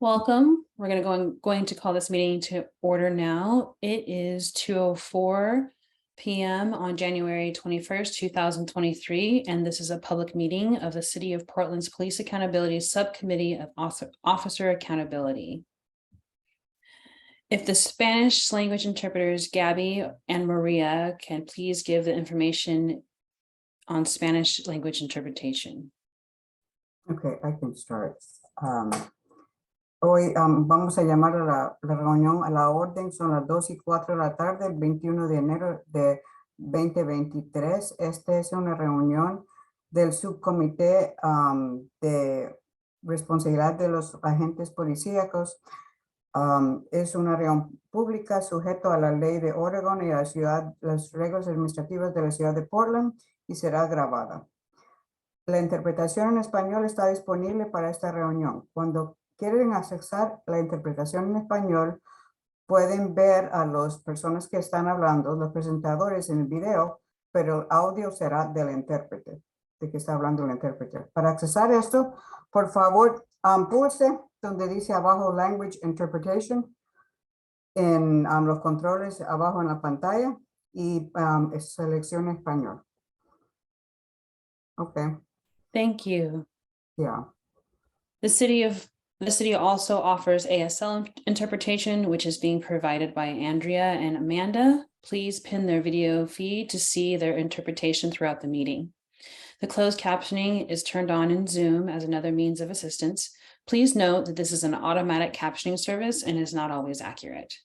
Welcome. We're going to call this meeting to order now. It is 2:04 p.m. on January 21st, 2023, and this is a public meeting of the City of Portland's Police Accountability Subcommittee of Officer Accountability. If the Spanish language interpreters Gabby and Maria can please give the information on Spanish language interpretation. Okay, I can start. Hoy vamos a llamar a la reunión a la orden. Son las 2:04 de la tarde, el 21 de enero de 2023. Esta es una reunión del subcomité de responsabilidad de los agentes policíacos. Es una reunión pública sujeto a la ley de Oregon y a las reglas administrativas de la ciudad de Portland y será grabada. La interpretación en español está disponible para esta reunión. Cuando quieren accesar la interpretación en español, pueden ver a las personas que están hablando, los presentadores en el video, pero el audio será del intérprete, de que está hablando el intérprete. Para accesar esto, por favor, pulse donde dice abajo Language Interpretation en los controles abajo en la pantalla y seleccione español. Okay. Thank you. Yeah. The city also offers ASL interpretation, which is being provided by Andrea and Amanda. Please pin their video feed to see their interpretation throughout the meeting. The closed captioning is turned on in Zoom as another means of assistance. Please note that this is an automatic captioning service and is not always accurate.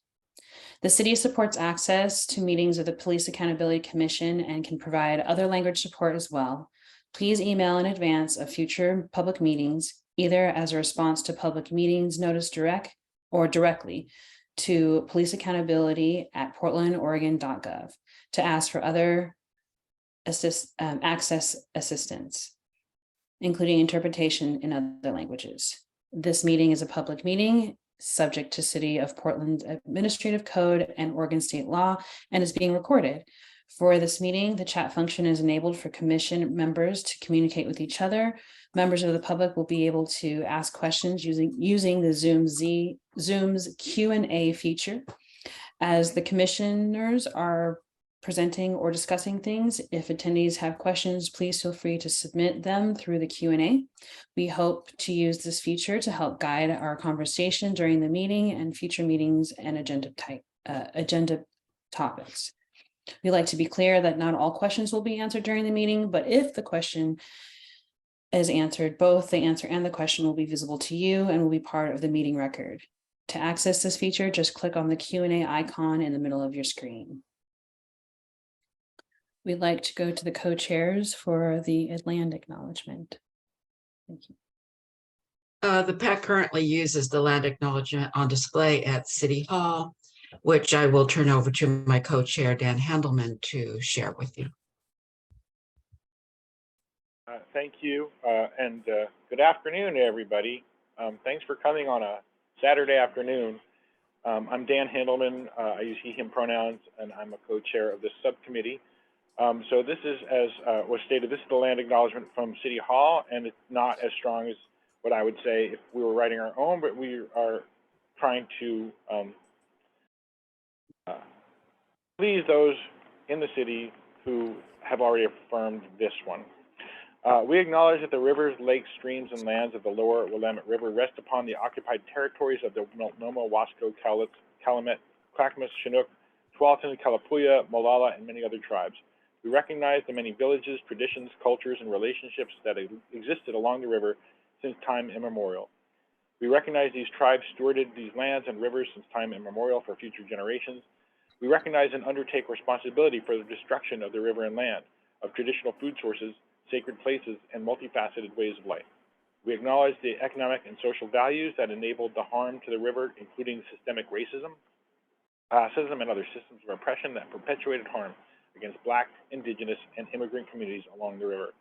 The city supports access to meetings of the Police Accountability Commission and can provide other language support as well. Please email in advance of future public meetings, either as a response to public meetings notice directly to policeaccountability@portlandoregon.gov to ask for other access assistance, including interpretation in other languages. This meeting is a public meeting subject to City of Portland Administrative Code and Oregon State law and is being recorded. For this meeting, the chat function is enabled for commission members to communicate with each other. Members of the public will be able to ask questions using the Zoom's Q&A feature. As the commissioners are presenting or discussing things, if attendees have questions, please feel free to submit them through the Q&A. We hope to use this feature to help guide our conversation during the meeting and future meetings and agenda topics. We like to be clear that not all questions will be answered during the meeting, but if the question is answered, both the answer and the question will be visible to you and will be part of the meeting record. To access this feature, just click on the Q&A icon in the middle of your screen. We'd like to go to the co-chairs for the land acknowledgement. Thank you. The PAC currently uses the land acknowledgement on display at City Hall, which I will turn over to my co-chair, Dan Handelman, to share with you. Thank you, and good afternoon, everybody. Thanks for coming on a Saturday afternoon. I'm Dan Handelman. I use he, him pronouns, and I'm a co-chair of this subcommittee. So this is, as was stated, this is the land acknowledgement from City Hall, and it's not as strong as what I would say if we were writing our own, but we are trying to please those in the city who have already affirmed this one. We acknowledge that the rivers, lakes, streams, and lands of the lower Willamette River rest upon the occupied territories of the Multnomah, Wasco, Calumet, Clackamas, Chinook, Tualatin, Kalapuya, Molalla, and many other tribes. We recognize the many villages, traditions, cultures, and relationships that existed along the river since time immemorial. We recognize these tribes stewarded these lands and rivers since time immemorial for future generations. We recognize and undertake responsibility for the destruction of the river and land, of traditional food sources, sacred places, and multifaceted ways of life. We acknowledge the economic and social values that enabled the harm to the river, including systemic racism, classism, and other systems of oppression that perpetuated harm against Black, Indigenous, and immigrant communities along the river.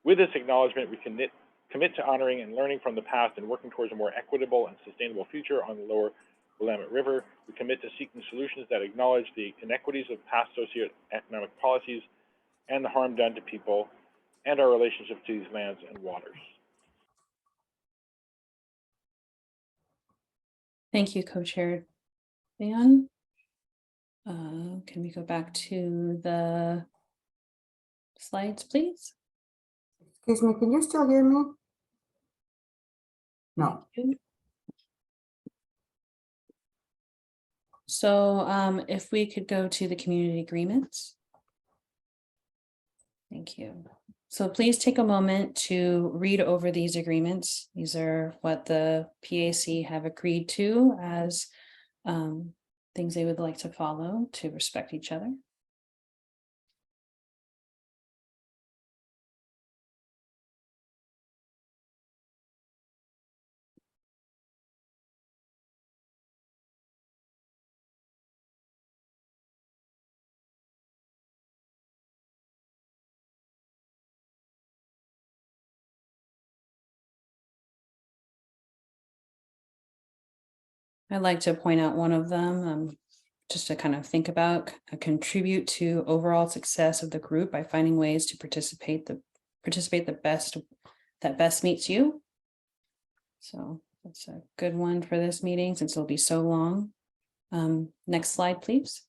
With this acknowledgement, we commit to honoring and learning from the past and working towards a more equitable and sustainable future on the lower Willamette River. We commit to seeking solutions that acknowledge the inequities of past socioeconomic policies and the harm done to people and our relationship to these lands and waters. Thank you, Co-Chair Dan. Can we go back to the slides, please? Excuse me, can you still hear me? No. Thank you. So if we could go to the community agreements. Thank you. So please take a moment to read over these agreements. These are what the PAC have agreed to as things they would like to follow to respect each other. I'd like to point out one of them, just to kind of think about, contribute to overall success of the group by finding ways to participate the best that best meets you. So that's a good one for this meeting since it'll be so long. Next slide, please.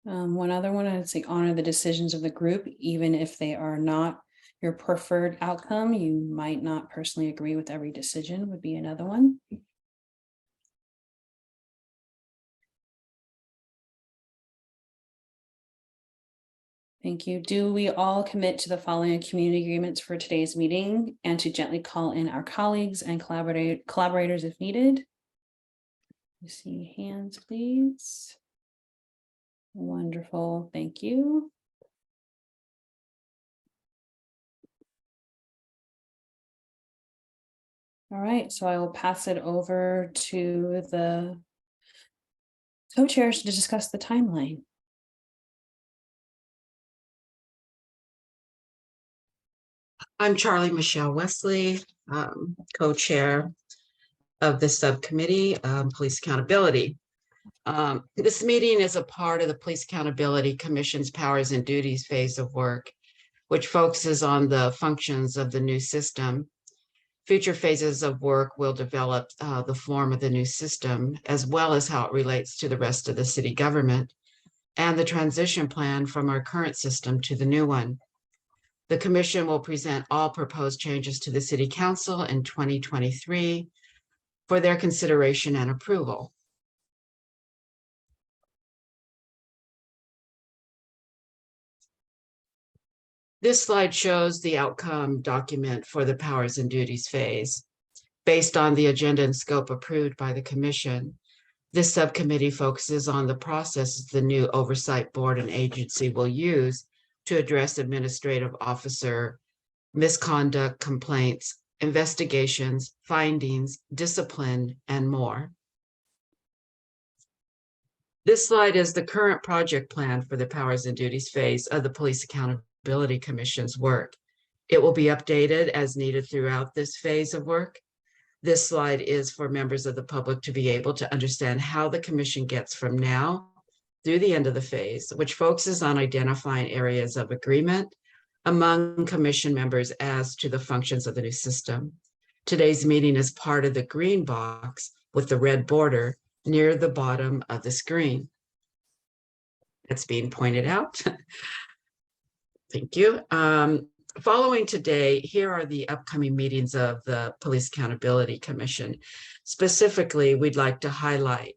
One other one, I'd say honor the decisions of the group, even if they are not your preferred outcome. You might not personally agree with every decision would be another one. Thank you. Do we all commit to the following community agreements for today's meeting and to gently call in our colleagues and collaborators if needed? You see hands, please. Wonderful. Thank you. All right, so I will pass it over to the co-chairs to discuss the timeline. I'm Charlie Michelle Wesley, co-chair of the subcommittee, Police Accountability. This meeting is a part of the Police Accountability Commission's powers and duties phase of work, which focuses on the functions of the new system. Future phases of work will develop the form of the new system, as well as how it relates to the rest of the city government and the transition plan from our current system to the new one. The commission will present all proposed changes to the city council in 2023 for their consideration and approval. This slide shows the outcome document for the powers and duties phase. Based on the agenda and scope approved by the commission, this subcommittee focuses on the processes the new oversight board and agency will use to address administrative officer misconduct, complaints, investigations, findings, discipline, and more. This slide is the current project plan for the powers and duties phase of the Police Accountability Commission's work. It will be updated as needed throughout this phase of work. This slide is for members of the public to be able to understand how the commission gets from now through the end of the phase, which focuses on identifying areas of agreement among commission members as to the functions of the new system. Today's meeting is part of the green box with the red border near the bottom of the screen. That's being pointed out. Thank you. Following today, here are the upcoming meetings of the Police Accountability Commission. Specifically, we'd like to highlight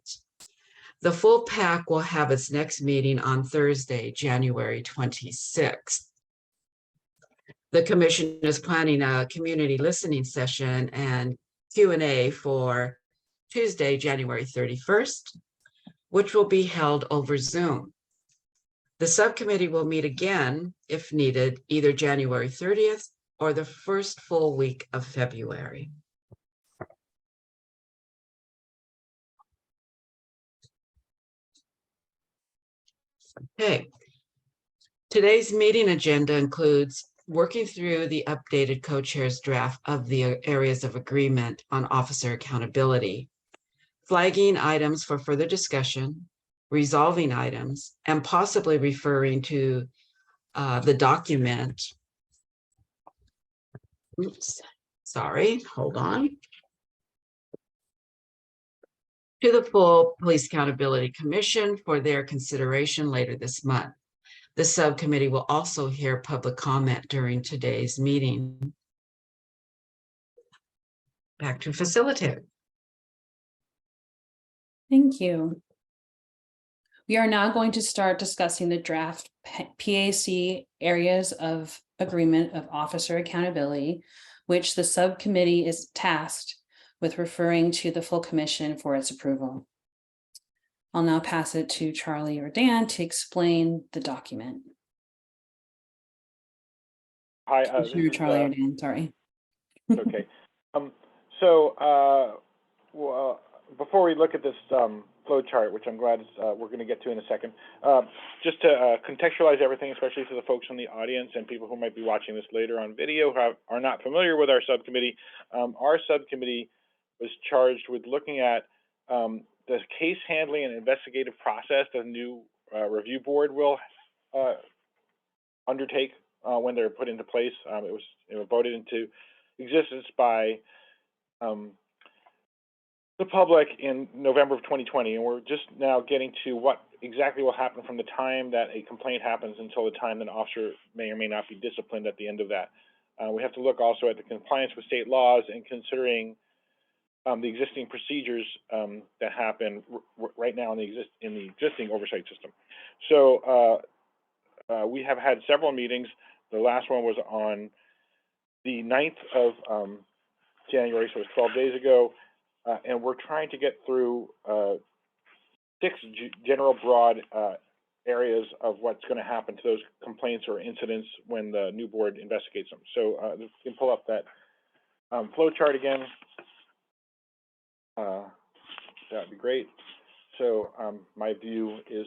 the full PAC will have its next meeting on Thursday, January 26th. The commission is planning a community listening session and Q&A for Tuesday, January 31st, which will be held over Zoom. The subcommittee will meet again, if needed, either January 30th or the first full week of February. Okay. Today's meeting agenda includes working through the updated co-chair's draft of the areas of agreement on officer accountability, flagging items for further discussion, resolving items, and possibly referring to the document. Oops, sorry, hold on. To the full Police Accountability Commission for their consideration later this month. The subcommittee will also hear public comment during today's meeting. Back to facilitator. Thank you. We are now going to start discussing the draft PAC areas of agreement of officer accountability, which the subcommittee is tasked with referring to the full commission for its approval. I'll now pass it to Charlie or Dan to explain the document. Hi, this Commissioner is, Charlie or Dan, sorry. okay. Well, before we look at this flow chart, which I'm glad we're going to get to in a second, just to contextualize everything, especially for the folks in the audience and people who might be watching this later on video who are not familiar with our subcommittee was charged with looking at the case handling and investigative process the new review board will undertake when they're put into place. It was voted into existence by the public in November of 2020, and we're just now getting to what exactly will happen from the time that a complaint happens until the time that an officer may or may not be disciplined at the end of that. We have to look also at the compliance with state laws and considering the existing procedures that happen right now in the existing oversight system. So we have had several meetings. The last one was on the 9th of January, so it was 12 days ago. And we're trying to get through 6 general broad areas of what's going to happen to those complaints or incidents when the new board investigates them. So you can pull up that flow chart again. That'd be great. So my view is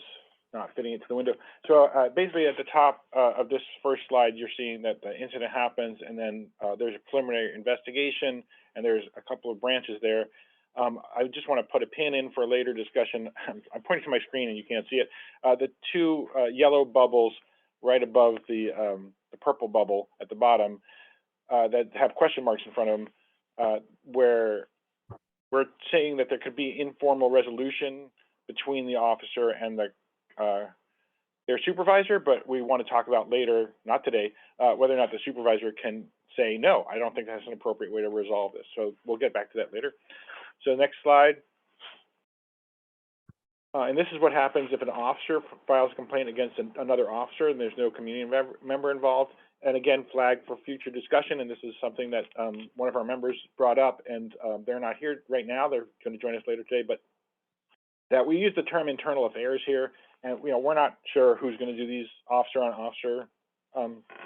not fitting into the window. So basically at the top of this first slide, you're seeing that the incident happens and then there's a preliminary investigation and there's a couple of branches there. I just want to put a pin in for a later discussion. I'm pointing to my screen and you can't see it. The 2 yellow bubbles right above the purple bubble at the bottom that have question marks in front of them, where we're saying that there could be informal resolution between the officer and their supervisor, but we want to talk about later, not today, whether or not the supervisor can say, no, I don't think that's an appropriate way to resolve this. So we'll get back to that later. So next slide. And this is what happens if an officer files a complaint against another officer and there's no community member involved. And again, flag for future discussion. And this is something that one of our members brought up, and they're not here right now. They're going to join us later today, but that we use the term internal affairs here. And we're not sure who's going to do these officer on officer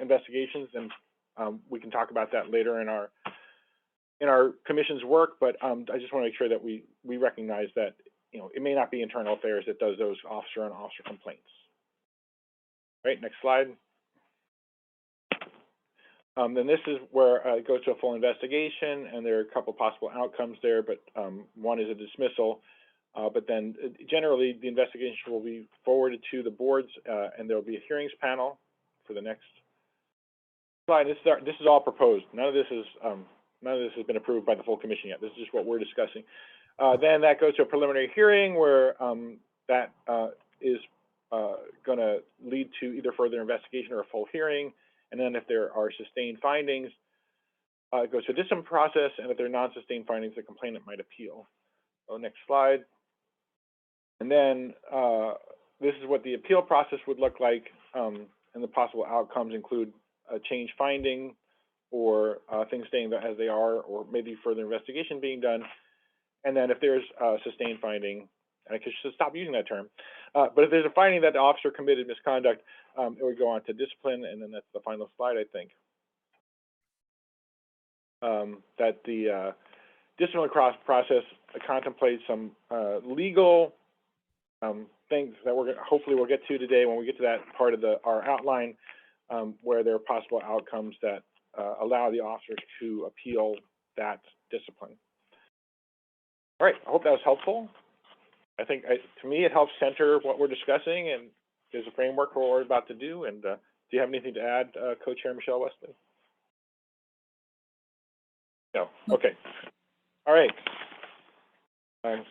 investigations, and we can talk about that later in our commission's work. But I just want to make sure that we recognize that it may not be internal affairs that does those officer on officer complaints. Right, next slide. Then this is where it goes to a full investigation, and there are a couple possible outcomes there, but one is a dismissal. But then generally the investigation will be forwarded to the boards, and there will be a hearings panel for the next slide. This is all proposed. None of this has been approved by the full commission yet. This is just what we're discussing. Then that goes to a preliminary hearing where that is going to lead to either further investigation or a full hearing. And then if there are sustained findings, it goes to a discipline process, and if there are non-sustained findings, the complainant might appeal. So next slide. And then this is what the appeal process would look like, and the possible outcomes include a change finding or things staying as they are, or maybe further investigation being done. And then if there's a sustained finding, and I should stop using that term, but if there's a finding that the officer committed misconduct, it would go on to discipline, and then that's the final slide, I think. That the discipline process contemplates some legal things that hopefully we'll get to today when we get to that part of our outline. where there are possible outcomes that allow the officers to appeal that discipline. All right, I hope that was helpful. I think to me it helps center what we're discussing and there's a framework for what we're about to do. And do you have anything to add, Co-Chair Michelle Wesley? No. Okay. All right.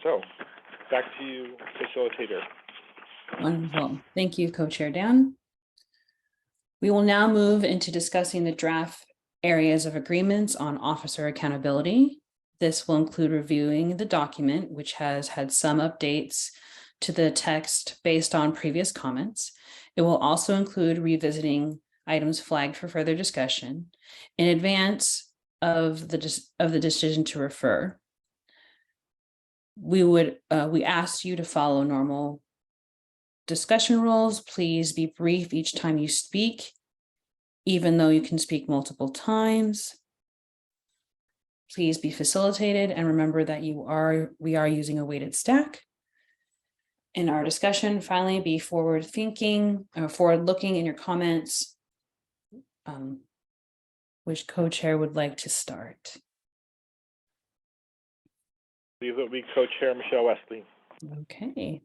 So back to you, facilitator. Wonderful. Thank you, Co-Chair Dan. We will now move into discussing the draft areas of agreements on officer accountability. This will include reviewing the document, which has had some updates to the text based on previous comments. It will also include revisiting items flagged for further discussion in advance of the decision to refer. We ask you to follow normal discussion rules. Please be brief each time you speak, even though you can speak multiple times. Please be facilitated and remember that we are using a weighted stack. In our discussion, finally, be forward-thinking or forward-looking in your comments. Which co-chair would like to start? I believe it will be Co-Chair Michelle Wesley. Okay.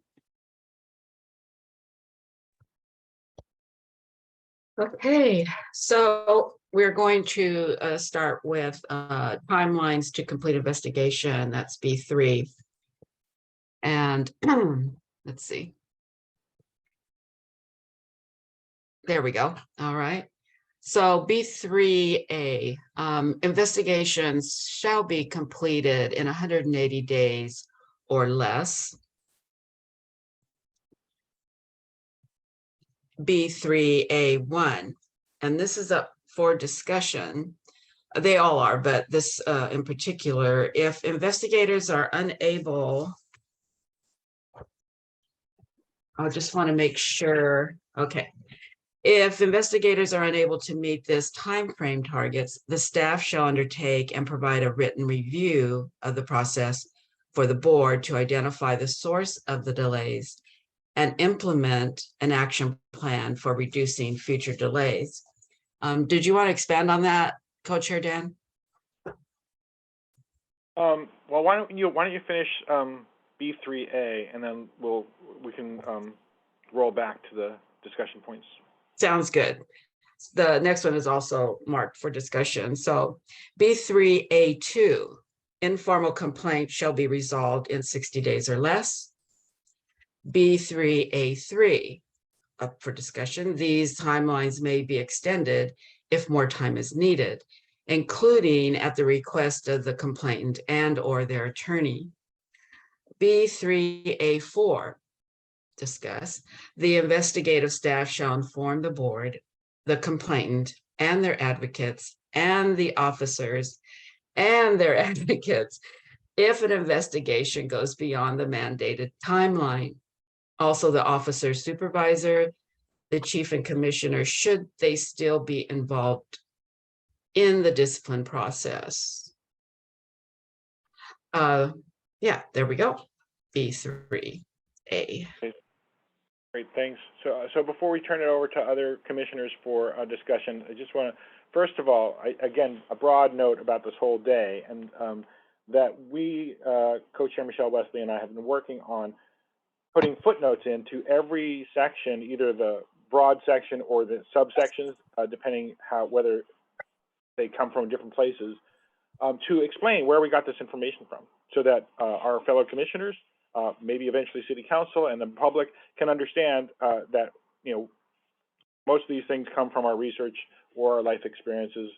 Okay, so we're going to start with timelines to complete investigation. That's B3. And let's see. There we go. All right. So B3A, investigations shall be completed in 180 days or less. B3A1, and this is up for discussion. They all are, but this in particular, if investigators are unable, I just want to make sure, okay. If investigators are unable to meet this timeframe targets, the staff shall undertake and provide a written review of the process for the board to identify the source of the delays and implement an action plan for reducing future delays. Did you want to expand on that, Co-Chair Dan? Well, why don't you finish B3A and then we can roll back to the discussion points. Sounds good. The next one is also marked for discussion. So B3A2, informal complaint shall be resolved in 60 days or less. B3A3, up for discussion. These timelines may be extended if more time is needed, including at the request of the complainant and or their attorney. B3A4, discuss. The investigative staff shall inform the board, the complainant, and their advocates, and the officers and their advocates if an investigation goes beyond the mandated timeline. Also, the officer supervisor, the chief and commissioner, should they still be involved in the discipline process. Yeah, there we go. B3A. Great, thanks. So before we turn it over to other commissioners for discussion, I just want to, first of all, again, a broad note about this whole day, and that we, Co-Chair Michelle Wesley and I have been working on putting footnotes into every section, either the broad section or the subsections, depending whether they come from different places, to explain where we got this information from, so that our fellow commissioners, maybe eventually City Council and the public can understand that most of these things come from our research or our life experiences.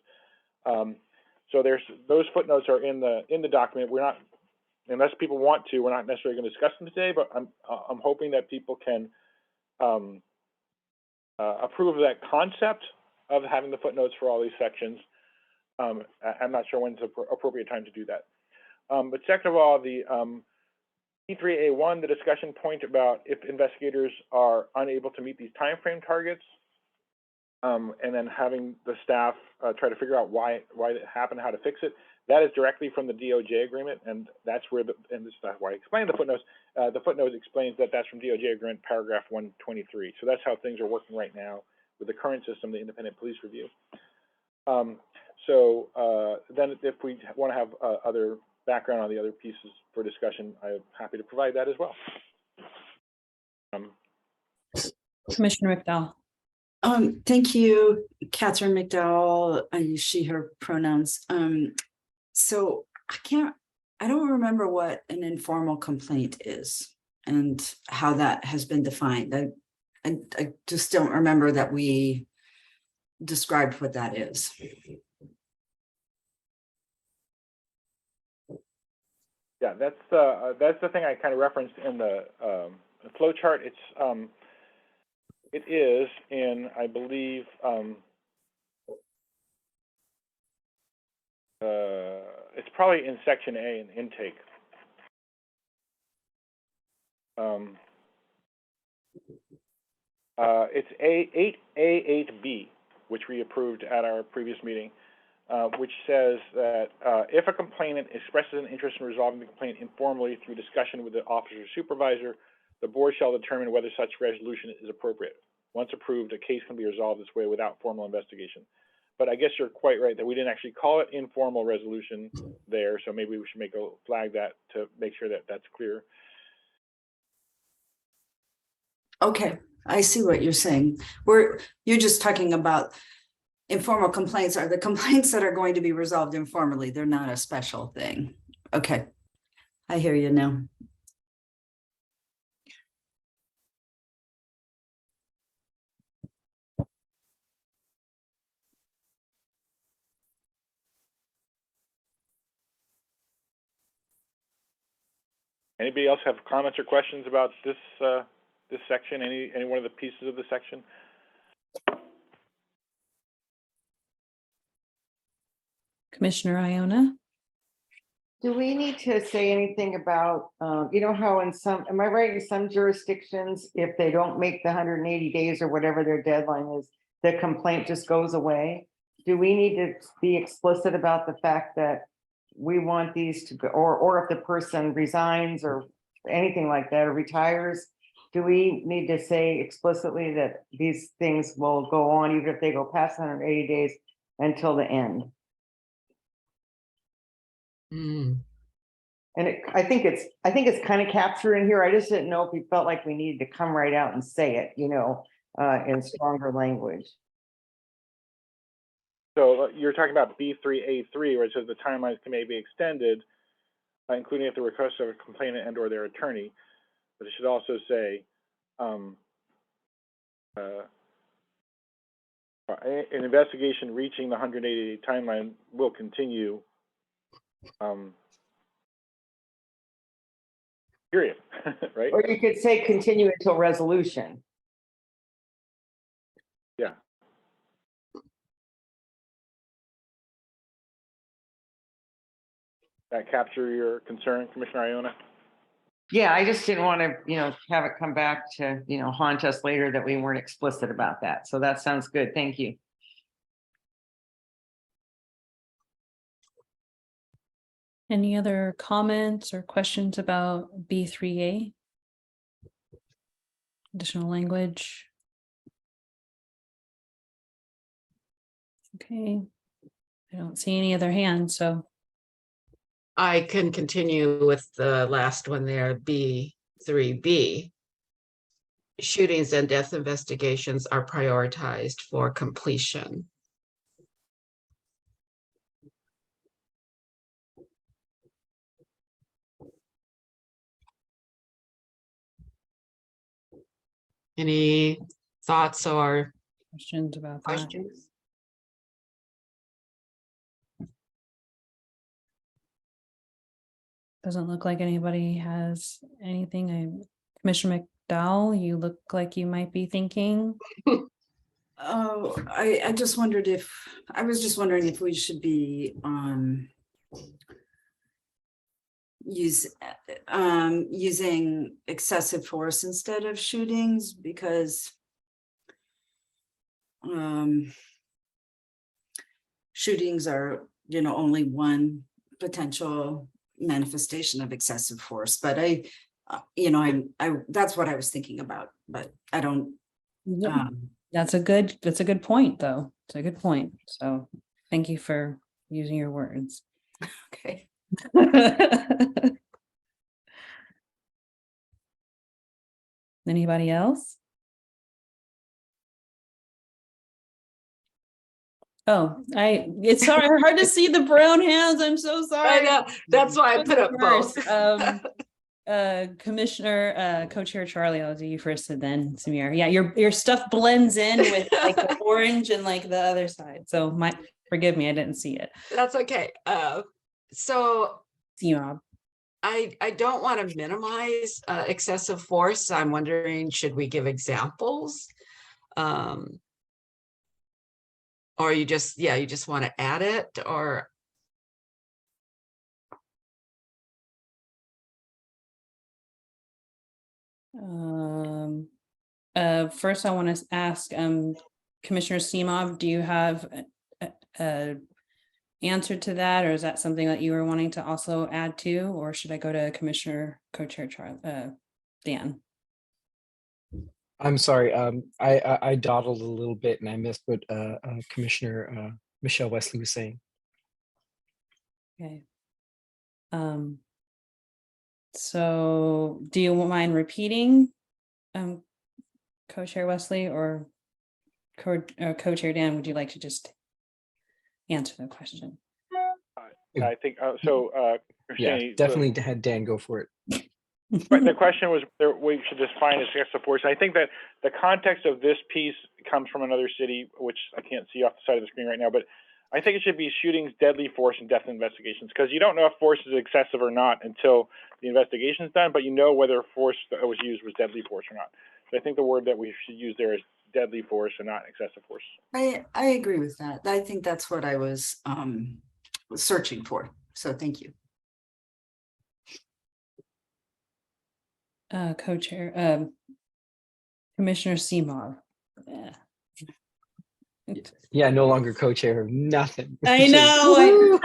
So those footnotes are in the document. We're not, unless people want to, we're not necessarily going to discuss them today, but I'm hoping that people can approve of that concept of having the footnotes for all these sections. I'm not sure when's the appropriate time to do that. But second of all, the B3A1, the discussion point about if investigators are unable to meet these timeframe targets, and then having the staff try to figure out why it happened, how to fix it. That is directly from the DOJ agreement, and that's where and this is why I explained the footnotes. The footnote explains that that's from DOJ agreement, paragraph 123. So that's how things are working right now with the current system, the independent police review. Then if we want to have other background on the other pieces for discussion, I'm happy to provide that as well. Commissioner McDowell. Thank you, Catherine McDowell. I use she, her pronouns. So I don't remember what an informal complaint is and how that has been defined. I just don't remember that we described what that is. Yeah, that's the thing I kind of referenced in the flow chart. It is in, I believe, it's probably in section A in intake. It's 8A8B, which we approved at our previous meeting, which says that if a complainant expresses an interest in resolving the complaint informally through discussion with the officer or supervisor, the board shall determine whether such resolution is appropriate. Once approved, a case can be resolved this way without formal investigation. But I guess you're quite right that we didn't actually call it informal resolution there, so maybe we should make a flag that to make sure that that's clear. Okay, I see what you're saying. You're just talking about informal complaints are the complaints that are going to be resolved informally. They're not a special thing. Okay, I hear you now. Anybody else have comments or questions about this this section? Any one of the pieces of the section? Commissioner Iona. Do we need to say anything about, you know how in some, am I right, in some jurisdictions, if they don't make the 180 days or whatever their deadline is, the complaint just goes away? Do we need to be explicit about the fact that we want these to go, or if the person resigns or anything like that, or retires, do we need to say explicitly that these things will go on even if they go past 180 days until the end? Mm. And I think it's kind of captured in here. I just didn't know if we felt like we needed to come right out and say it, you know, in stronger language. So you're talking about B3A3, where it says the timelines may be extended, including at the request of a complainant and/or their attorney. But it should also say an investigation reaching the 180-day timeline will continue. Period. Right? Or you could say continue until resolution. Yeah. That capture your concern, Commissioner Iona? Yeah, I just didn't want to, you know, have it come back to, you know, haunt us later that we weren't explicit about that. So that sounds good. Thank you. Any other comments or questions about B3A? Additional language? Okay, I don't see any other hands, so. I can continue with the last one there, B3B. Shootings and death investigations are prioritized for completion. Any thoughts or Questions about that? questions? Doesn't look like anybody has anything. Commissioner McDowell, you look like you might be thinking. Oh, I just wondered if, I was just wondering if we should be using excessive force instead of shootings, because shootings are, you know, only one potential manifestation of excessive force. But I that's what I was thinking about, but I don't. That's a good point, though. It's a good point. So thank you for using your words. Okay. Anybody else? Oh, it's hard to see the brown hands. I'm so sorry. I know, that's why I put up both. First, Commissioner, Co-Chair Charlie, I'll do you first and then Samir. Yeah, your stuff blends in with like the orange and like the other side. So forgive me, I didn't see it. That's okay. So Yeah. I don't want to minimize excessive force. I'm wondering, should we give examples? Or you just want to add it, or First I want to ask Commissioner Simov, do you have a answer to that, or is that something that you were wanting to also add to, or should I go to Commissioner Co-Chair Dan? I'm sorry. I dawdled a little bit and I missed what Commissioner Michelle Wesley was saying. Okay. So do you mind repeating, Co-Chair Wesley or Co-Chair Dan? Would you like to just answer the question? I think so. Yeah, Christine, definitely had Dan go for it. But the question was whether we should define excessive force. I think that the context of this piece comes from another city, which I can't see off the side of the screen right now, but I think it should be shootings, deadly force, and death investigations, because you don't know if force is excessive or not until the investigation is done, but you know whether force that was used was deadly force or not. So I think the word that we should use there is deadly force and not excessive force. I agree with that. I think that's what I was searching for. So thank you. Co-Chair, Commissioner Simov. Yeah. Yeah, no longer co-chair of nothing. I know.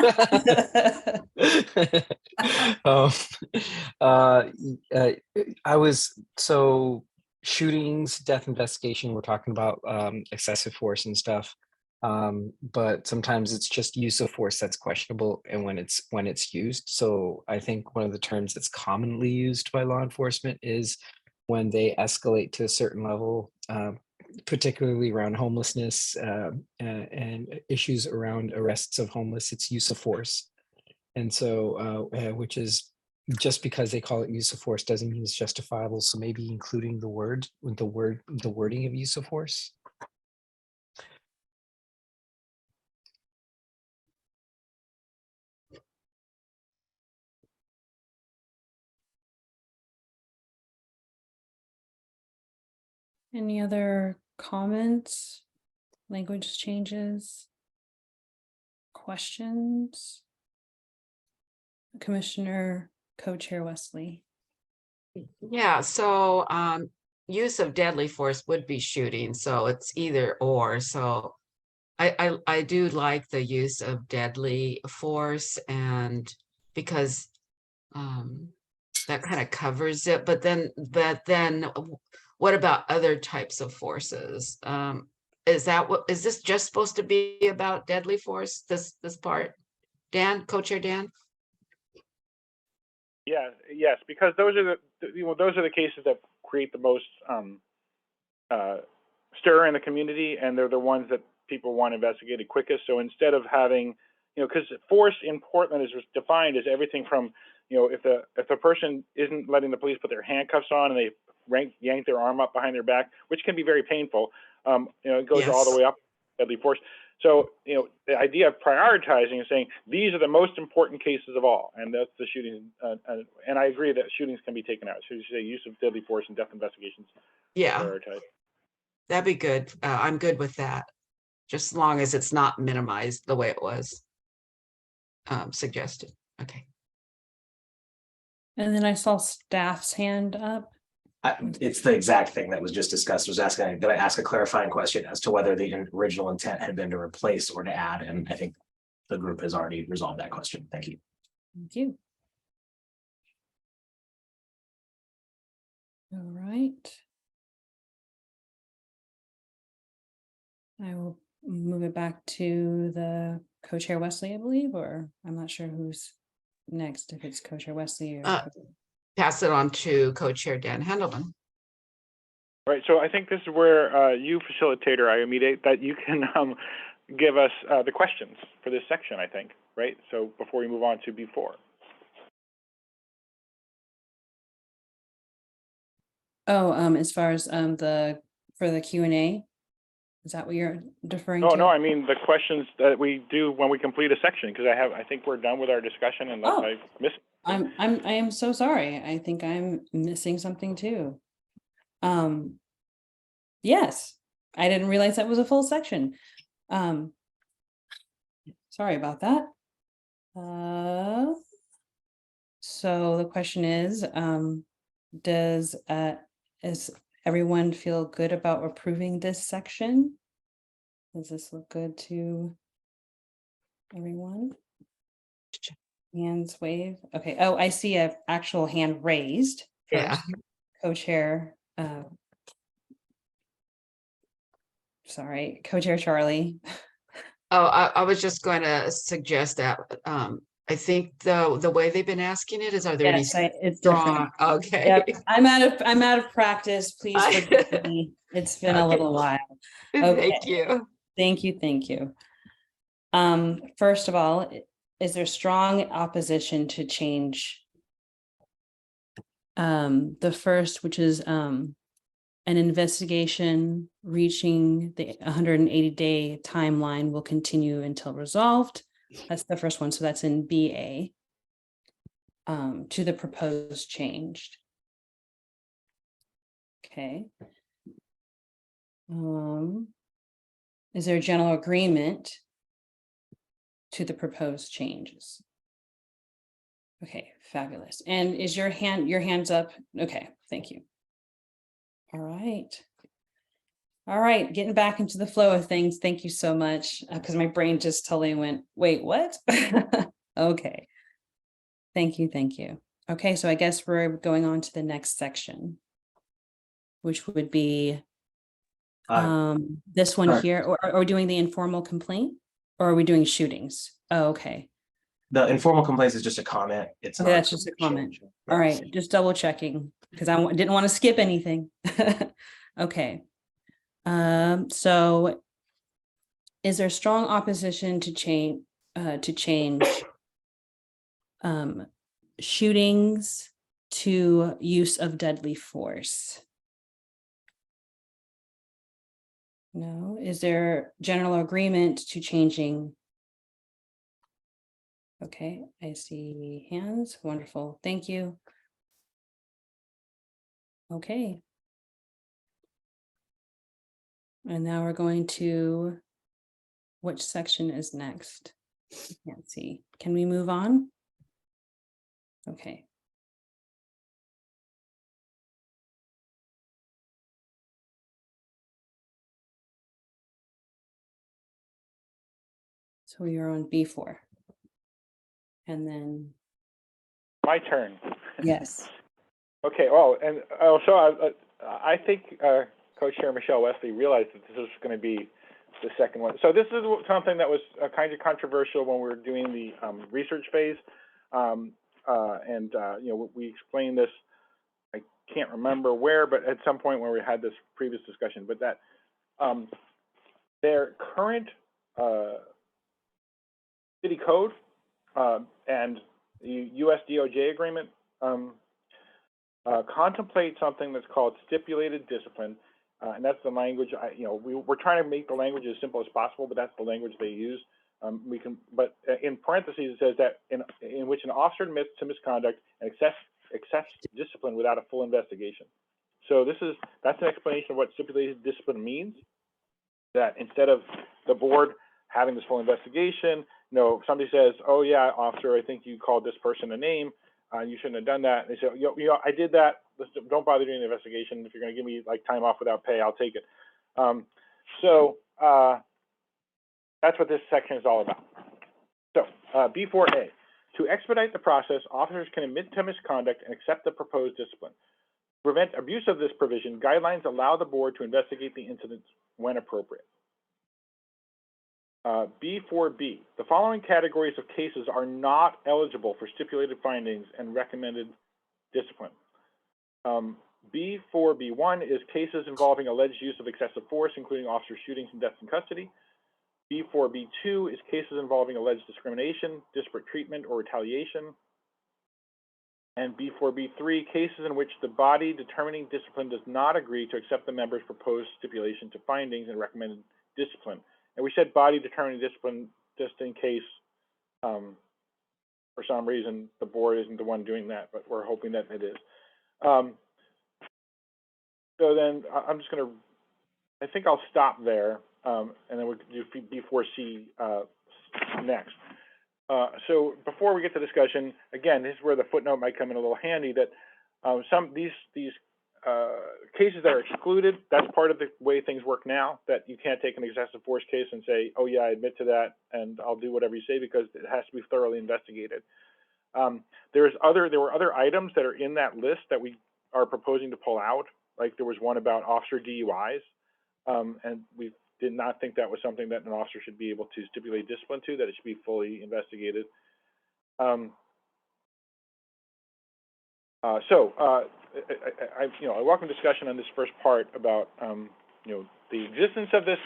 I was so shootings, death investigation. We're talking about excessive force and stuff, but sometimes it's just use of force that's questionable, and when it's used. So I think one of the terms that's commonly used by law enforcement is when they escalate to a certain level. Particularly around homelessness and issues around arrests of homeless, it's use of force. And so, which is just because they call it use of force doesn't mean it's justifiable. So maybe including the wording of use of force. Any other comments, language changes, questions? Commissioner Co-Chair Wesley. yeah, so use of deadly force would be shooting, so it's either or. So I do like the use of deadly force, and because that kind of covers it, but then what about other types of forces? Is this just supposed to be about deadly force, this part? Dan, Co-Chair Dan? Yeah, yes, because those are the cases that create the most stir in the community, and they're the ones that people want investigated quickest. So instead of having, because force in Portland is defined as everything from, if a person isn't letting the police put their handcuffs on and they yank their arm up behind their back, which can be very painful. It goes all the way up deadly force. So, the idea of prioritizing is saying these are the most important cases of all, and that's the shooting. And I agree that shootings can be taken out. So you say use of deadly force and death investigations. Yeah, Prioritize. that'd be good. I'm good with that, just as long as it's not minimized the way it was suggested. Okay. And then I saw staff's hand up. It's the exact thing that was just discussed. Was asking, did I ask a clarifying question as to whether the original intent had been to replace or to add? And I think the group has already resolved that question. Thank you. Thank you. All right. I will move it back to the co-chair Wesley, I believe, or I'm not sure who's next, if it's co-chair Wesley or. Pass it on to co-chair Dan Hendelman. All right, so I think this is where you, facilitator Ayomide, that you can give us the questions for this section, I think, right? So before we move on to B4. Oh, as far as for the Q&A, is that what you're deferring to? No, I mean the questions that we do when we complete a section, because I think we're done with our discussion unless I miss. I am so sorry. I think I'm missing something too. Yes, I didn't realize that was a full section. Sorry about that. So the question is, does everyone feel good about approving this section? Does this look good to everyone? Hands wave. Okay. Oh, I see a actual hand raised. Yeah. First. Co-chair. Sorry, co-chair Charlie. Oh, I was just going to suggest that I think the way they've been asking it is, are there any It's strong? different. Okay. Yep, I'm out of practice. Please forgive me. It's been a little while. Thank you. Thank you. First of all, is there strong opposition to change? The first, which is an investigation reaching the 180-day timeline will continue until resolved. That's the first one. So that's in BA. To the proposed change. Okay. Is there a general agreement to the proposed changes? Okay, fabulous. And is your hands up? Okay, thank you. All right, getting back into the flow of things. Thank you so much, because my brain just totally went, wait, what? Okay. Thank you. Okay, so I guess we're going on to the next section, which would be this one sorry. here, or are we doing the informal complaint, or are we doing shootings? Oh, okay. The informal complaints is just a comment. It's Okay, not that's just a comment. change. All right, just double checking because I didn't want to skip anything. Okay. So is there strong opposition to change shootings to use of deadly force? No. Is there general agreement to changing? Okay, I see hands. Wonderful. Thank you. Okay. And now we're going to, which section is next? I can't see. Can we move on? Okay. So we are on B4. And then. My turn. Yes. Okay, well, and also I think Co-Chair Michelle Wesley realized that this was going to be the second one. So this is something that was kind of controversial when we were doing the research phase. We explained this, I can't remember where, but at some point when we had this previous discussion, but that their current city code and the US DOJ agreement contemplate something that's called stipulated discipline, and that's the language. We're trying to make the language as simple as possible, but that's the language they use. But in parentheses it says that in which an officer admits to misconduct and accepts discipline without a full investigation. So that's an explanation of what stipulated discipline means. That instead of the board having this full investigation, somebody says, "Oh yeah, officer, I think you called this person a name. You shouldn't have done that." And they say, I did that. Don't bother doing the investigation. If you're going to give me like time off without pay, I'll take it. That's what this section is all about. So B4A, to expedite the process, officers can admit to misconduct and accept the proposed discipline. To prevent abuse of this provision, guidelines allow the board to investigate the incidents when appropriate. B4B, the following categories of cases are not eligible for stipulated findings and recommended discipline. B4B1 is cases involving alleged use of excessive force, including officer shootings and deaths in custody. B4B2 is cases involving alleged discrimination, disparate treatment, or retaliation. And B4B3, cases in which the body determining discipline does not agree to accept the member's proposed stipulation to findings and recommended discipline. And we said body determining discipline just in case, for some reason, the board isn't the one doing that, but we're hoping that it is. So then I'm just going to, I think I'll stop there, and then we'll do B4C next. So before we get to discussion, again, this is where the footnote might come in a little handy, that these cases that are excluded, that's part of the way things work now, that you can't take an excessive force case and say, oh yeah, I admit to that and I'll do whatever you say, because it has to be thoroughly investigated. There were other items that are in that list that we are proposing to pull out. Like there was one about officer DUIs, and we did not think that was something that an officer should be able to stipulate discipline to, that it should be fully investigated. I welcome discussion on this first part about the existence of this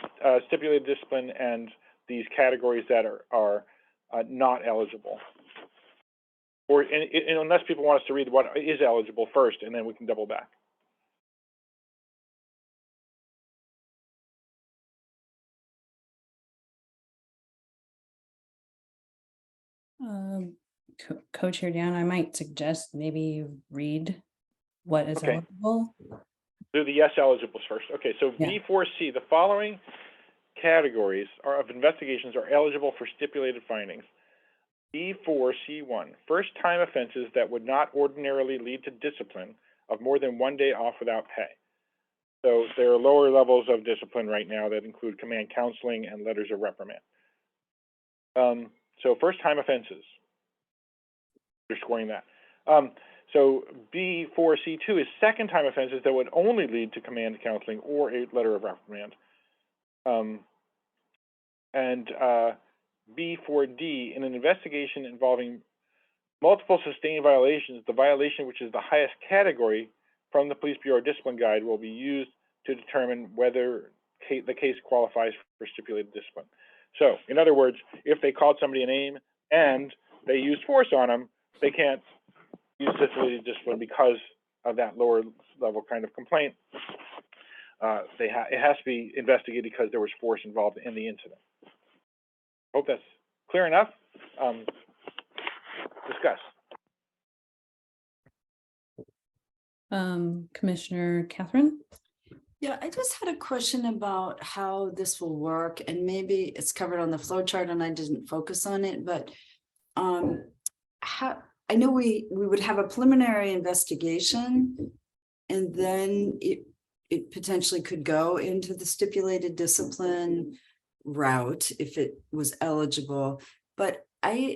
stipulated discipline and these categories that are not eligible. Or unless people want us to read what is eligible first, and then we can double back. Co-chair Dan, I might suggest maybe you read what is eligible. Do the yes eligibles first. Okay, so Yeah. B4C, the following categories of investigations are eligible for stipulated findings. B4C1, first-time offenses that would not ordinarily lead to discipline of more than 1 day off without pay. So there are lower levels of discipline right now that include command counseling and letters of reprimand. So first-time offenses, you're scoring that. So B4C2 is second-time offenses that would only lead to command counseling or a letter of reprimand. B4D, in an investigation involving multiple sustained violations, the violation which is the highest category from the Police Bureau Discipline Guide will be used to determine whether the case qualifies for stipulated discipline. So, in other words, if they called somebody a name and they used force on them, they can't use stipulated discipline because of that lower level kind of complaint. It has to be investigated because there was force involved in the incident. Hope that's clear enough. Discuss. Commissioner Catherine? Yeah, I just had a question about how this will work, and maybe it's covered on the flow chart and I didn't focus on it, but how, I know we would have a preliminary investigation and then it potentially could go into the stipulated discipline route if it was eligible, but how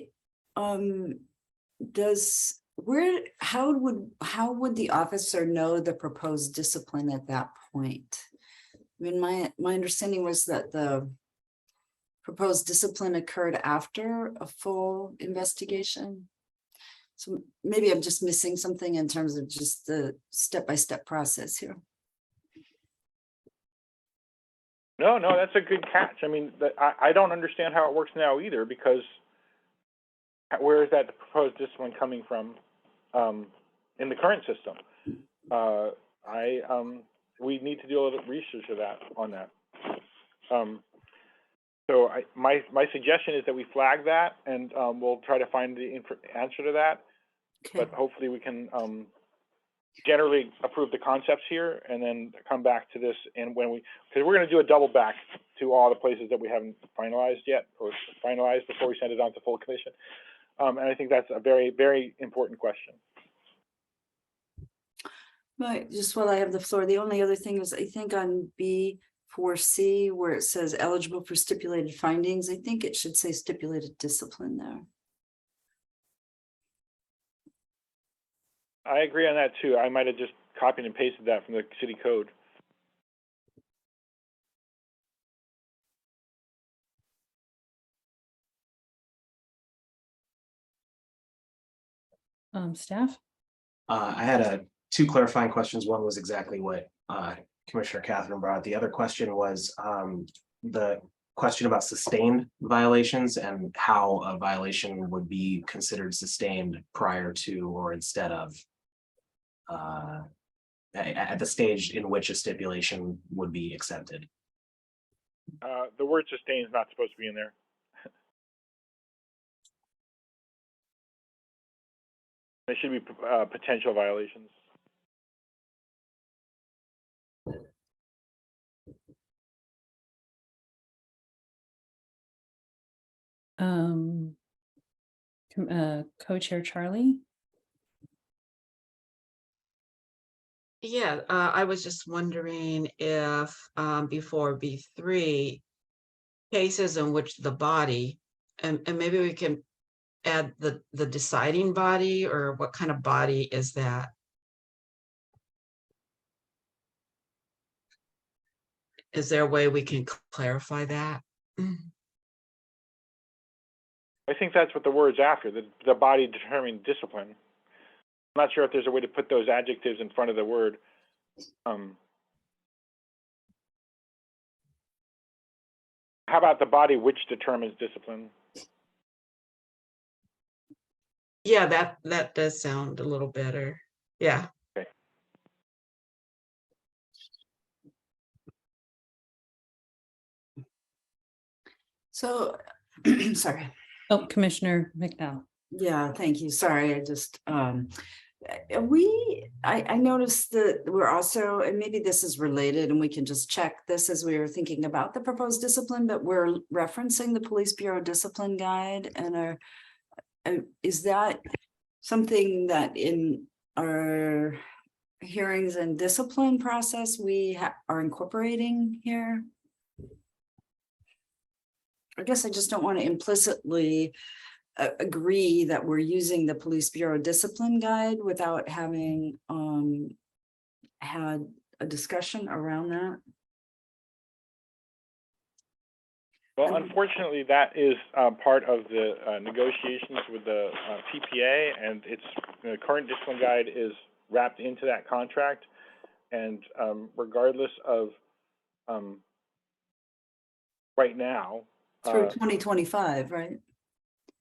would the officer know the proposed discipline at that point? I mean, my understanding was that the proposed discipline occurred after a full investigation. So maybe I'm just missing something in terms of just the step-by-step process here. No, that's a good catch. I mean, I don't understand how it works now either, because where is that proposed discipline coming from in the current system? We need to do a little research of that on that. So my suggestion is that we flag that, and we'll try to find the answer to that. Okay. But hopefully we can generally approve the concepts here and then come back to this. And because we're going to do a double back to all the places that we haven't finalized yet, or finalized before we send it on to full commission. And I think that's a very, very important question. Right, just while I have the floor, the only other thing is I think on B4C where it says eligible for stipulated findings, I think it should say stipulated discipline there. I agree on that too. I might have just copied and pasted that from the city code. Staff? I had two clarifying questions. One was exactly what Commissioner Catherine brought. The other question was the question about sustained violations and how a violation would be considered sustained prior to or instead of at the stage in which a stipulation would be accepted. The word sustain is not supposed to be in there. There should be potential violations. Co-chair Charlie? Yeah, I was just wondering if before B3, cases in which the body, and maybe we can add the deciding body, or what kind of body is that? Is there a way we can clarify that? I think that's what the word's after, the body determining discipline. I'm not sure if there's a way to put those adjectives in front of the word. How about the body which determines discipline? Yeah, that does sound a little better. Yeah. Okay. So, sorry. Oh, Commissioner McDowell. Yeah, thank you. Sorry, I just, I noticed that we're also, and maybe this is related and we can just check this as we were thinking about the proposed discipline, but we're referencing the Police Bureau Discipline Guide and is that something that in our hearings and discipline process we are incorporating here? I guess I just don't want to implicitly agree that we're using the Police Bureau Discipline Guide without having had a discussion around that. Well, unfortunately, that is part of the negotiations with the PPA, and its the current discipline guide is wrapped into that contract. And regardless of right now, Through 2025, right?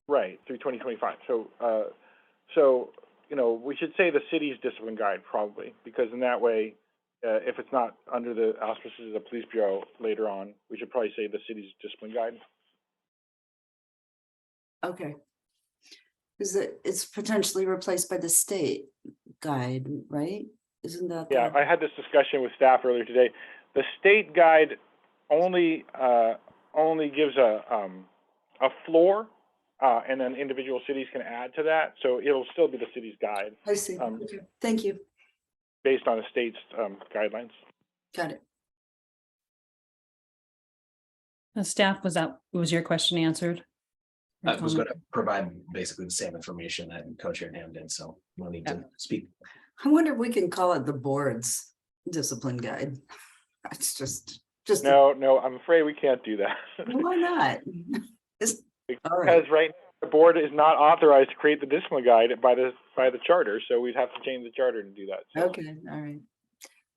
Right, through 2025. So you know, we should say the city's discipline guide probably, because in that way, if it's not under the auspices of the police bureau later on, we should probably say the city's discipline guide. Okay. Is it's potentially replaced by the state guide, right? Isn't that? Yeah, I had this discussion with staff earlier today. The state guide only gives a floor, and then individual cities can add to that. So it'll still be the city's guide. I see. Okay. Thank you. Based on the state's guidelines. Got it. Staff, was your question answered? I was going to provide basically the same information that Co-Chair Nam did, so no need to speak. I wonder if we can call it the board's discipline guide. It's just. No, I'm afraid we can't do that. Why not? Because right now the board is not authorized to create the discipline guide by the charter, so we'd have to change the charter to do that. So, okay, all right.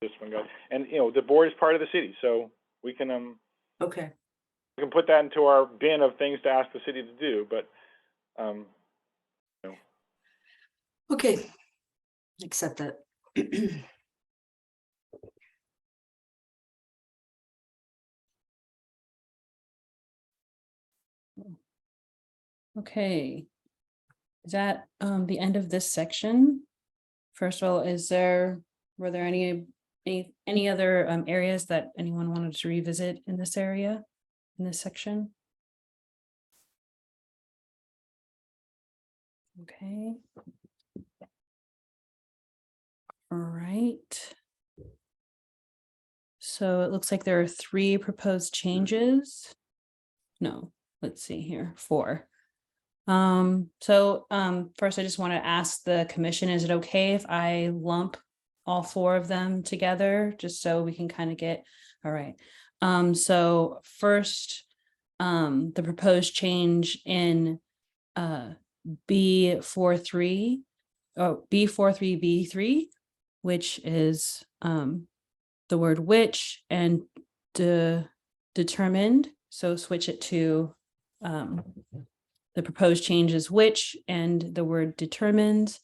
Discipline guide, and you know the board is part of the city, so we can Okay. we can put that into our bin of things to ask the city to do, but you know. Okay. Accept that. Okay. Is that the end of this section? First of all, were there any other areas that anyone wanted to revisit in this area, in this section? Okay. All right. So it looks like there are 3 proposed changes. No, let's see here, 4. First I just want to ask the commission, is it okay if I lump all 4 of them together, just so we can kind of get, all right. So first, the proposed change in B43, B43B3, which is the word which and determined. So switch it to the proposed changes which and the word determined.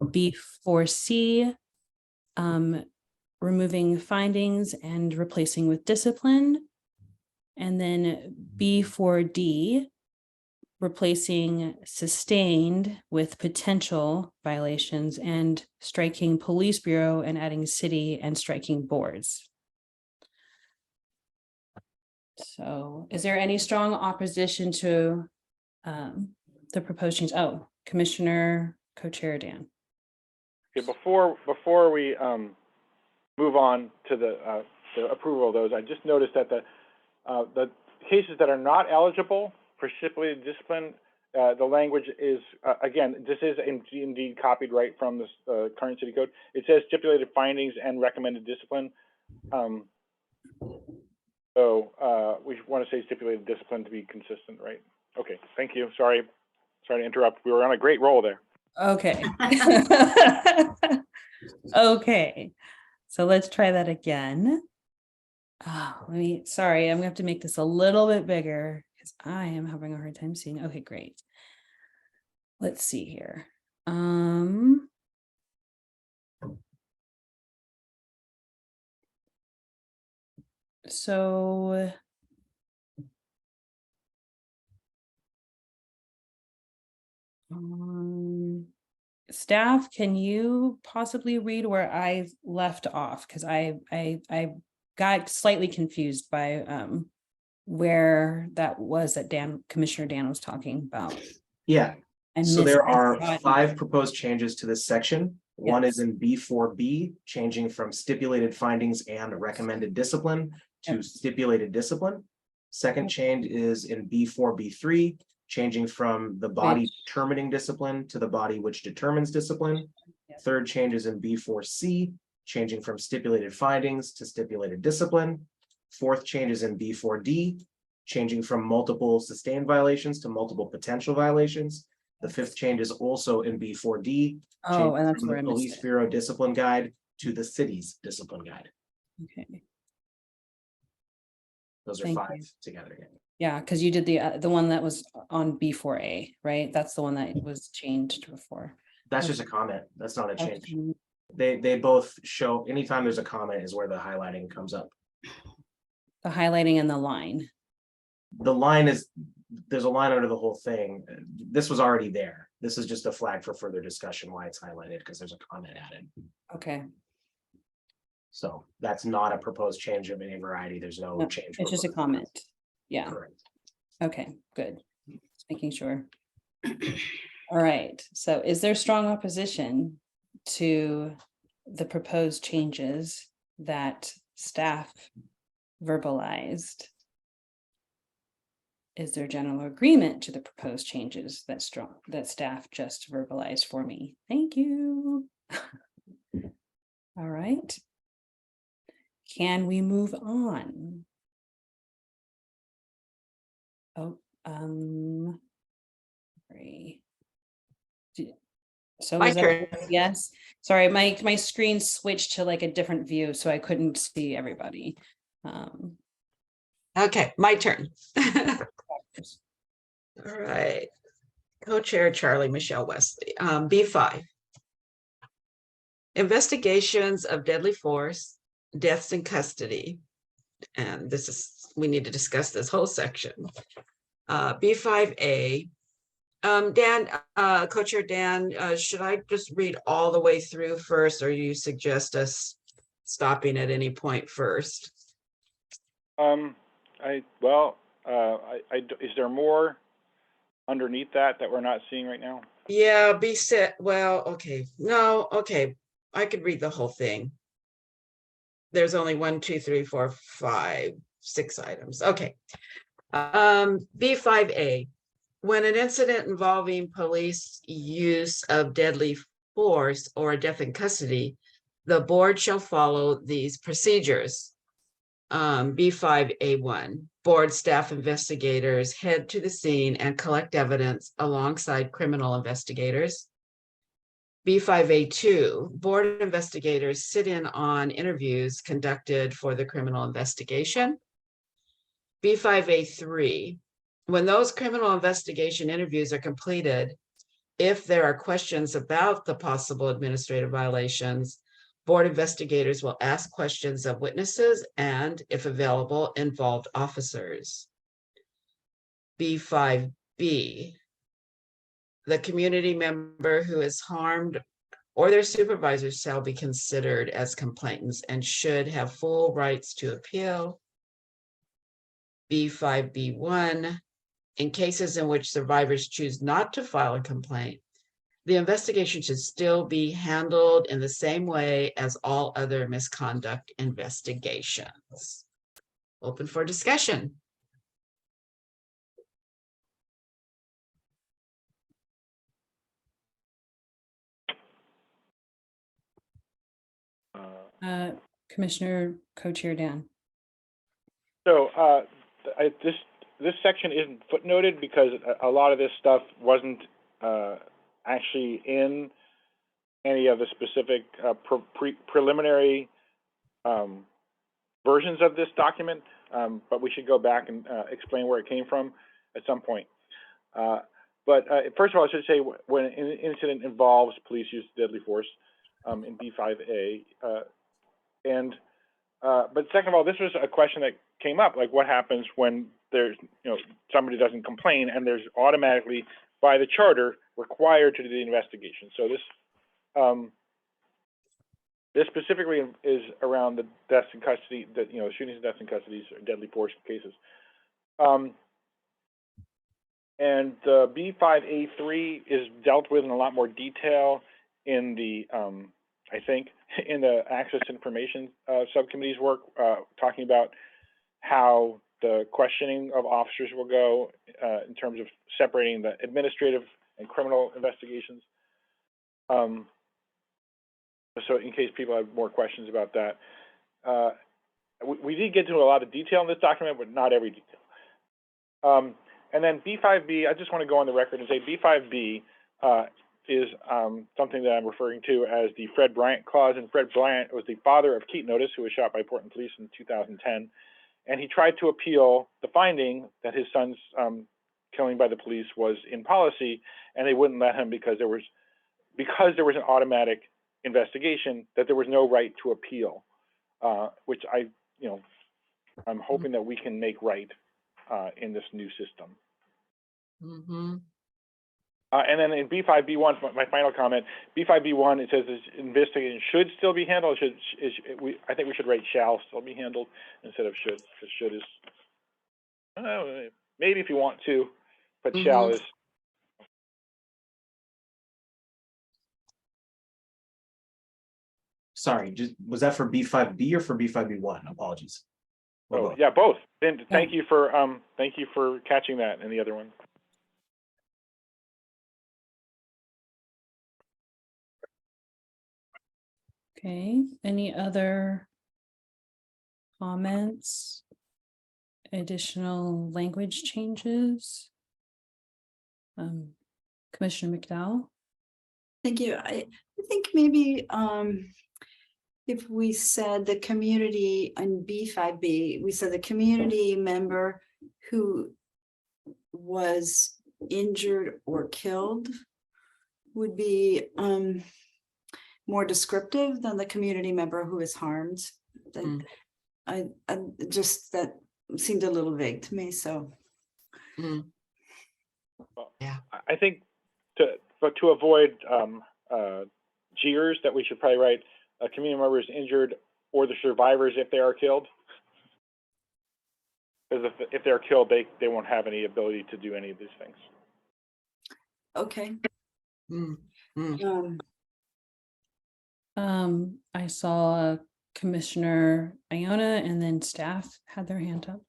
B4C, removing findings and replacing with discipline. And then B4D, replacing sustained with potential violations and striking police bureau and adding city and striking boards. So is there any strong opposition to the proposed change? Oh, Commissioner Co-Chair Dan. Okay, before we move on to the approval of those, I just noticed that the cases that are not eligible for stipulated discipline, the language is again, this is indeed copied right from the current city code. It says stipulated findings and recommended discipline. So we want to say stipulated discipline to be consistent, right? Okay, thank you. Sorry to interrupt. We were on a great roll there. Okay. Okay, so let's try that again. Sorry, I'm gonna have to make this a little bit bigger because I am having a hard time seeing. Okay, great. Let's see here. So staff, can you possibly read where I left off? Because I got slightly confused by where that was that Commissioner Dan was talking about. Yeah, And so there I are thought- 5 proposed changes to this section. One is Yes. in B4B, changing from stipulated findings and recommended discipline to Yep. stipulated discipline. Second change is in B4B3, changing from the body Which- determining discipline to the body which determines discipline. Yep. Third change is in B4C, changing from stipulated findings to stipulated discipline. Fourth change is in B4D, changing from multiple sustained violations to multiple potential violations. The fifth change is also in B4D. Oh, changing and that's from where I the missed Police it. Bureau Discipline Guide to the city's discipline guide. Okay, Those are Thank 5 you. together. yeah, because you did the one that was on B4A, right? That's the one that was changed before. That's just a comment. That's not a change. Okay. They both show, anytime there's a comment is where the highlighting comes up. The highlighting and the line. The line is, there's a line under the whole thing. This was already there. This is just a flag for further discussion why it's highlighted, because there's a comment added. Okay, So that's not a proposed change of any variety. There's no No, change. it's just a proposed. comment. Yeah, Correct. okay, good. Just making sure. All right, so is there strong opposition to the proposed changes that staff verbalized? Is there general agreement to the proposed changes that staff just verbalized for me? Thank you. All right. Can we move on? Oh, sorry. So My was that turn. yes? Sorry, my screen switched to like a different view, so I couldn't see everybody. Okay, my turn. All right. Co-chair Charlie Michelle Wesley, B5. Investigations of deadly force, deaths in custody. And this is, we need to discuss this whole section. B5A. Dan, Co-chair Dan, should I just read all the way through first, or you suggest us stopping at any point first? Is there more underneath that we're not seeing right now? Yeah, well, okay, no, okay, I could read the whole thing. There's only 1, 2, 3, 4, 5, 6 items. Okay. B5A, when an incident involving police use of deadly force or a death in custody, the board shall follow these procedures. B5A1, board staff investigators head to the scene and collect evidence alongside criminal investigators. B5A2, board investigators sit in on interviews conducted for the criminal investigation. B5A3, when those criminal investigation interviews are completed, if there are questions about the possible administrative violations, board investigators will ask questions of witnesses and, if available, involved officers. B5B, the community member who is harmed or their supervisors shall be considered as complainants and should have full rights to appeal. B5B1, in cases in which survivors choose not to file a complaint, the investigation should still be handled in the same way as all other misconduct investigations. Open for discussion. Commissioner Co-Chair Dan. So this section isn't footnoted because a lot of this stuff wasn't actually in any of the specific preliminary versions of this document, but we should go back and explain where it came from at some point. But first of all, I should say when an incident involves police use of deadly force in B5A, but second of all, this was a question that came up, like what happens when there's, somebody doesn't complain and there's automatically by the charter required to do the investigation. So this specifically is around the deaths in custody, shootings and deaths in custody or deadly force cases. And B5A3 is dealt with in a lot more detail in the, I think, in the Access to Information Subcommittee's work, talking about how the questioning of officers will go in terms of separating the administrative and criminal investigations. So in case people have more questions about that. We did get into a lot of detail in this document, but not every detail. And then B5B, I just want to go on the record and say B5B is something that I'm referring to as the Fred Bryant clause. And Fred Bryant was the father of Keaton Otis, who was shot by Portland police in 2010. And he tried to appeal the finding that his son's killing by the police was in policy, and they wouldn't let him because there was an automatic investigation, that there was no right to appeal, which I'm hoping that we can make right in this new system. Mm-hmm. And then in B5B1, my final comment, B5B1, it says this investigation should still be handled. I think we should write shall still be handled instead of should, because should is, I don't know, maybe if you want to, but shall is. Sorry, was that for B5B or for B5B1? Apologies. Oh, yeah, both. And thank you for catching that in the other one. Okay, any other comments? Additional language changes? Commissioner McDowell? Thank you. I think maybe if we said the community on B5B, we said the community member who was injured or killed would be more descriptive than the community member who is harmed. I just, that seemed a little vague to me, so. Well, yeah, I think to avoid jeers, that we should probably write a community member is injured or the survivors if they are killed. Because if they're killed, they won't have any ability to do any of these things. Okay. I saw Commissioner Iona and then staff had their hand up.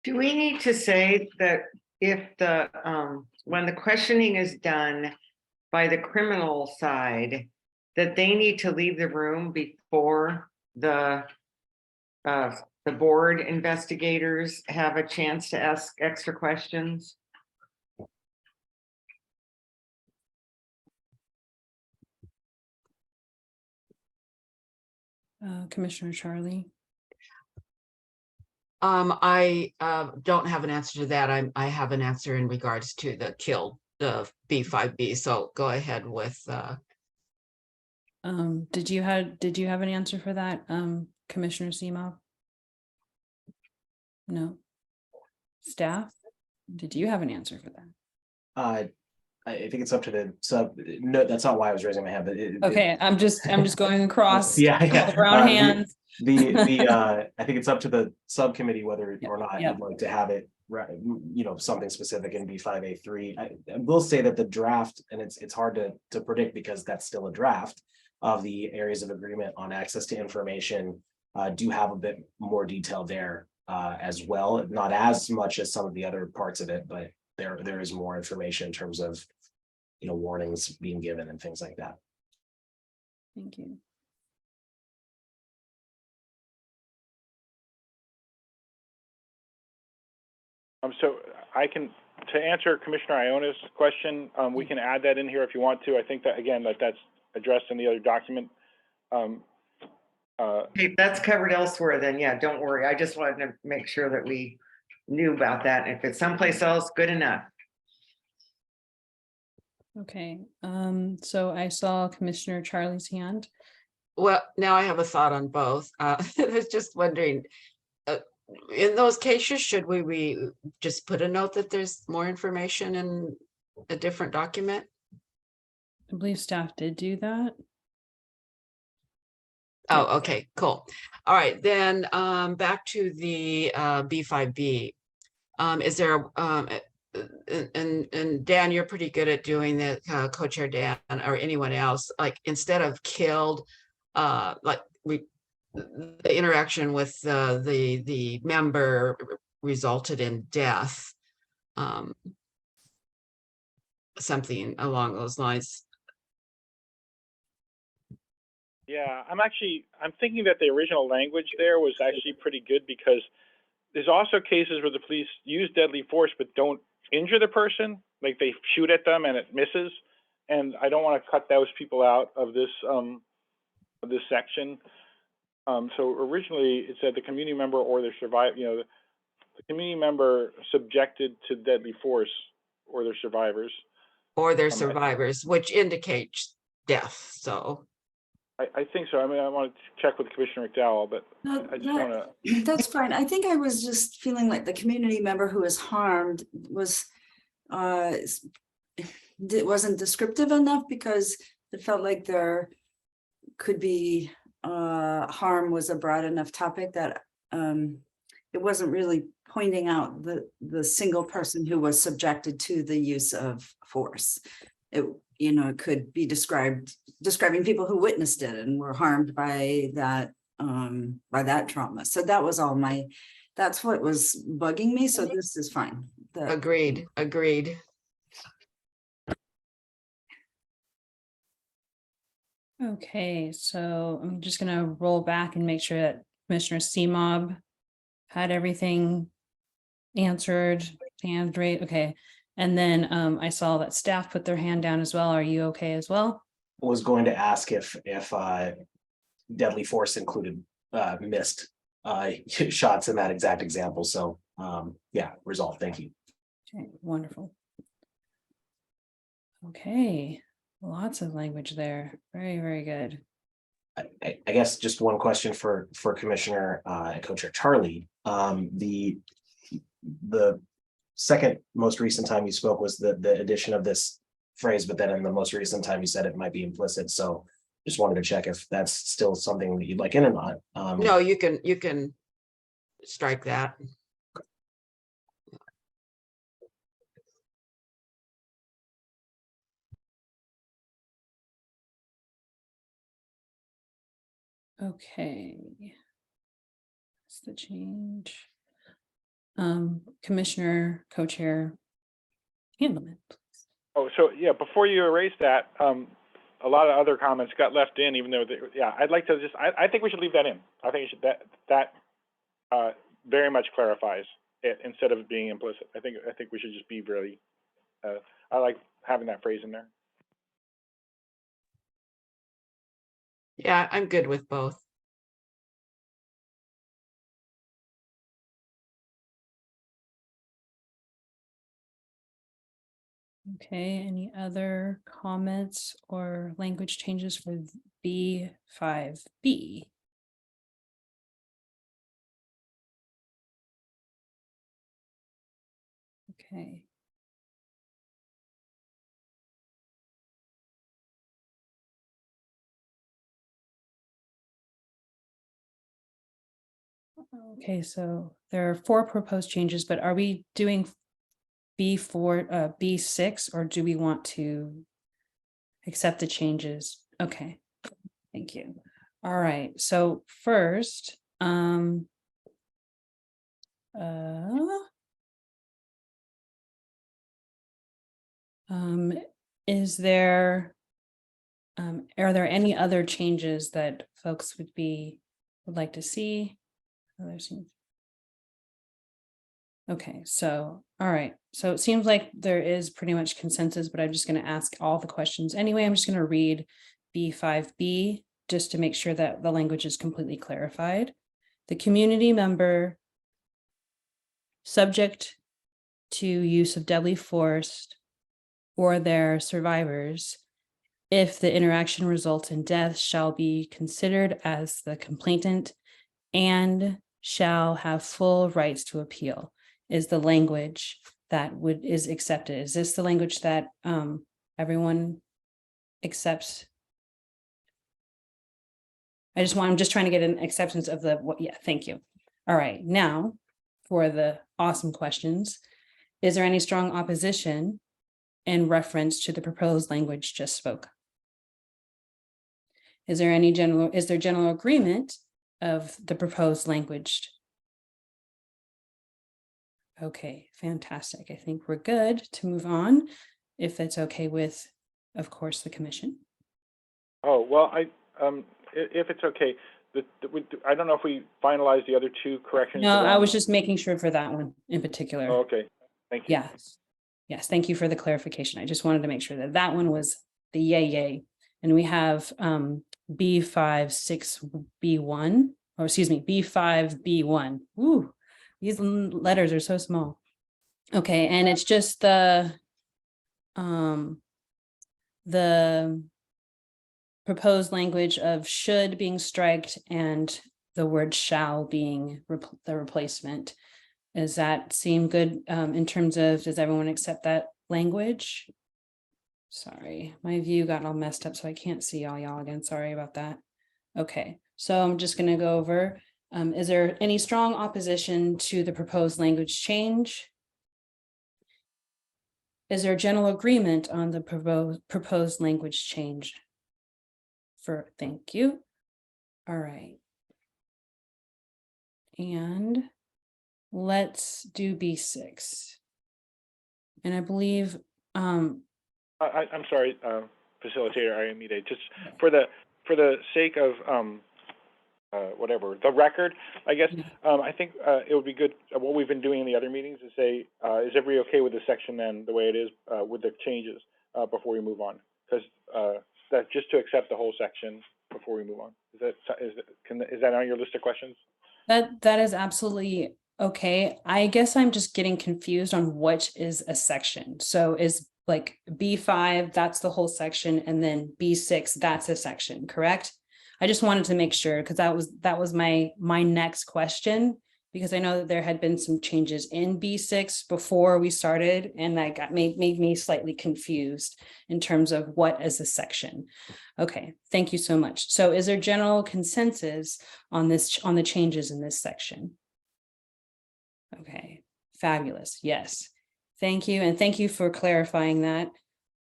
Do we need to say that if the when the questioning is done by the criminal side, that they need to leave the room before the board investigators have a chance to ask extra questions? Commissioner Charlie. I don't have an answer to that. I have an answer in regards to the kill, the B5B. So go ahead with Did you have an answer for that, Commissioner Seymour? No. Staff, did you have an answer for that? I think it's up to the sub, no, that's not why I was raising my hand, but Okay, I'm just going across. Yeah, all yeah. the brown hands. I think it's up to the subcommittee whether Yep, or not yep. you'd like to have it, right, something specific in B5A3. I will say that the draft, and it's hard to predict because that's still a draft of the areas of agreement on access to information, do have a bit more detail there as well, not as much as some of the other parts of it, but there is more information in terms of, warnings being given and things like that. Thank you. So to answer Commissioner Iona's question, we can add that in here if you want to. I think that, again, that's addressed in the other document. Okay, that's covered elsewhere then, yeah, don't worry. I just wanted to make sure that we knew about that. If it's someplace else, good enough. Okay, so I saw Commissioner Charlie's hand. well, now I have a thought on both. I was just wondering, in those cases, should we just put a note that there's more information in a different document? I believe staff did do that. Oh, okay, cool. All right, then back to the B5B. Is there and Dan, you're pretty good at doing that, co-chair Dan or anyone else, like instead of killed, like the interaction with the member resulted in death. Something along those lines. Yeah, I'm thinking that the original language there was actually pretty good, because there's also cases where the police use deadly force but don't injure the person, like they shoot at them and it misses. And I don't want to cut those people out of this section. So originally it said the community member or their survivor, the community member subjected to deadly force or their survivors. Or their survivors, which indicates death, so. I think so. I mean, I want to check with Commissioner McDowell, but I just want to. That's fine. I think I was just feeling like the community member who was harmed was it wasn't descriptive enough, because it felt like there could be harm was a broad enough topic that it wasn't really pointing out the single person who was subjected to the use of force. It could be describing people who witnessed it and were harmed by that trauma. So that was all that's what was bugging me. So this is fine. Agreed. Okay, so I'm just gonna roll back and make sure that Commissioner Seamob had everything answered, hand raised. Okay. And then I saw that staff put their hand down as well. Are you okay as well? Was going to ask if deadly force included missed shots in that exact example. So yeah, resolved. Thank you. Okay, wonderful. Okay, lots of language there. Very, very good. I guess just one question for Commissioner and Co-Chair Charlie. The second most recent time you spoke was the addition of this phrase, but then in the most recent time you said it might be implicit. So just wanted to check if that's still something that you'd like in or not. No, you can strike that. Okay. That's the change. Commissioner, co-chair, Handelman, please. Oh, so yeah, before you erase that, a lot of other comments got left in, even though I'd like to just, I think we should leave that in. I think that very much clarifies it instead of being implicit. I think we should just be really, I like having that phrase in there. Yeah, I'm good with both. Okay, any other comments or language changes for B5B? Okay. Okay, so there are 4 proposed changes, but are we doing B4, B6, or do we want to accept the changes? Okay, thank you. All right, so first, is there, are there any other changes that folks would like to see? Okay, so, all right, so it seems like there is pretty much consensus, but I'm just going to ask all the questions anyway. I'm just going to read B5B just to make sure that the language is completely clarified. The community member subject to use of deadly force or their survivors, if the interaction results in death, shall be considered as the complainant and shall have full rights to appeal, is the language that is accepted. Is this the language that everyone accepts? I'm just trying to get an acceptance of yeah, thank you. All right, now for the awesome questions. Is there any strong opposition in reference to the proposed language just spoke? Is there general agreement of the proposed language? Okay, fantastic. I think we're good to move on, if that's okay with, of course, the commission. Oh, well, if it's okay, I don't know if we finalized the other 2 corrections. No, I was just making sure for that one in particular. Oh, okay, thank you. Yes. Yes, thank you for the clarification. I just wanted to make sure that that one was the yay. And we have B56B1, or excuse me, B5B1. Ooh, these letters are so small. Okay, and it's just the proposed language of should being striked and the word shall being the replacement. Does that seem good in terms of, does everyone accept that language? Sorry, my view got all messed up, so I can't see all y'all again. Sorry about that. Okay, so I'm just going to go over. Is there any strong opposition to the proposed language change? Is there general agreement on the proposed language change? Thank you. All right. And let's do B6. And I believe I'm sorry, facilitator Aramide, just for the sake of whatever, the record, I guess, I think it would be good, what we've been doing in the other meetings is say, is everybody okay with the section then, the way it is, with the changes, before we move on? Because that just to accept the whole section before we move on. Is that on your list of questions? That is absolutely okay. I guess I'm just getting confused on what is a section. So is like B5, that's the whole section, and then B6, that's a section, correct? I just wanted to make sure, because that was my next question, because I know that there had been some changes in B6 before we started, and that made me slightly confused in terms of what is a section. Okay, thank you so much. So is there general consensus on the changes in this section? Okay, fabulous. Yes, thank you, and thank you for clarifying that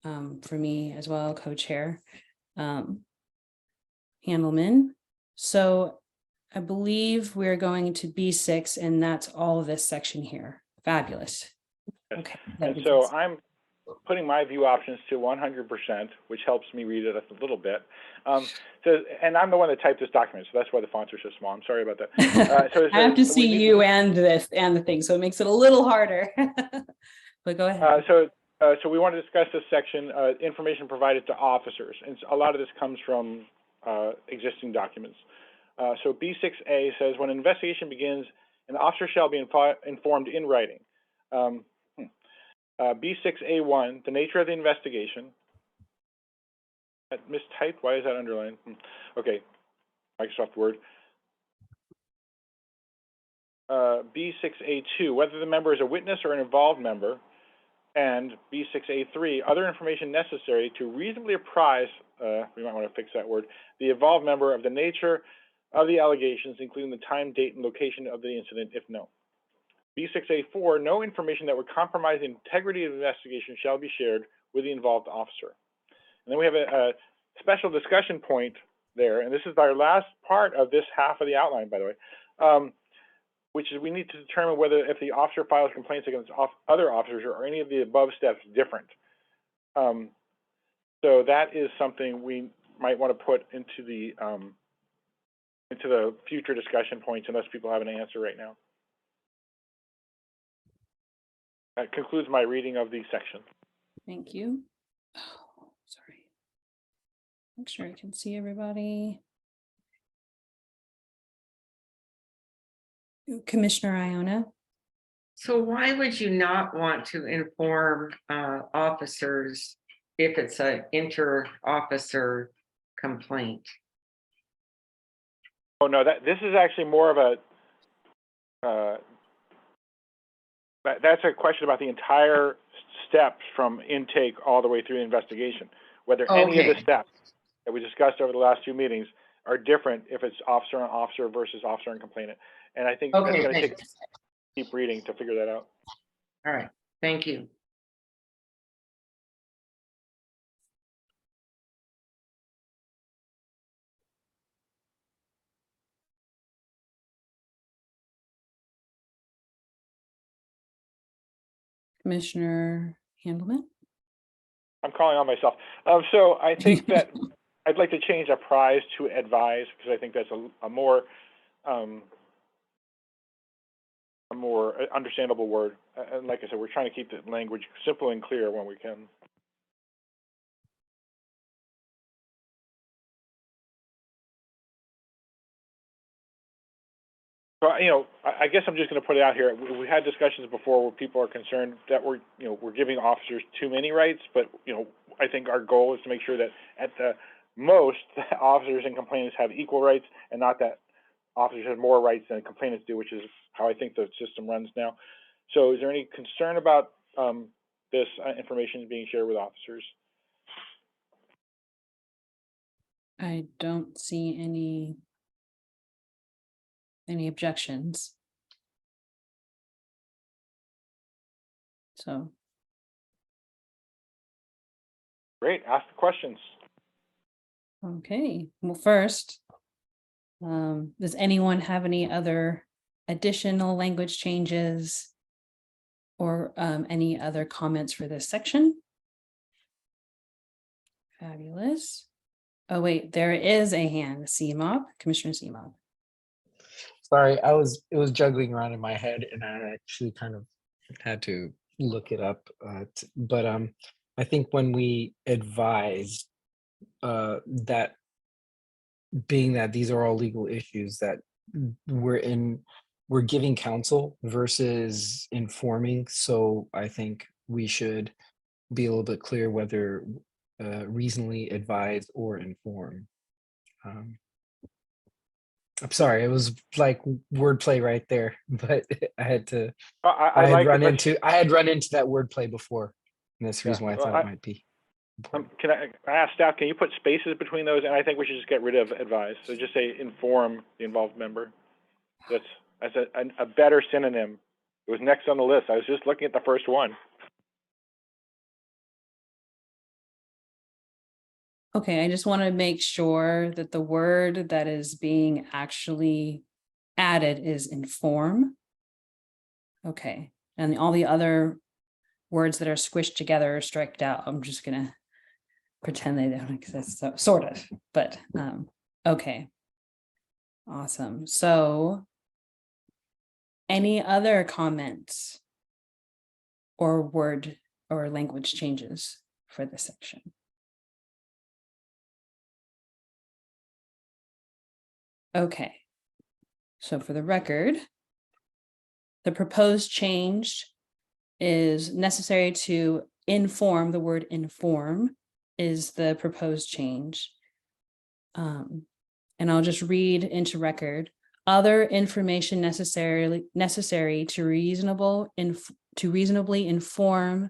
for me as well, co-chair Handelman. So I believe we're going to B6, and that's all of this section here. Fabulous. Okay. And so I'm putting my view options to 100%, which helps me read it a little bit. And I'm the one that typed this document, so that's why the fonts are so small. I'm sorry about that. So I have to see you and the thing, so it makes it a little harder. But go ahead. So we want to discuss this section, information provided to officers, and a lot of this comes from existing documents. So B6A says, when an investigation begins, an officer shall be informed in writing. B6A1, the nature of the investigation. That mistyped, why is that underlined? Okay, Microsoft Word. B6A2, whether the member is a witness or an involved member. And B6A3, other information necessary to reasonably apprise, we might want to fix that word, the involved member of the nature of the allegations, including the time, date, and location of the incident, if known. B6A4, no information that would compromise the integrity of the investigation shall be shared with the involved officer. And then we have a special discussion point there, and this is our last part of this half of the outline, by the way, which is we need to determine whether if the officer files complaints against other officers or any of the above steps different. So that is something we might want to put into the future discussion points unless people have an answer right now. That concludes my reading of the section. Thank you. Oh, sorry. Make sure I can see everybody. Commissioner Iona. So why would you not want to inform officers if it's an inter-officer complaint? Oh no, this is actually more of a that's a question about the entire steps from intake all the way through the investigation. Whether any of the steps that we discussed over the last 2 meetings are different if it's officer on officer versus officer and complainant. And I think that's going to take deep reading to figure that out. All right, thank you. Commissioner Handelman. I'm calling on myself. So I think that I'd like to change apprise to advise because I think that's a more understandable word. And like I said, we're trying to keep the language simple and clear when we can. So, you know, I guess I'm just going to put it out here. We had discussions before where people are concerned that we're giving officers too many rights, but, I think our goal is to make sure that at the most, the officers and complainants have equal rights and not that officers have more rights than complainants do, which is how I think the system runs now. So is there any concern about this information being shared with officers? I don't see any objections. So. Great, ask the questions. Okay, well, first, does anyone have any other additional language changes or any other comments for this section? Fabulous. Oh, wait, there is a hand, CMOB, Commissioner CMOB. Sorry, it was juggling around in my head and I actually kind of had to look it up. But I think when we advise that being that these are all legal issues that we're giving counsel versus informing. So I think we should be a little bit clear whether reasonably advise or inform. I'm sorry, it was like wordplay right there, but I had to. I had run into that wordplay before, and that's the reason why I thought it might be. Can I ask staff? Can you put spaces between those? And I think we should just get rid of advise. So just say inform the involved member. That's a better synonym. It was next on the list. I was just looking at the first one. Okay, I just want to make sure that the word that is being actually added is inform. Okay, and all the other words that are squished together are striked out. I'm just gonna pretend they don't exist, so sort of, but okay. Awesome. So any other comments or word or language changes for this section? Okay, so for the record, the proposed change is necessary to inform, the word inform is the proposed change. And I'll just read into record. Other information necessary to reasonably inform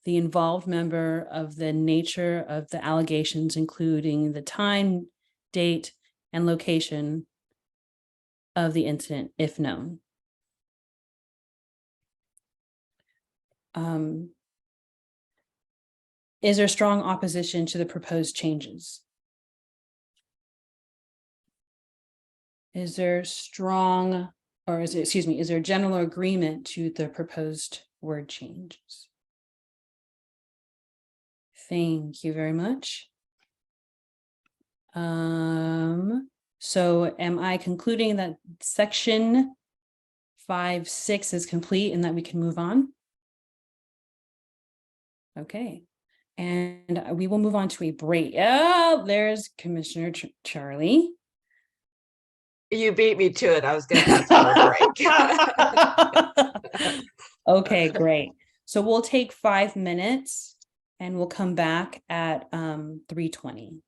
the involved member of the nature of the allegations, including the time, date, and location of the incident, if known. Is there strong opposition to the proposed changes? Is there strong, or is it, excuse me, is there general agreement to the proposed word changes? Thank you very much. So am I concluding that section 5.6 is complete and that we can move on? Okay, and we will move on to a break. Oh, there's Commissioner Charlie. You beat me to it. I was going to ask for a break. Okay, great. So we'll take 5 minutes and we'll come back at 3:20.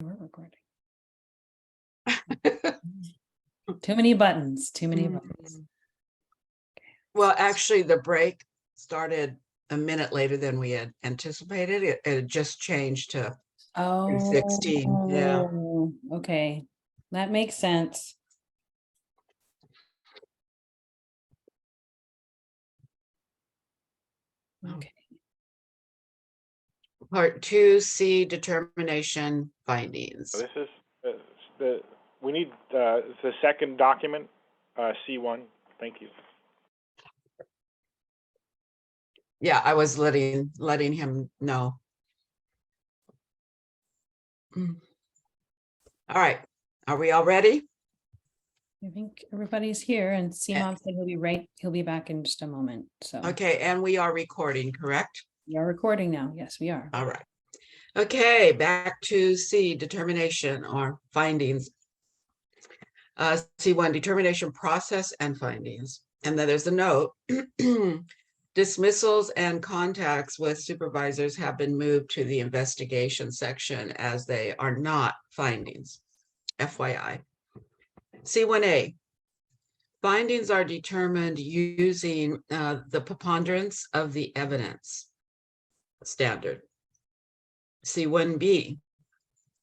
We're recording. Too many buttons, too many buttons. Well, actually, the break started a minute later than we had anticipated. It just changed to 16. Yeah. Okay, that makes sense. Okay. Part 2C, determination findings. So this is we need the second document, C1. Thank you. Yeah, I was letting him know. All right, are we all ready? I think everybody's here, and Simon said he'll be back in just a moment. So Okay, and we are recording, correct? we are recording now. Yes, we are. All right. Okay, back to C, determination or findings. C1, determination process and findings. And then there's a note. Dismissals and contacts with supervisors have been moved to the investigation section as they are not findings. FYI. C1A. Findings are determined using the preponderance of the evidence standard. C1B.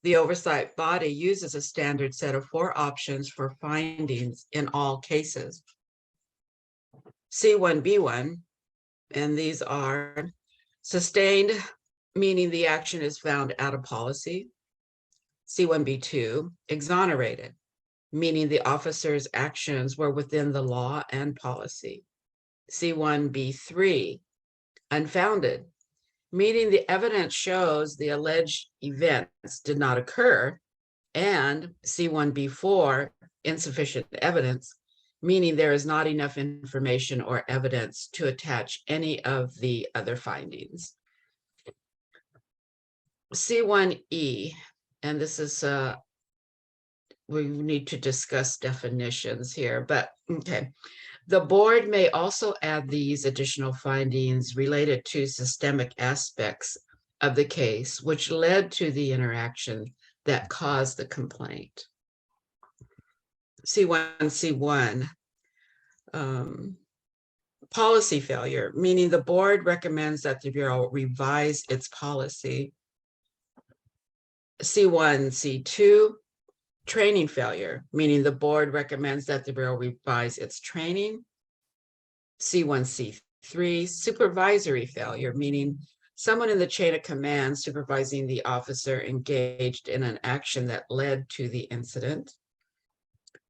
The oversight body uses a standard set of 4 options for findings in all cases. C1B1, and these are sustained, meaning the action is found out of policy. C1B2, exonerated, meaning the officer's actions were within the law and policy. C1B3, unfounded, meaning the evidence shows the alleged events did not occur. And C1B4, insufficient evidence, meaning there is not enough information or evidence to attach any of the other findings. C1E, and this is, we need to discuss definitions here, but okay. The board may also add these additional findings related to systemic aspects of the case, which led to the interaction that caused the complaint. C1, policy failure, meaning the board recommends that the Bureau revise its policy. C2, training failure, meaning the board recommends that the Bureau revise its training. C3, supervisory failure, meaning someone in the chain of command supervising the officer engaged in an action that led to the incident.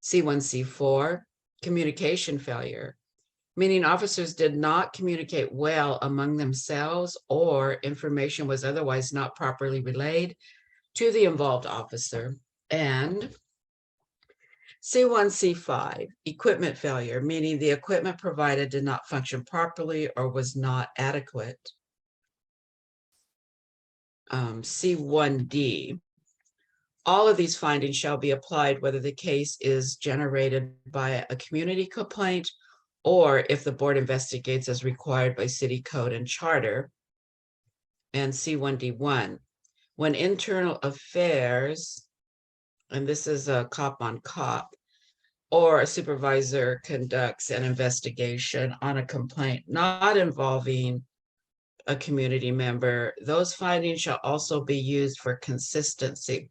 C4, communication failure, meaning officers did not communicate well among themselves or information was otherwise not properly relayed to the involved officer. And C5, equipment failure, meaning the equipment provided did not function properly or was not adequate. C1D, all of these findings shall be applied whether the case is generated by a community complaint or if the board investigates as required by city code and charter. And C1D1, when internal affairs, and this is a cop on cop, or a supervisor conducts an investigation on a complaint not involving a community member, those findings shall also be used for consistency.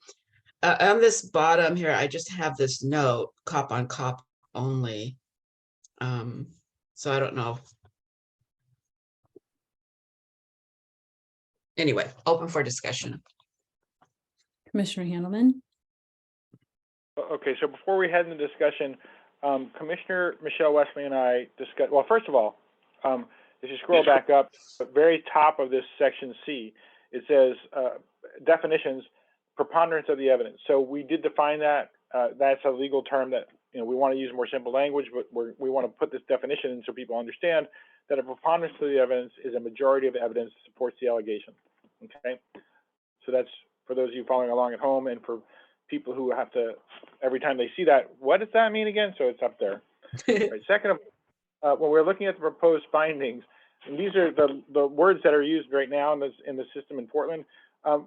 On this bottom here, I just have this note, cop on cop only. So I don't know. Anyway, open for discussion. Commissioner Handelman. Okay, so before we head into discussion, Commissioner Michelle Wesley and I discussed, well, first of all, if you scroll back up, at the very top of this section C, it says definitions, preponderance of the evidence. So we did define that. That's a legal term that, you know, we want to use more simple language, but we want to put this definition in so people understand that a preponderance of the evidence is a majority of evidence that supports the allegation. Okay, so that's for those of you following along at home, and for people who have to, every time they see that, what does that mean again? So it's up there. Right. Second, when we're looking at the proposed findings, and these are the words that are used right now in the system in Portland. The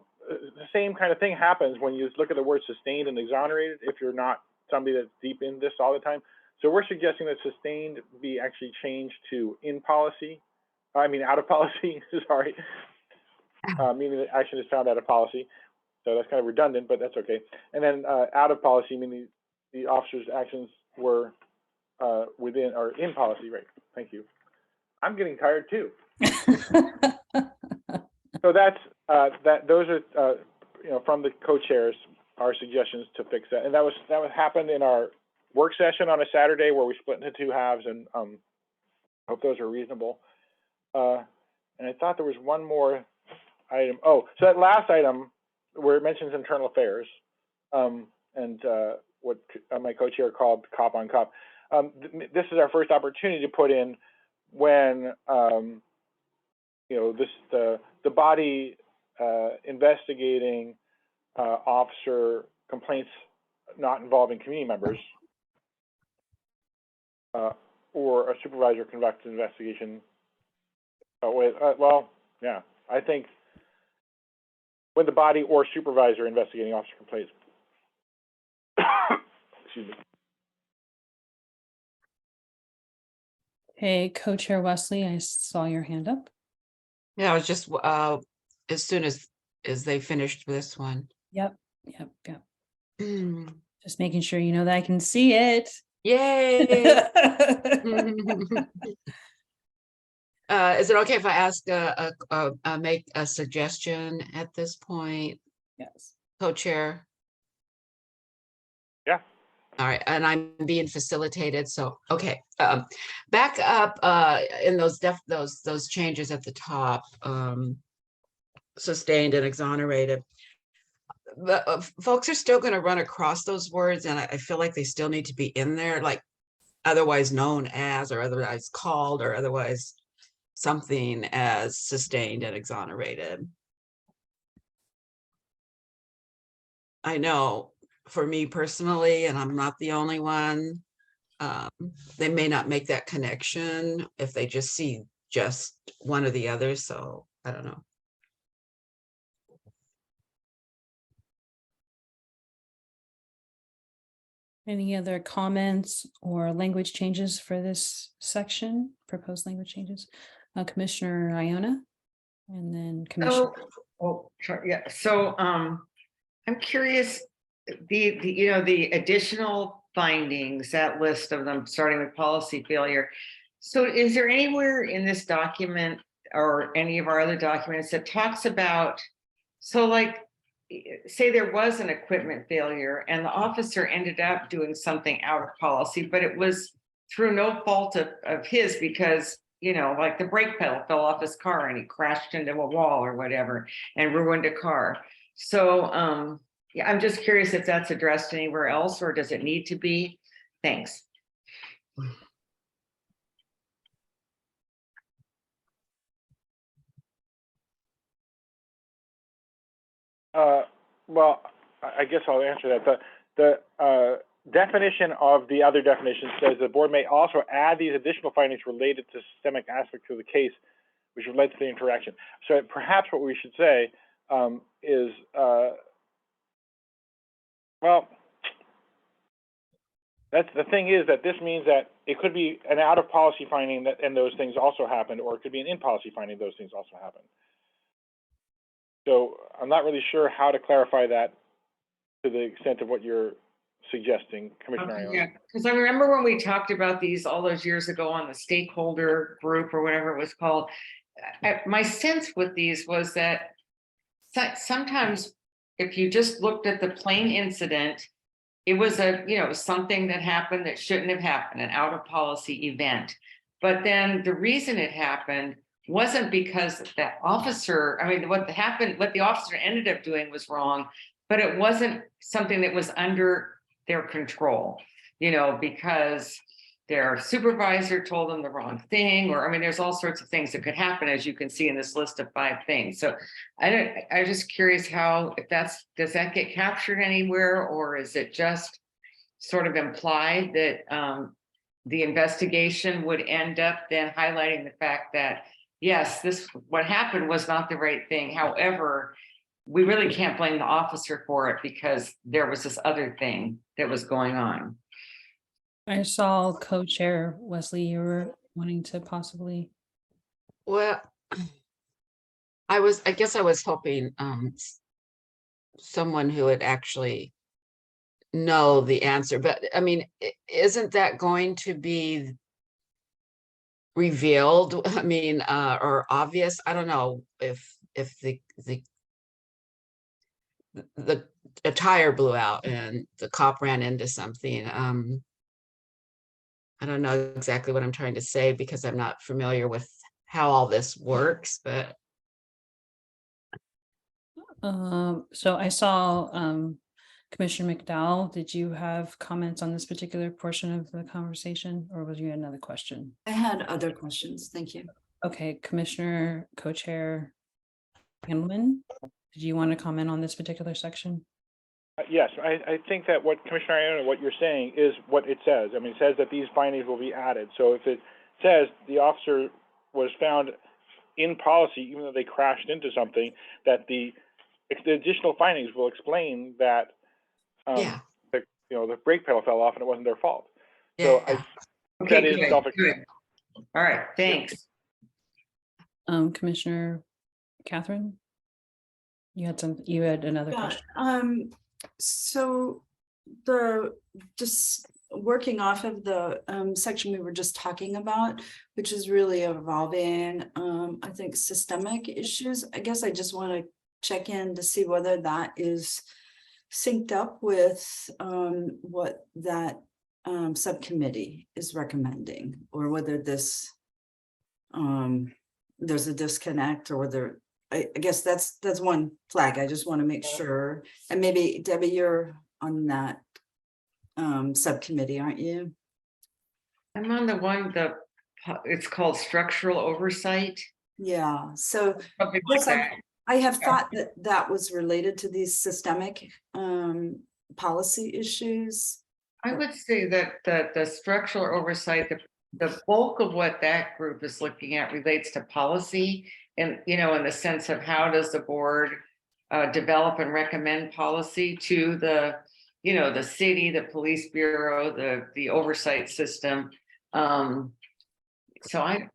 same kind of thing happens when you look at the word sustained and exonerated, if you're not somebody that's deep in this all the time. So we're suggesting that sustained be actually changed to out of policy, sorry. Meaning that action is found out of policy. So that's kind of redundant, but that's okay. And then out of policy, meaning the officer's actions were within or in policy, right? Thank you. I'm getting tired too. So that's those are from the co-chairs, our suggestions to fix that. And that happened in our work session on a Saturday where we split into two halves, and hope those are reasonable. And I thought there was one more item. Oh, so that last item where it mentions internal affairs, and what my co-chair called cop on cop. This is our first opportunity to put in when the body investigating officer complaints not involving community members, or a supervisor conducts an investigation. I think when the body or supervisor investigating officer complaints. Excuse me. Hey, Co-Chair Wesley, I saw your hand up. Yeah, I was just as soon as they finished this one. Yep. Just making sure you know that I can see it. Yay! Is it okay if I ask make a suggestion at this point, Yes. co-chair? Yeah. All right, and I'm being facilitated, so okay. Back up in those changes at the top, sustained and exonerated. Folks are still going to run across those words, and I feel like they still need to be in there, like otherwise known as, or otherwise called, or otherwise something as sustained and exonerated. I know for me personally, and I'm not the only one, they may not make that connection if they just see just one or the other. So I don't know. Any other comments or language changes for this section, proposed language changes? Commissioner Iona, and then Commissioner. Sorry, yeah. So I'm curious, the additional findings, that list of them, starting with policy failure. So is there anywhere in this document or any of our other documents that talks about, so like, say there was an equipment failure and the officer ended up doing something out of policy, but it was through no fault of his, because, like the brake pedal fell off his car and he crashed into a wall or whatever and ruined a car. So yeah, I'm just curious if that's addressed anywhere else, or does it need to be? Thanks. Well, I guess I'll answer that. definition of the other definition says the board may also add these additional findings related to systemic aspects of the case, which relate to the interaction. So perhaps what we should say is, well, that's the thing is that this means that it could be an out of policy finding that, and those things also happened, or it could be an in policy finding, those things also happened. So I'm not really sure how to clarify that to the extent of what you're suggesting, Commissioner Iona. Yeah, because I remember when we talked about these all those years ago on the stakeholder group or whatever it was called, my sense with these was that sometimes if you just looked at the plain incident, it was something that happened that shouldn't have happened, an out of policy event. But then the reason it happened wasn't because that officer, I mean, what the officer ended up doing was wrong, but it wasn't something that was under their control, because their supervisor told them the wrong thing, or, I mean, there's all sorts of things that could happen, as you can see in this list of 5 things. So I'm just curious does that get captured anywhere, or is it just sort of implied that the investigation would end up then highlighting the fact that, yes, what happened was not the right thing. However, we really can't blame the officer for it because there was this other thing that was going on. I saw co-chair Wesley, you were wanting to possibly. Well, I guess I was hoping someone who would actually know the answer, but I mean, isn't that going to be revealed? I mean, or obvious? I don't know if a tire blew out and the cop ran into something. I don't know exactly what I'm trying to say because I'm not familiar with how all this works, but. So I saw Commissioner McDowell, did you have comments on this particular portion of the conversation, or was you another question? I had other questions. Thank you. Okay, Commissioner Co-Chair Hanlon, did you want to comment on this particular section? Yes, I think that what Commissioner Iona, what you're saying is what it says. I mean, it says that these findings will be added. So if it says the officer was found in policy, even though they crashed into something, that the additional findings will explain that the brake pedal fell off and it wasn't their fault. So I think that is self-explanatory. All right, thanks. Commissioner Catherine, you had another question. So just working off of the section we were just talking about, which is really evolving, I think systemic issues. I guess I just want to check in to see whether that is synced up with what that subcommittee is recommending, or whether this there's a disconnect, or whether I guess that's one flag. I just want to make sure. And maybe Debbie, you're on that subcommittee, aren't you? I'm on the one it's called structural oversight. Yeah, so Something like that. I have thought that was related to these systemic policy issues. I would say that the structural oversight, the bulk of what that group is looking at relates to policy, and in the sense of how does the board develop and recommend policy to the city, the police bureau, the oversight system. So I'm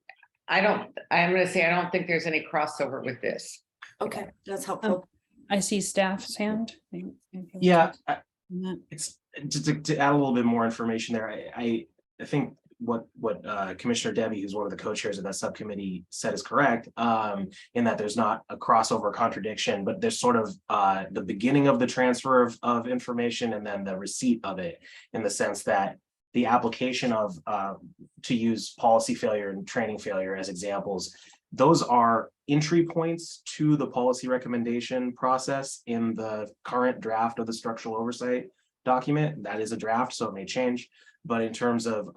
going to say I don't think there's any crossover with this. Okay, that's helpful. I see staff's hand. Yeah, it's just to add a little bit more information there. I think what Commissioner Debbie, who's one of the co-chairs of that subcommittee, said is correct, in that there's not a crossover contradiction, but there's sort of the beginning of the transfer of information and then the receipt of it, in the sense that the application of to use policy failure and training failure as examples, those are entry points to the policy recommendation process in the current draft of the structural oversight document. That is a draft, so it may change. But in terms of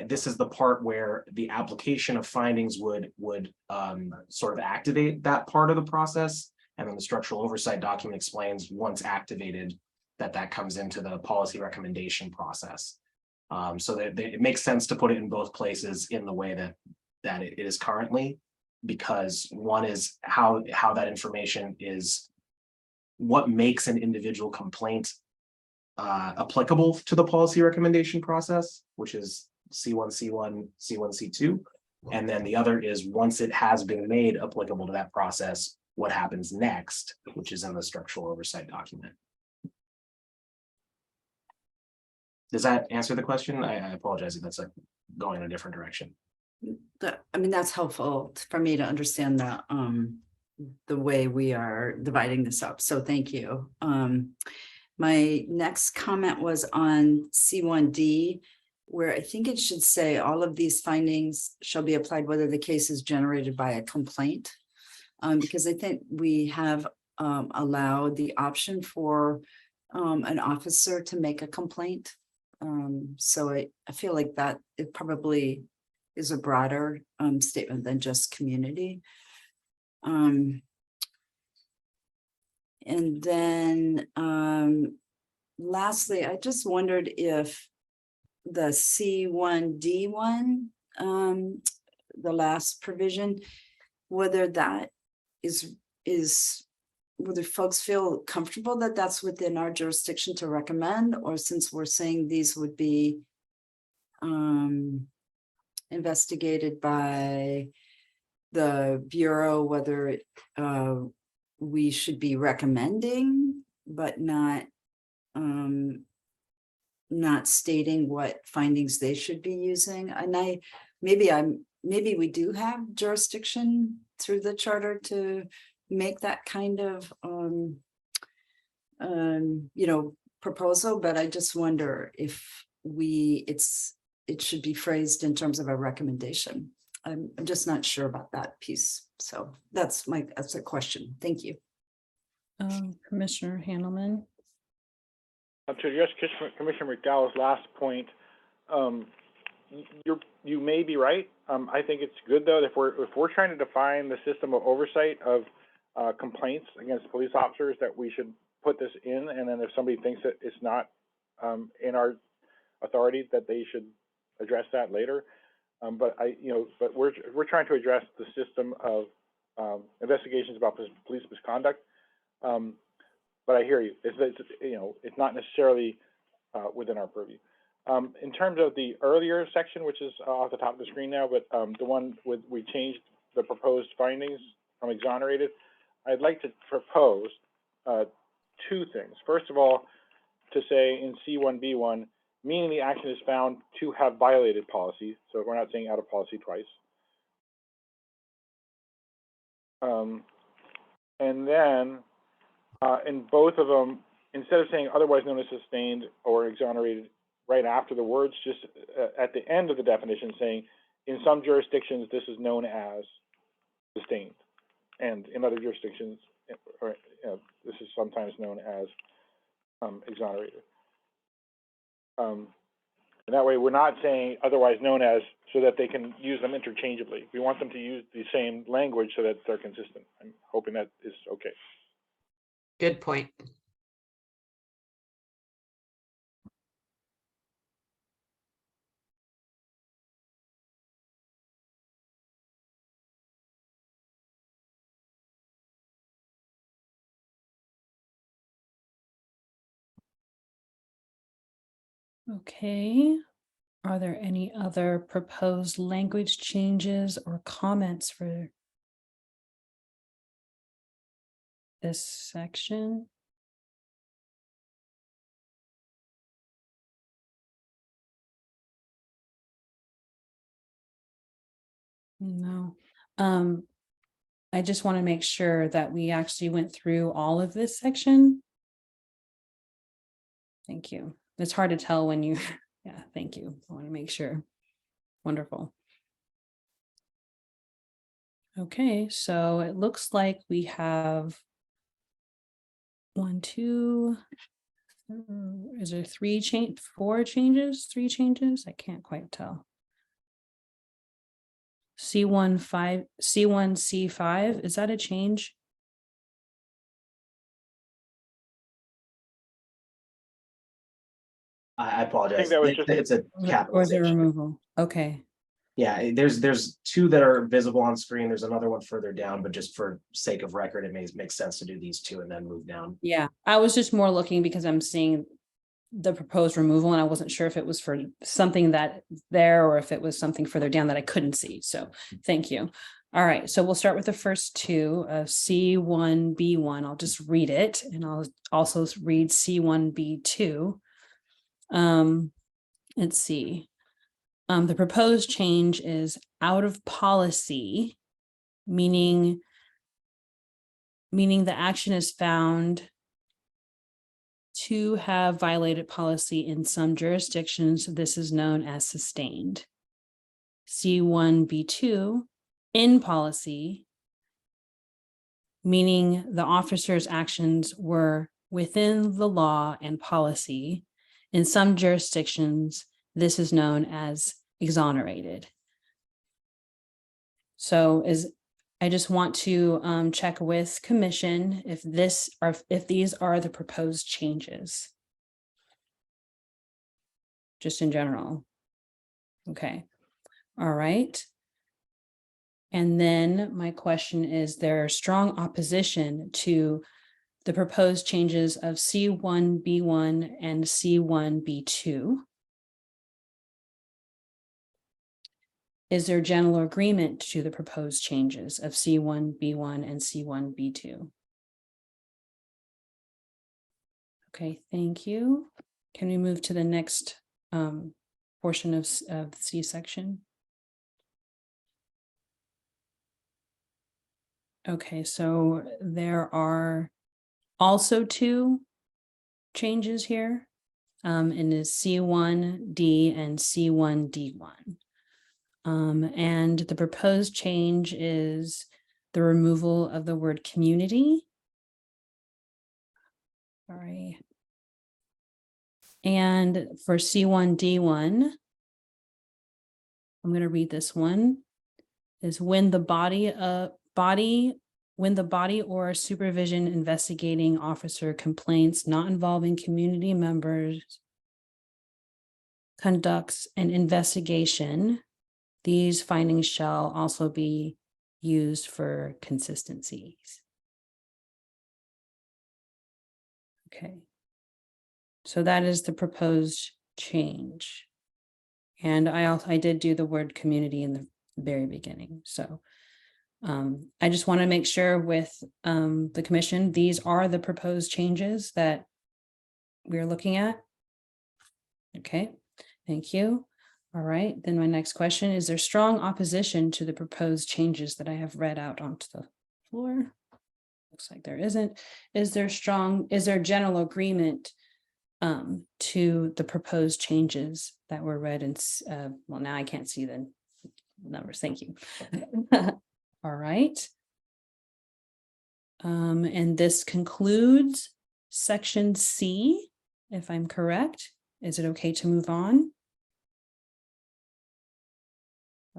this is the part where the application of findings would sort of activate that part of the process. And then the structural oversight document explains once activated, that comes into the policy recommendation process. So that it makes sense to put it in both places in the way that it is currently, because one is how that information is, what makes an individual complaint applicable to the policy recommendation process, which is C1, C1, C1, C2. And then the other is, once it has been made applicable to that process, what happens next, which is in the structural oversight document. Does that answer the question? I apologize if that's going in a different direction. I mean, that's helpful for me to understand that, the way we are dividing this up. So thank you. My next comment was on C1D, where I think it should say all of these findings shall be applied whether the case is generated by a complaint. Because I think we have allowed the option for an officer to make a complaint. So I feel like that it probably is a broader statement than just community. And then lastly, I just wondered if the C1D1, the last provision, whether that is whether folks feel comfortable that that's within our jurisdiction to recommend, or since we're saying these would be investigated by the Bureau, whether we should be recommending, but not stating what findings they should be using. And maybe we do have jurisdiction through the charter to make that kind of proposal, but I just wonder if it should be phrased in terms of a recommendation. I'm just not sure about that piece. So that's a question. Thank you. Commissioner Handelman. To address Commissioner McDowell's last point, you may be right. I think it's good though if we're trying to define the system of oversight of complaints against police officers, that we should put this in, and then if somebody thinks that it's not in our authority, that they should address that later. But we're trying to address the system of investigations about police misconduct. But I hear you. It's not necessarily within our purview. In terms of the earlier section, which is off the top of the screen now, but the one with we changed the proposed findings from exonerated, I'd like to propose two things. First of all, to say in C1B1, meaning the action is found to have violated policy. So we're not saying out of policy twice. And then in both of them, instead of saying otherwise known as sustained or exonerated right after the words, just at the end of the definition saying, in some jurisdictions, this is known as sustained. And in other jurisdictions, this is sometimes known as exonerated. And that way we're not saying otherwise known as so that they can use them interchangeably. We want them to use the same language so that they're consistent. I'm hoping that is okay. Good point. Okay. Are there any other proposed language changes or comments for this section? No. I just want to make sure that we actually went through all of this section. Thank you. It's hard to tell when you, yeah, thank you. I want to make sure. Wonderful. Okay, so it looks like we have 1, 2, is there 3 changes? 3 changes? I can't quite tell. C1, C5, is that a change? I apologize. I think that was just, It's a Or is it capitalization. removal? Okay, Yeah, there's two that are visible on screen. There's another one further down, but just for sake of record, it makes sense to do these two and then move down. yeah, I was just more looking because I'm seeing the proposed removal and I wasn't sure if it was for something that there or if it was something further down that I couldn't see. So thank you. All right, so we'll start with the first two of C1B1. I'll just read it and I'll also read C1B2. Let's see. The proposed change is out of policy, meaning the action is found to have violated policy in some jurisdictions. This is known as sustained. C1B2, in policy, meaning the officer's actions were within the law and policy. In some jurisdictions, this is known as exonerated. So I just want to check with commission if these are the proposed changes. Just in general. Okay. All right. And then my question is, there strong opposition to the proposed changes of C1B1 and C1B2? Is there general agreement to the proposed changes of C1B1 and C1B2? Okay, thank you. Can we move to the next portion of C section? Okay, so there are also two changes here, and is C1D and C1D1. And the proposed change is the removal of the word community. Sorry. And for C1D1, I'm going to read this one, is when the body or supervision investigating officer complaints not involving community members conducts an investigation, these findings shall also be used for consistencies. Okay. So that is the proposed change. And I did do the word community in the very beginning. So I just want to make sure with the commission, these are the proposed changes that we're looking at. Okay, thank you. All right, then my next question, is there strong opposition to the proposed changes that I have read out onto the floor? Looks like there isn't. Is there general agreement to the proposed changes that were read in, well, now I can't see the numbers, thank you. All right. And this concludes section C, if I'm correct. Is it okay to move on?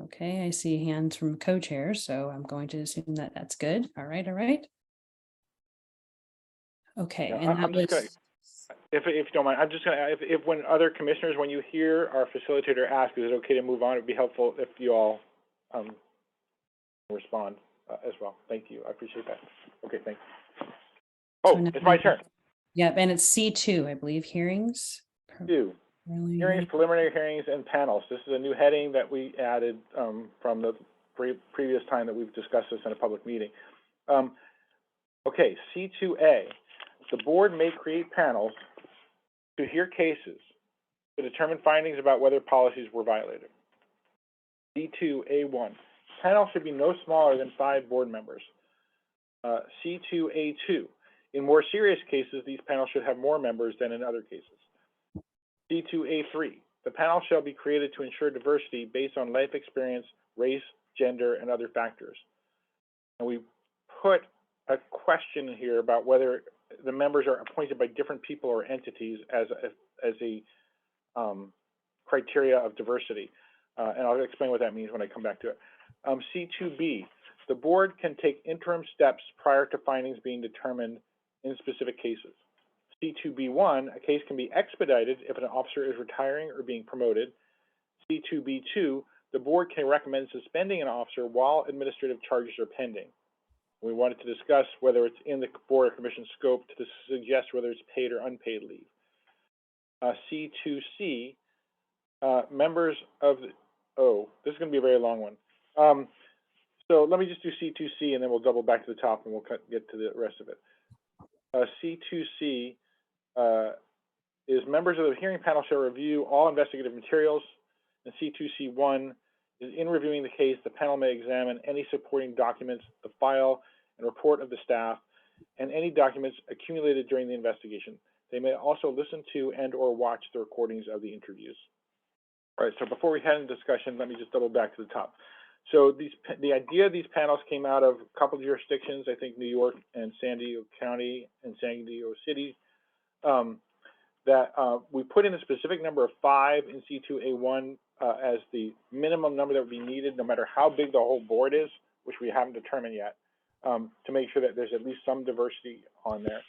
Okay, I see hands from co-chairs, so I'm going to assume that that's good. All right, all right. Okay, Yeah, and that was, if you don't mind, I'm just gonna, if when other commissioners, when you hear our facilitator ask, is it okay to move on? It'd be helpful if you all respond as well. Thank you. I appreciate that. Okay, thanks. Oh, So now it's my turn. Yep, and it's C2, I believe, hearings. Hearings, preliminary hearings, and panels. This is a new heading that we added from the previous time that we've discussed this in a public meeting. Okay, C2A. The board may create panels to hear cases to determine findings about whether policies were violated. C2A1. Panel should be no smaller than 5 board members. C2A2. In more serious cases, these panels should have more members than in other cases. C2A3. The panel shall be created to ensure diversity based on life experience, race, gender, and other factors. And we put a question here about whether the members are appointed by different people or entities as a criteria of diversity. And I'll explain what that means when I come back to it. C2B. The board can take interim steps prior to findings being determined in specific cases. C2B1, a case can be expedited if an officer is retiring or being promoted. C2B2, the board can recommend suspending an officer while administrative charges are pending. We wanted to discuss whether it's in the board or commission scope to suggest whether it's paid or unpaid leave. C2C, members of the, oh, this is going to be a very long one. So let me just do C2C and then we'll double back to the top and we'll get to the rest of it. C2C is members of the hearing panel shall review all investigative materials, and C2C1 is in reviewing the case, the panel may examine any supporting documents, the file and report of the staff, and any documents accumulated during the investigation. They may also listen to and or watch the recordings of the interviews. All right, so before we head into discussion, let me just double back to the top. So the idea of these panels came out of a couple of jurisdictions, I think New York and San Diego County and San Diego City, that we put in a specific number of 5 in C2A1 as the minimum number that would be needed, no matter how big the whole board is, which we haven't determined yet, to make sure that there's at least some diversity on there.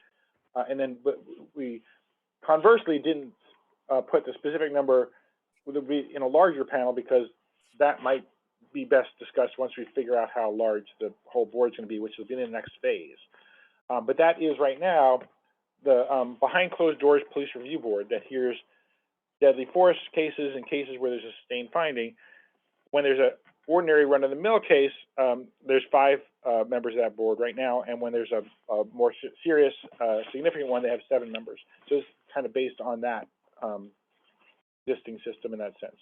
And then but we conversely didn't put the specific number would be in a larger panel because that might be best discussed once we figure out how large the whole board's going to be, which will be in the next phase. But that is right now the behind closed doors police review board that hears deadly force cases and cases where there's a sustained finding. When there's an ordinary run-of-the-mill case, there's 5 members of that board right now, and when there's a more serious, significant one, they have 7 members. So it's kind of based on that existing system in that sense.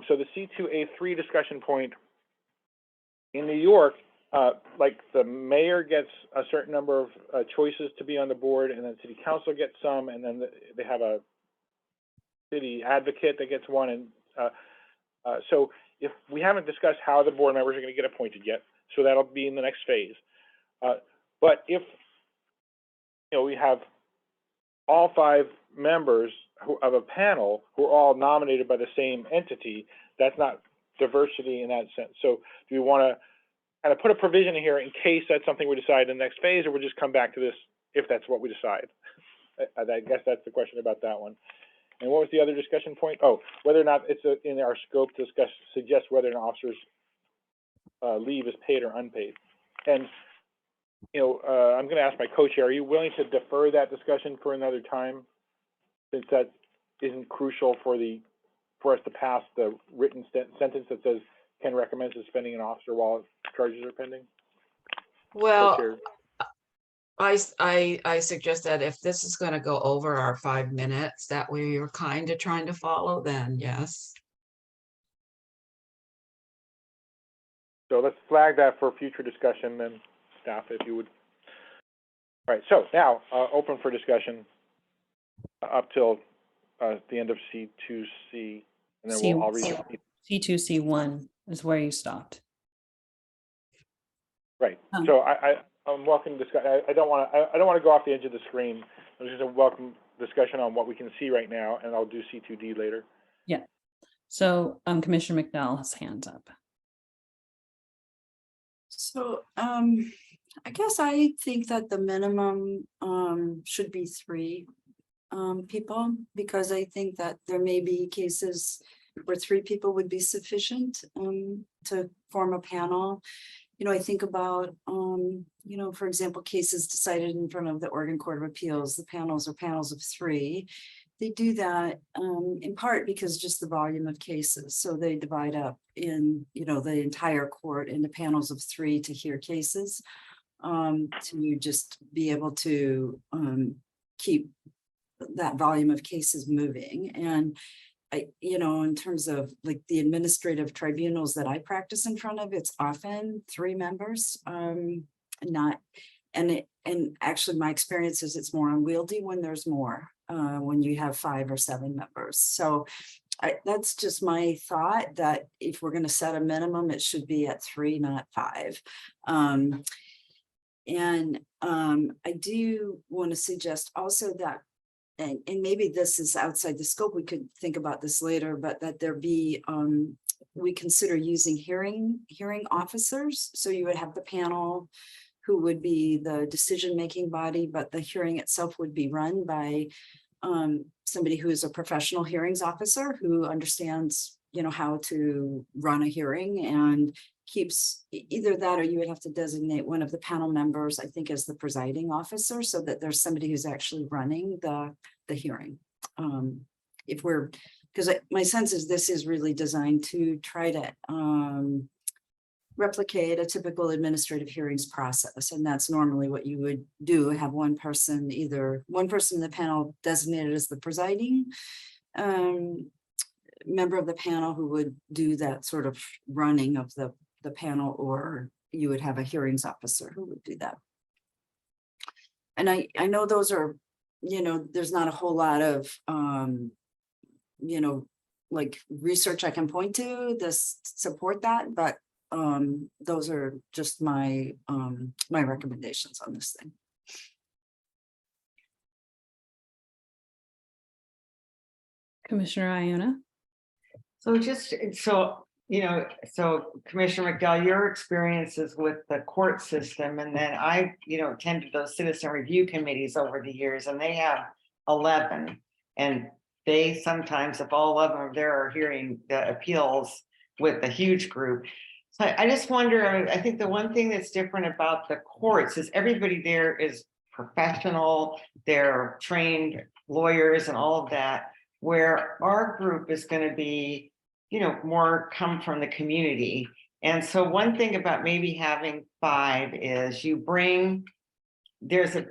So the C2A3 discussion point in New York, like the mayor gets a certain number of choices to be on the board, and then city council gets some, and then they have a city advocate that gets one. And so if we haven't discussed how the board members are going to get appointed yet, so that'll be in the next phase. But if we have all 5 members of a panel who are all nominated by the same entity, that's not diversity in that sense. So do we want to kind of put a provision in here in case that's something we decide in the next phase, or we'll just come back to this if that's what we decide? I guess that's the question about that one. And what was the other discussion point? Oh, whether or not it's in our scope to suggest whether an officer's leave is paid or unpaid. And I'm going to ask my co-chair, are you willing to defer that discussion for another time, since that isn't crucial for us to pass the written sentence that says can recommend suspending an officer while charges are pending? Well, I suggest that if this is going to go over our 5 minutes, that we are kind of trying to follow, then yes. So let's flag that for future discussion then, staff, if you would. All right, so now open for discussion up till the end of C2C, and then I'll read C2C1 is where you stopped. Right. So I'm welcome to discuss. I don't want to go off the edge of the screen. I'm just going to welcome discussion on what we can see right now, and I'll do C2D later. Yeah. So Commissioner McDowell's hands up. So I guess I think that the minimum should be 3 people, because I think that there may be cases where 3 people would be sufficient to form a panel. I think about, for example, cases decided in front of the Oregon Court of Appeals. The panels are panels of 3. They do that in part because just the volume of cases. So they divide up in, the entire court into panels of 3 to hear cases, to just be able to keep that volume of cases moving. And in terms of like the administrative tribunals that I practice in front of, it's often 3 members, and actually my experience is it's more unwieldy when there's more, when you have 5 or 7 members. So that's just my thought, that if we're going to set a minimum, it should be at 3, not 5. I do want to suggest also that, and maybe this is outside the scope, we could think about this later, but that there be, we consider using hearing officers. So you would have the panel who would be the decision-making body, but the hearing itself would be run by somebody who is a professional hearings officer who understands, how to run a hearing and keeps either that, or you would have to designate one of the panel members, I think, as the presiding officer, so that there's somebody who's actually running the hearing. Because my sense is this is really designed to try to replicate a typical administrative hearings process. And that's normally what you would do, have one person in the panel designated as the presiding member of the panel who would do that sort of running of the panel, or you would have a hearings officer who would do that. And I know those are, there's not a whole lot of, like research I can point to support that, but those are just my my recommendations on this thing. Commissioner Iona. So Commissioner McDowell, your experiences with the court system, and then I, attended those citizen review committees over the years, and they have 11. And they sometimes, if all 11 are there, are hearing the appeals with a huge group. So I just wonder, I think the one thing that's different about the courts is everybody there is professional, they're trained lawyers and all of that, where our group is going to be, more come from the community. And so one thing about maybe having 5 is there's a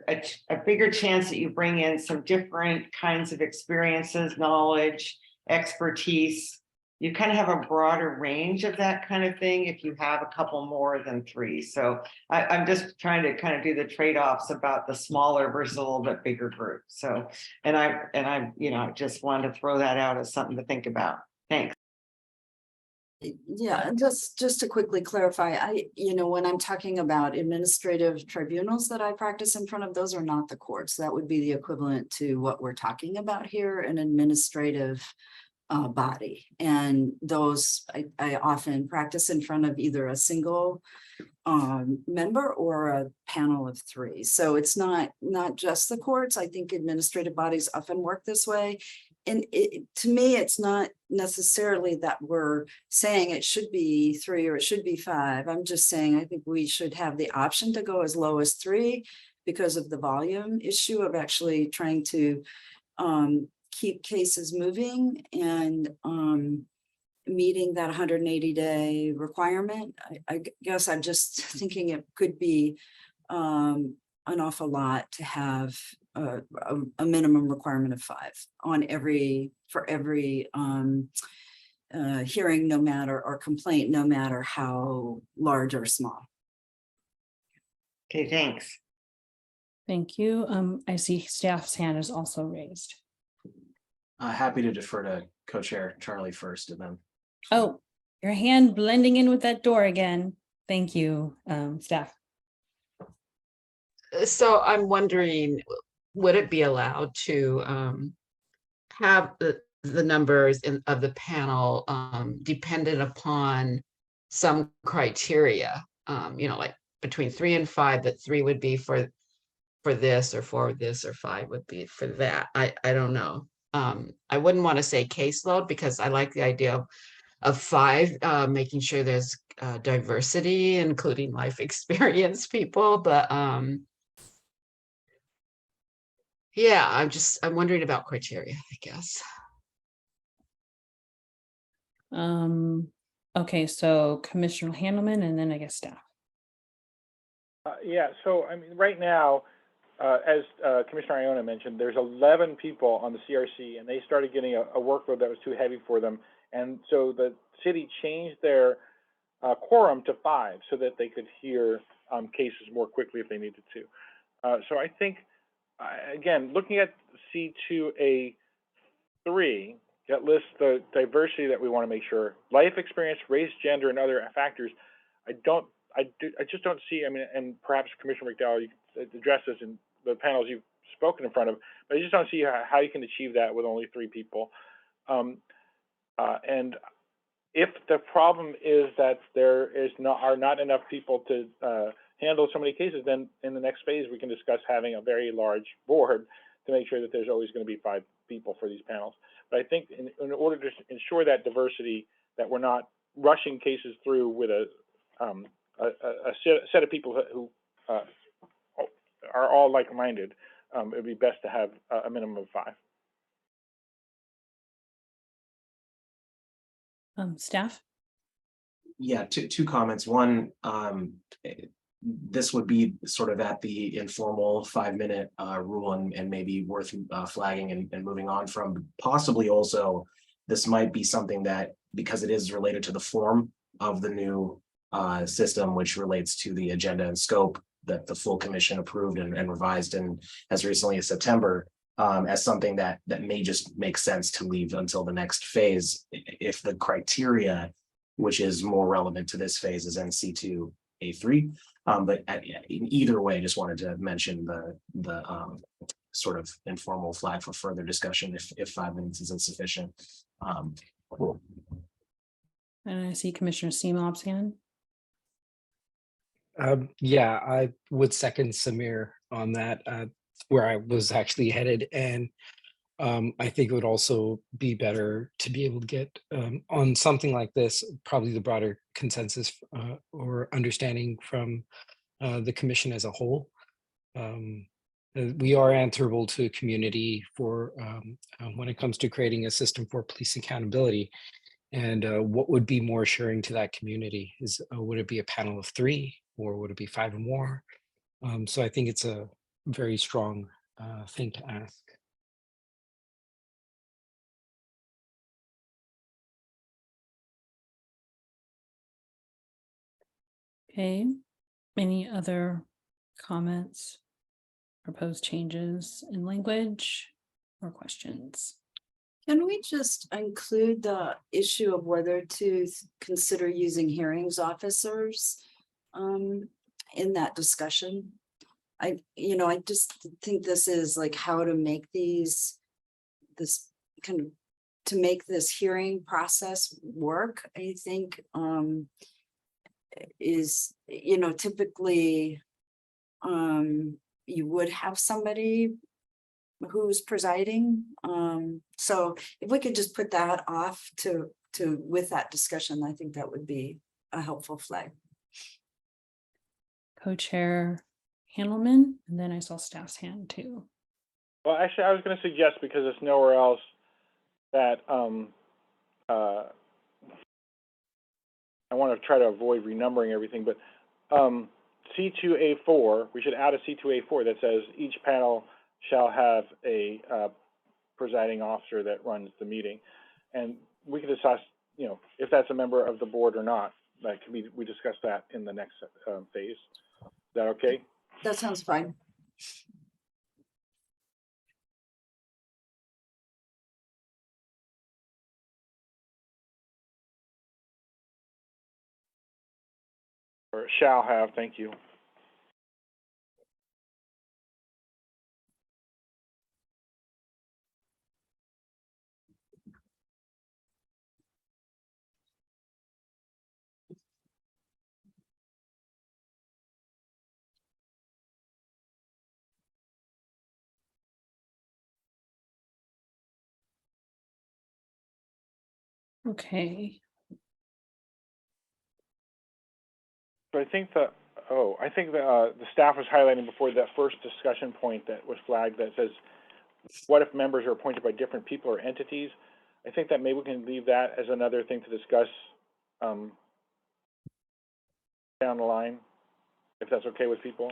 bigger chance that you bring in some different kinds of experiences, knowledge, expertise. You kind of have a broader range of that kind of thing if you have a couple more than 3. So I'm just trying to kind of do the trade-offs about the smaller versus a little bit bigger group. So, and I just wanted to throw that out as something to think about. Thanks. Yeah, just to quickly clarify, when I'm talking about administrative tribunals that I practice in front of, those are not the courts. That would be the equivalent to what we're talking about here, an administrative body. And those I often practice in front of either a single member or a panel of 3. So it's not just the courts. I think administrative bodies often work this way. And to me, it's not necessarily that we're saying it should be 3 or it should be 5. I'm just saying I think we should have the option to go as low as 3 because of the volume issue of actually trying to keep cases moving and meeting that 180-day requirement. I guess I'm just thinking it could be an awful lot to have a minimum requirement of 5 for every hearing, no matter, or complaint, no matter how large or small. Okay, thanks. Thank you. I see staff's hand is also raised. Happy to defer to co-chair Charlie first and then. Oh, your hand blending in with that door again. Thank you, staff. So I'm wondering, would it be allowed to have the numbers of the panel dependent upon some criteria, like between 3 and 5, that 3 would be for this or for this, or 5 would be for that. I don't know. I wouldn't want to say caseload because I like the idea of 5, making sure there's diversity, including life experience people, but yeah, I'm wondering about criteria, I guess. Okay, so Commissioner Handelman and then I guess staff. Yeah, so I mean, right now, as Commissioner Iona mentioned, there's 11 people on the CRC, and they started getting a workload that was too heavy for them, and so the city changed their quorum to 5 so that they could hear cases more quickly if they needed to. So I think, again, looking at C2A3, that lists the diversity that we want to make sure, life experience, race, gender, and other factors. I just don't see, I mean, and perhaps Commissioner McDowell, you can address this in the panels you've spoken in front of, but I just don't see how you can achieve that with only 3 people. And if the problem is that there are not enough people to handle so many cases, then in the next phase, we can discuss having a very large board to make sure that there's always going to be 5 people for these panels. But I think in order to ensure that diversity, that we're not rushing cases through with a set of people who are all like-minded, it would be best to have a minimum of 5. Staff? Yeah, two comments. One, this would be sort of at the informal 5-minute rule and maybe worth flagging and moving on from. Possibly also, this might be something that, because it is related to the form of the new system, which relates to the agenda and scope that the full commission approved and revised in as recently as September, as something that may just make sense to leave until the next phase if the criteria, which is more relevant to this phase, is NC2A3. But in either way, just wanted to mention the sort of informal flag for further discussion if 5 minutes is insufficient. Cool. And I see Commissioner Seemob's hand. Yeah, I would second Samir on that, where I was actually headed. And I think it would also be better to be able to get on something like this, probably the broader consensus or understanding from the commission as a whole. We are answerable to the community for when it comes to creating a system for police accountability. And what would be more assuring to that community is, would it be a panel of 3 or would it be 5 or more? So I think it's a very strong thing to ask. Okay, any other comments, proposed changes in language or questions? Can we just include the issue of whether to consider using hearings officers in that discussion? I just think this is like how to make this kind of, to make this hearing process work, I think is, typically you would have somebody who's presiding. So if we could just put that off to with that discussion, I think that would be a helpful flag. Co-chair Handelman, and then I saw staff's hand too. Well, actually, I was going to suggest, because it's nowhere else, that I want to try to avoid renumbering everything, but C2A4, we should add a C2A4 that says each panel shall have a presiding officer that runs the meeting. And we can discuss, if that's a member of the board or not. That can be, we discuss that in the next phase. Is that okay? That sounds fine. Or shall have, thank you. Okay, So I think the staff was highlighting before that first discussion point that was flagged that says, what if members are appointed by different people or entities? I think that maybe we can leave that as another thing to discuss down the line, if that's okay with people.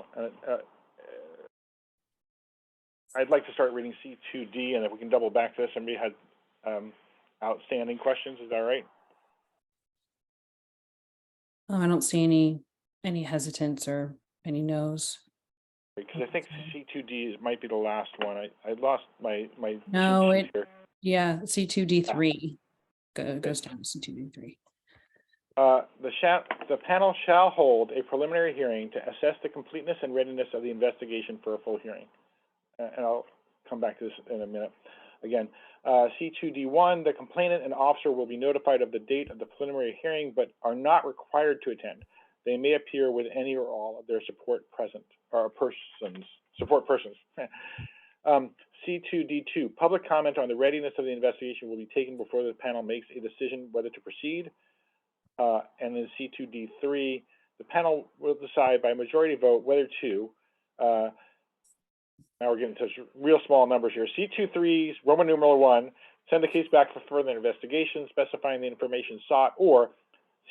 I'd like to start reading C2D, and if we can double back to this, somebody had outstanding questions. Is that right? I don't see any hesitance or any no's. Because I think C2D might be the last one. I lost my No, cheat sheet here. Yeah, C2D3 goes down to C2D3. The panel shall hold a preliminary hearing to assess the completeness and readiness of the investigation for a full hearing. And I'll come back to this in a minute. Again, C2D1, the complainant and officer will be notified of the date of the preliminary hearing, but are not required to attend. they may appear with any or all of their support persons. C2D2, public comment on the readiness of the investigation will be taken before the panel makes a decision whether to proceed. And then C2D3, the panel will decide by majority vote whether to, now we're getting to real small numbers here. C23's Roman numeral 1, send the case back for further investigation, specifying the information sought, or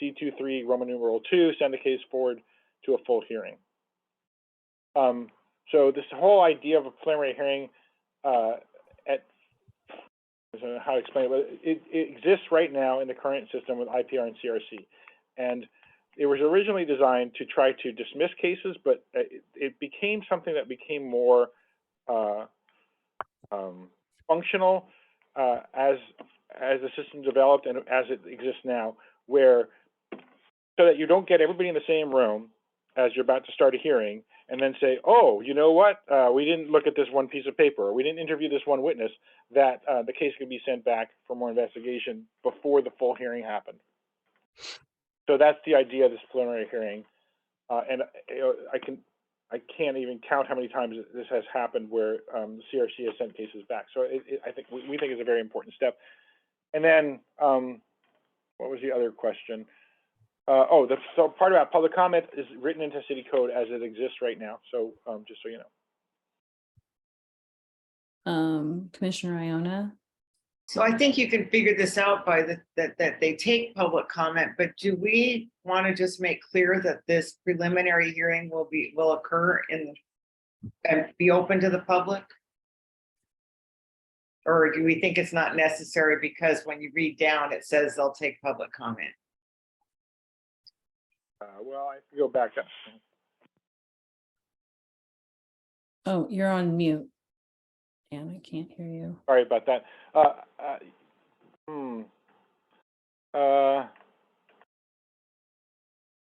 C23 Roman numeral 2, send the case forward to a full hearing. So this whole idea of a preliminary hearing, I don't know how to explain it, but it exists right now in the current system with IPR and CRC. And it was originally designed to try to dismiss cases, but it became something that became more functional as the system developed and as it exists now, where so that you don't get everybody in the same room as you're about to start a hearing and then say, oh, you know what, we didn't look at this one piece of paper, or we didn't interview this one witness, that the case could be sent back for more investigation before the full hearing happened. So that's the idea of this preliminary hearing. And I can't even count how many times this has happened where the CRC has sent cases back. So I think we think it's a very important step. And then what was the other question? So part about public comment is written into city code as it exists right now. So just so you know. Commissioner Iona. So I think you can figure this out by that they take public comment, but do we want to just make clear that this preliminary hearing will occur and be open to the public? Or do we think it's not necessary because when you read down, it says they'll take public comment? Well, I have to go back up. Oh, you're on mute. And I can't hear you. Sorry about that.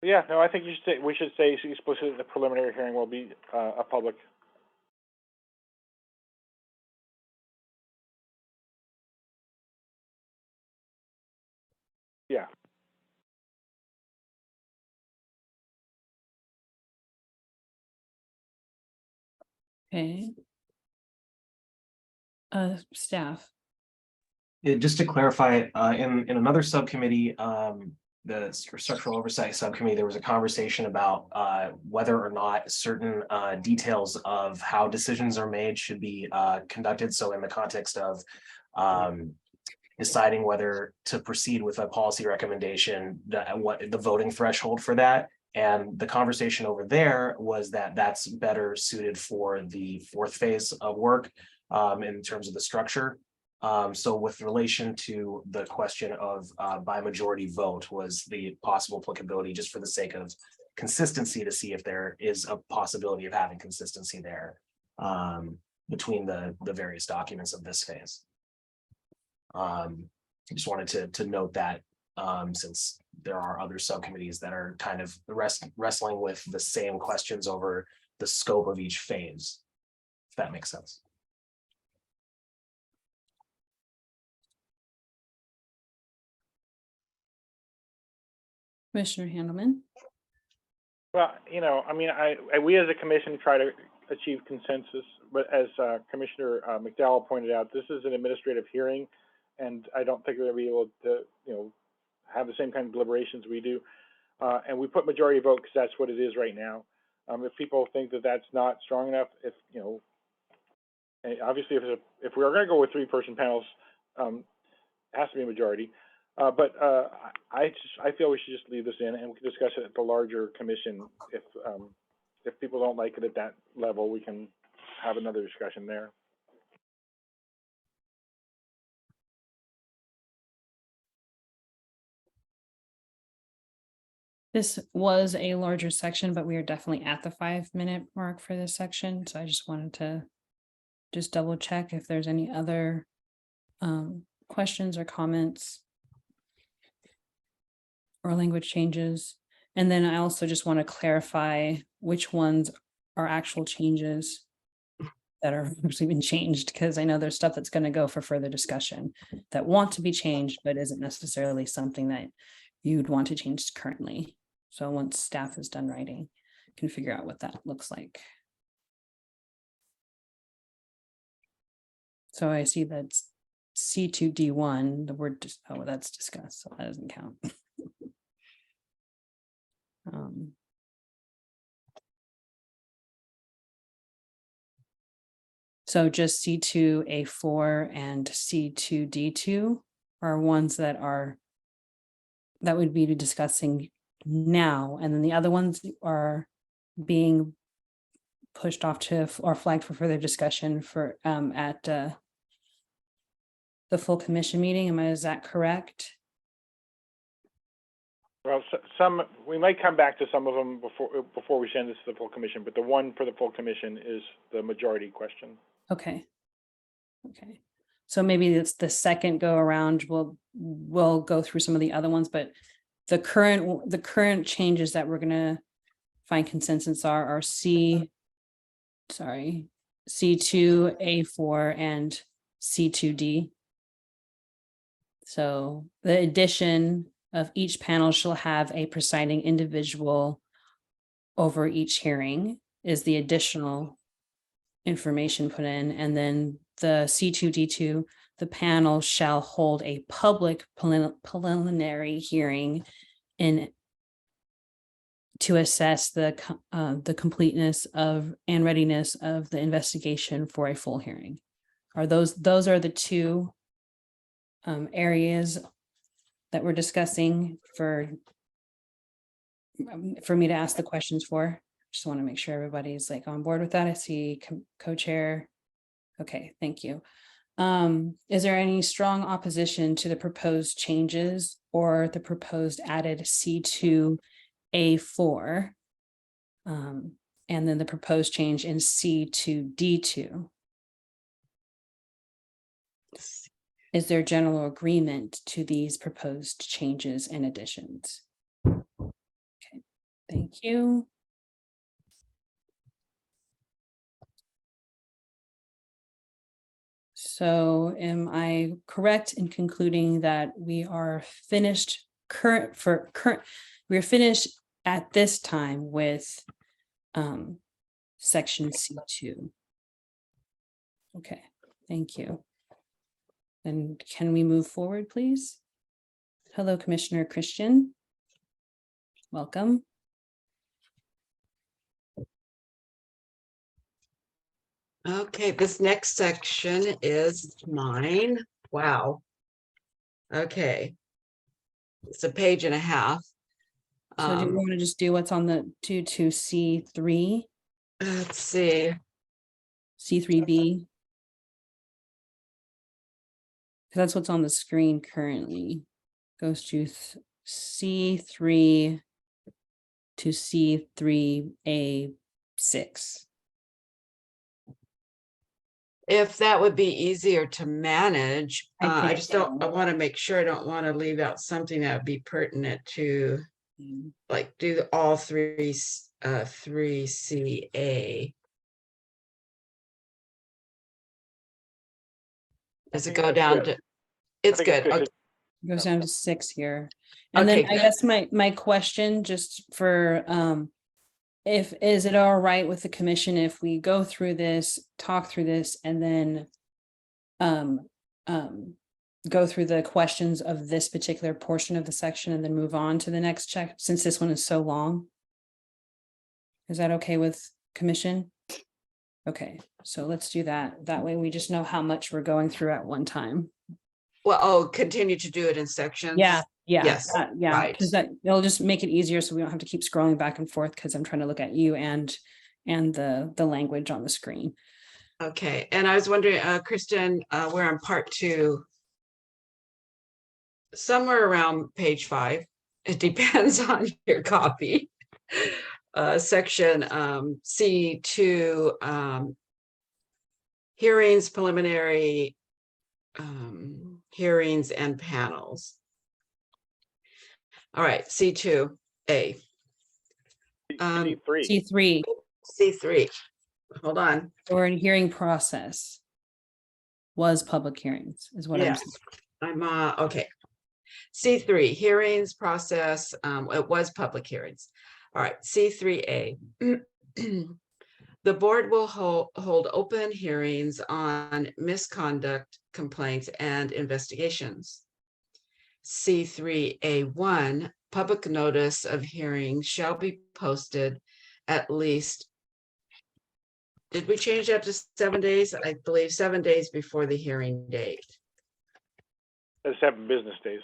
Yeah, no, I think we should say explicitly the preliminary hearing will be a public. Yeah. Okay. Staff. Yeah, just to clarify, in another subcommittee, the structural oversight subcommittee, there was a conversation about whether or not certain details of how decisions are made should be conducted. So in the context of deciding whether to proceed with a policy recommendation, what the voting threshold for that. And the conversation over there was that that's better suited for the fourth phase of work in terms of the structure. So with relation to the question of by majority vote was the possible applicability, just for the sake of consistency, to see if there is a possibility of having consistency there between the various documents of this phase. I just wanted to note that since there are other subcommittees that are kind of wrestling with the same questions over the scope of each phase, if that makes sense. Commissioner Handelman. Well, you know, I mean, we as a commission try to achieve consensus, but as Commissioner McDowell pointed out, this is an administrative hearing, and I don't think they'll be able to, you know, have the same kind of deliberations we do. And we put majority vote because that's what it is right now. If people think that that's not strong enough, if you know, obviously if we are going to go with 3-person panels, it has to be a majority. But I feel we should just leave this in, and we can discuss it at the larger commission. If people don't like it at that level, we can have another discussion there. This was a larger section, but we are definitely at the 5-minute mark for this section. So I just wanted to just double check if there's any other questions or comments or language changes. And then I also just want to clarify which ones are actual changes that are actually been changed, because I know there's stuff that's going to go for further discussion that want to be changed, but isn't necessarily something that you'd want to change currently. So once staff is done writing, can figure out what that looks like. So I see that's C2D1, the word, oh, that's discussed, so that doesn't count. So just C2A4 and C2D2 are ones that would be discussing now, and then the other ones are being pushed off to or flagged for further discussion for at the full commission meeting. Is that correct? Well, some, we might come back to some of them before we send this to the full commission, but the one for the full commission is the majority question. Okay. Okay. So maybe it's the second go around. We'll go through some of the other ones, but the current changes that we're gonna find consensus are C2A4 and C2D. So the addition of each panel shall have a presiding individual over each hearing is the additional information put in. And then the C2D2, the panel shall hold a public preliminary hearing to assess the completeness of and readiness of the investigation for a full hearing. Those are the two areas that we're discussing for me to ask the questions for. Just want to make sure everybody's like on board with that. I see co-chair. Okay, thank you. Is there any strong opposition to the proposed changes or the proposed added C2A4? And then the proposed change in C2D2? Is there general agreement to these proposed changes and additions? Okay, thank you. So am I correct in concluding that we are finished we're finished at this time with section C2? Okay, thank you. And can we move forward, please? Hello, Commissioner Christian. Welcome. Okay, this next section is mine. Wow. Okay. It's a page and a half. So do you want to just do what's on the 2C3? Let's see. C3B? That's what's on the screen currently. Goes to C3 to C3A6. If that would be easier to manage, I just don't, I so. want to make sure I don't want to leave out something that would be pertinent to like do all three 3CA. Does it go down to, it's good. Okay. It goes down to 6 here. And then I guess my question just for is it all right with the commission if we go through this, talk through this, and then go through the questions of this particular portion of the section and then move on to the next check, since this one is so long? Is that okay with commission? Okay, so let's do that. That way we just know how much we're going through at one time. Well, continue to do it in sections. Yeah. Yes, Yeah, right. because it'll just make it easier so we don't have to keep scrolling back and forth because I'm trying to look at you and the language on the screen. Okay, and I was wondering, Kristen, we're on part 2. Somewhere around page 5. It depends on your copy. Section C2, hearings, preliminary hearings and panels. All right, C2A. C3 C3. Hold on. or in hearing process was public hearings is what I'm Yes, saying. I'm okay. C3, hearings process, it was public hearings. All right, C3A. The board will hold open hearings on misconduct complaints and investigations. C3A1, public notice of hearing shall be posted at least, did we change that to 7 days? I believe 7 days before the hearing date. That's 7 business days.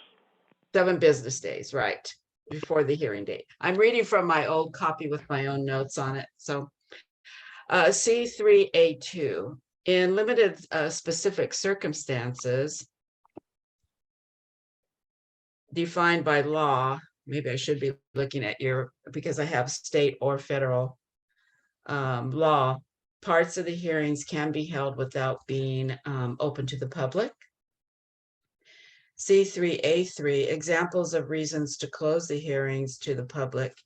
7 business days, right, before the hearing date. I'm reading from my old copy with my own notes on it. So C3A2, in limited specific circumstances defined by law, maybe I should be looking at your, because I have state or federal law, parts of the hearings can be held without being open to the public. C3A3, examples of reasons to close the hearings to the public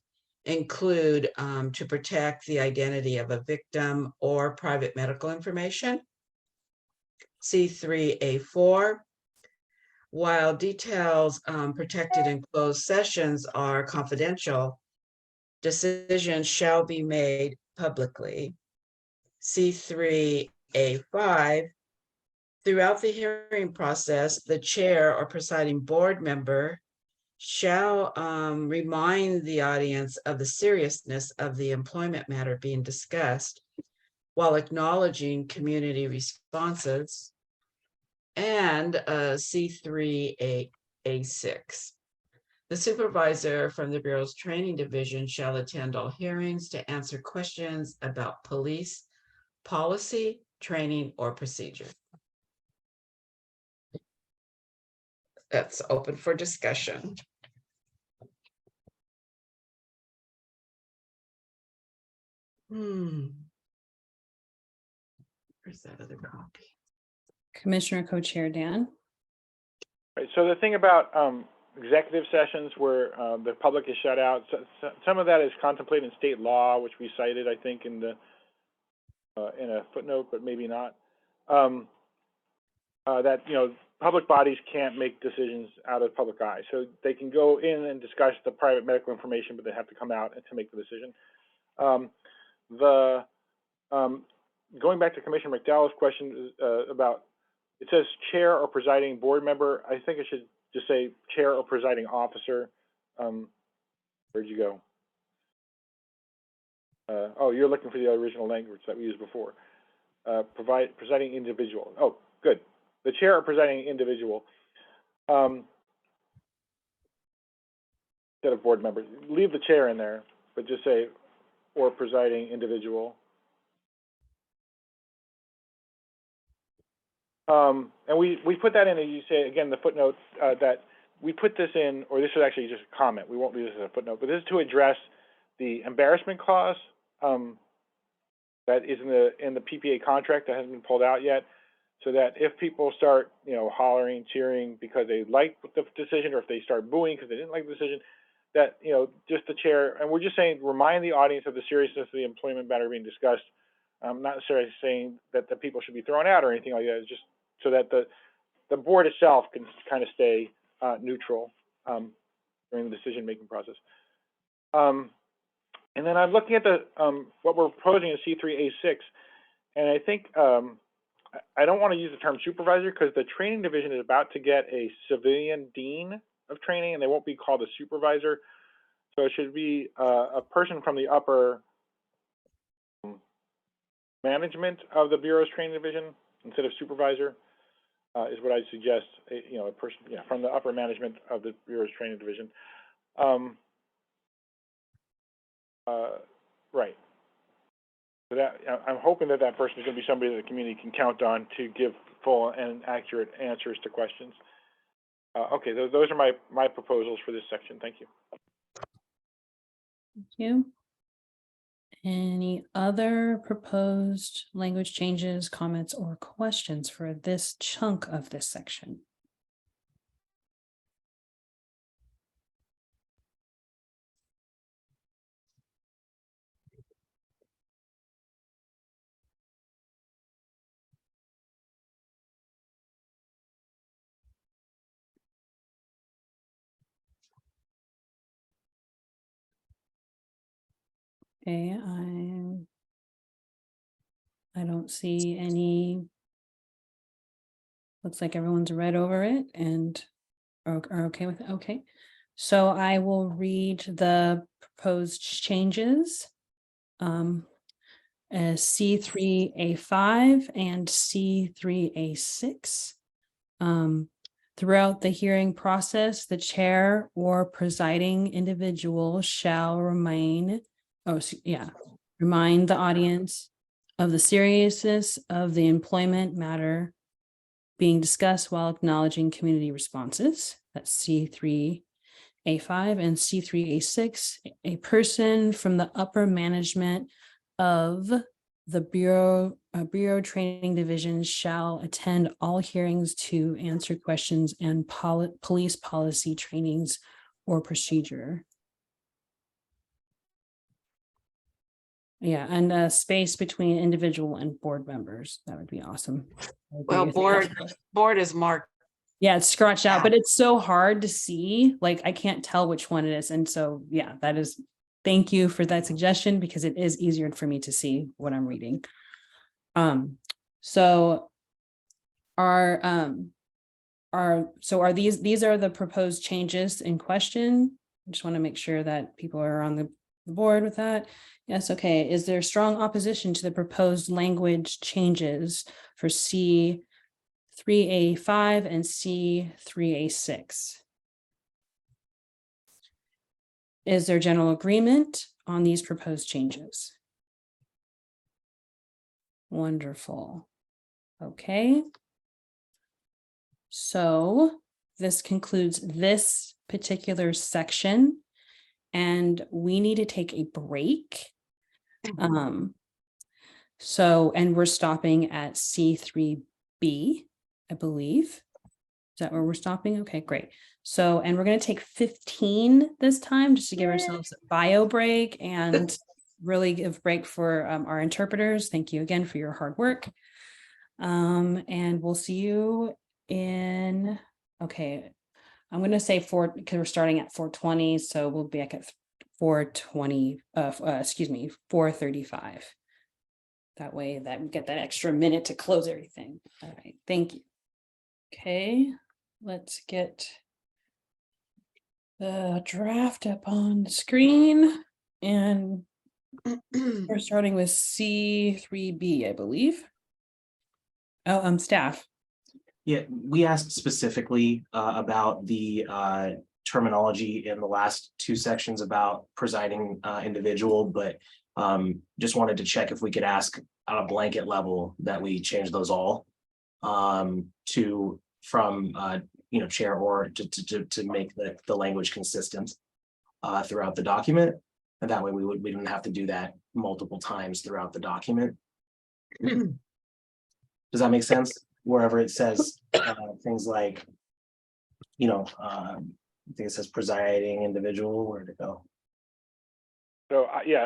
include to protect the identity of a victim or private medical information. C3A4, while details protected in closed sessions are confidential, decisions shall be made publicly. C3A5, throughout the hearing process, the chair or presiding board member shall remind the audience of the seriousness of the employment matter being discussed while acknowledging community responses. And C3A6, the supervisor from the Bureau's training division shall attend all hearings to answer questions about police policy, training, or procedure. That's open for discussion. Where's that other copy? Commissioner Co-Chair Dan. Right, so the thing about executive sessions where the public is shut out, some of that is contemplated in state law, which we cited, I think, in the in a footnote, but maybe not. That public bodies can't make decisions out of public eye, so they can go in and discuss the private medical information, but they have to come out to make the decision. Going back to Commissioner McDowell's question about, it says chair or presiding board member. I think it should just say chair or presiding officer. Where'd you go? Oh, you're looking for the original language that we used before. Presiding individual. Oh, good. The chair or presiding individual. Instead of board members, leave the chair in there, but just say or presiding individual. And we put that in, as you say, again, the footnote that we put this in, or this is actually just a comment. We won't leave this as a footnote, but this is to address the embarrassment clause that is in the PPA contract that hasn't been pulled out yet, so that if people start, hollering, cheering because they like the decision, or if they start booing because they didn't like the decision, that, just the chair, and we're just saying, remind the audience of the seriousness of the employment matter being discussed. I'm not necessarily saying that the people should be thrown out or anything like that. It's just so that the board itself can kind of stay neutral during the decision-making process. And then I'm looking at the what we're proposing in C3A6, and I think I don't want to use the term supervisor because the training division is about to get a civilian dean of training, and they won't be called a supervisor. So it should be a person from the upper management of the Bureau's training division instead of supervisor is what I suggest. A person, from the upper management of the Bureau's training division. Right. So that I'm hoping that person is going to be somebody that the community can count on to give full and accurate answers to questions. Okay, those are my proposals for this section. Thank you. Thank you. Any other proposed language changes, comments, or questions for this chunk of this section? Okay, I don't see any. Looks like everyone's read over it and are okay with it. Okay. So I will read the proposed changes. As C3A5 and C3A6. Throughout the hearing process, the chair or presiding individual shall remind the audience of the seriousness of the employment matter being discussed while acknowledging community responses. That's C3A5 and C3A6. A person from the upper management of the Bureau Training Division shall attend all hearings to answer questions and police policy trainings or procedure. Yeah, and a space between individual and board members. That would be awesome. Well, board is marked. Yeah, it's scratched out, but it's so hard to see. Like, I can't tell which one it is. And so, yeah, that is, thank you for that suggestion, because it is easier for me to see what I'm reading. So are these are the proposed changes in question? I just want to make sure that people are on the board with that. Yes, okay. Is there strong opposition to the proposed language changes for C3A5 and C3A6? Is there general agreement on these proposed changes? Wonderful. Okay. So this concludes this particular section, and we need to take a break. And we're stopping at C3B, I believe. Is that where we're stopping? Okay, great. So, and we're going to take 15 this time, just to give ourselves a bio break and really give break for our interpreters. Thank you again for your hard work. And we'll see you in, okay, I'm going to say because we're starting at 4:20, so we'll be back at 4:35. That way that we get that extra minute to close everything. All right, thank you. Okay, let's get the draft up on the screen, and we're starting with C3B, I believe. Oh, staff. Yeah, we asked specifically about the terminology in the last two sections about presiding individual, but just wanted to check if we could ask on a blanket level that we change those all to from chair or to make the language consistent throughout the document, and that way we wouldn't have to do that multiple times throughout the document. Does that make sense? Wherever it says things like, I think it says presiding individual, where to go? So yeah,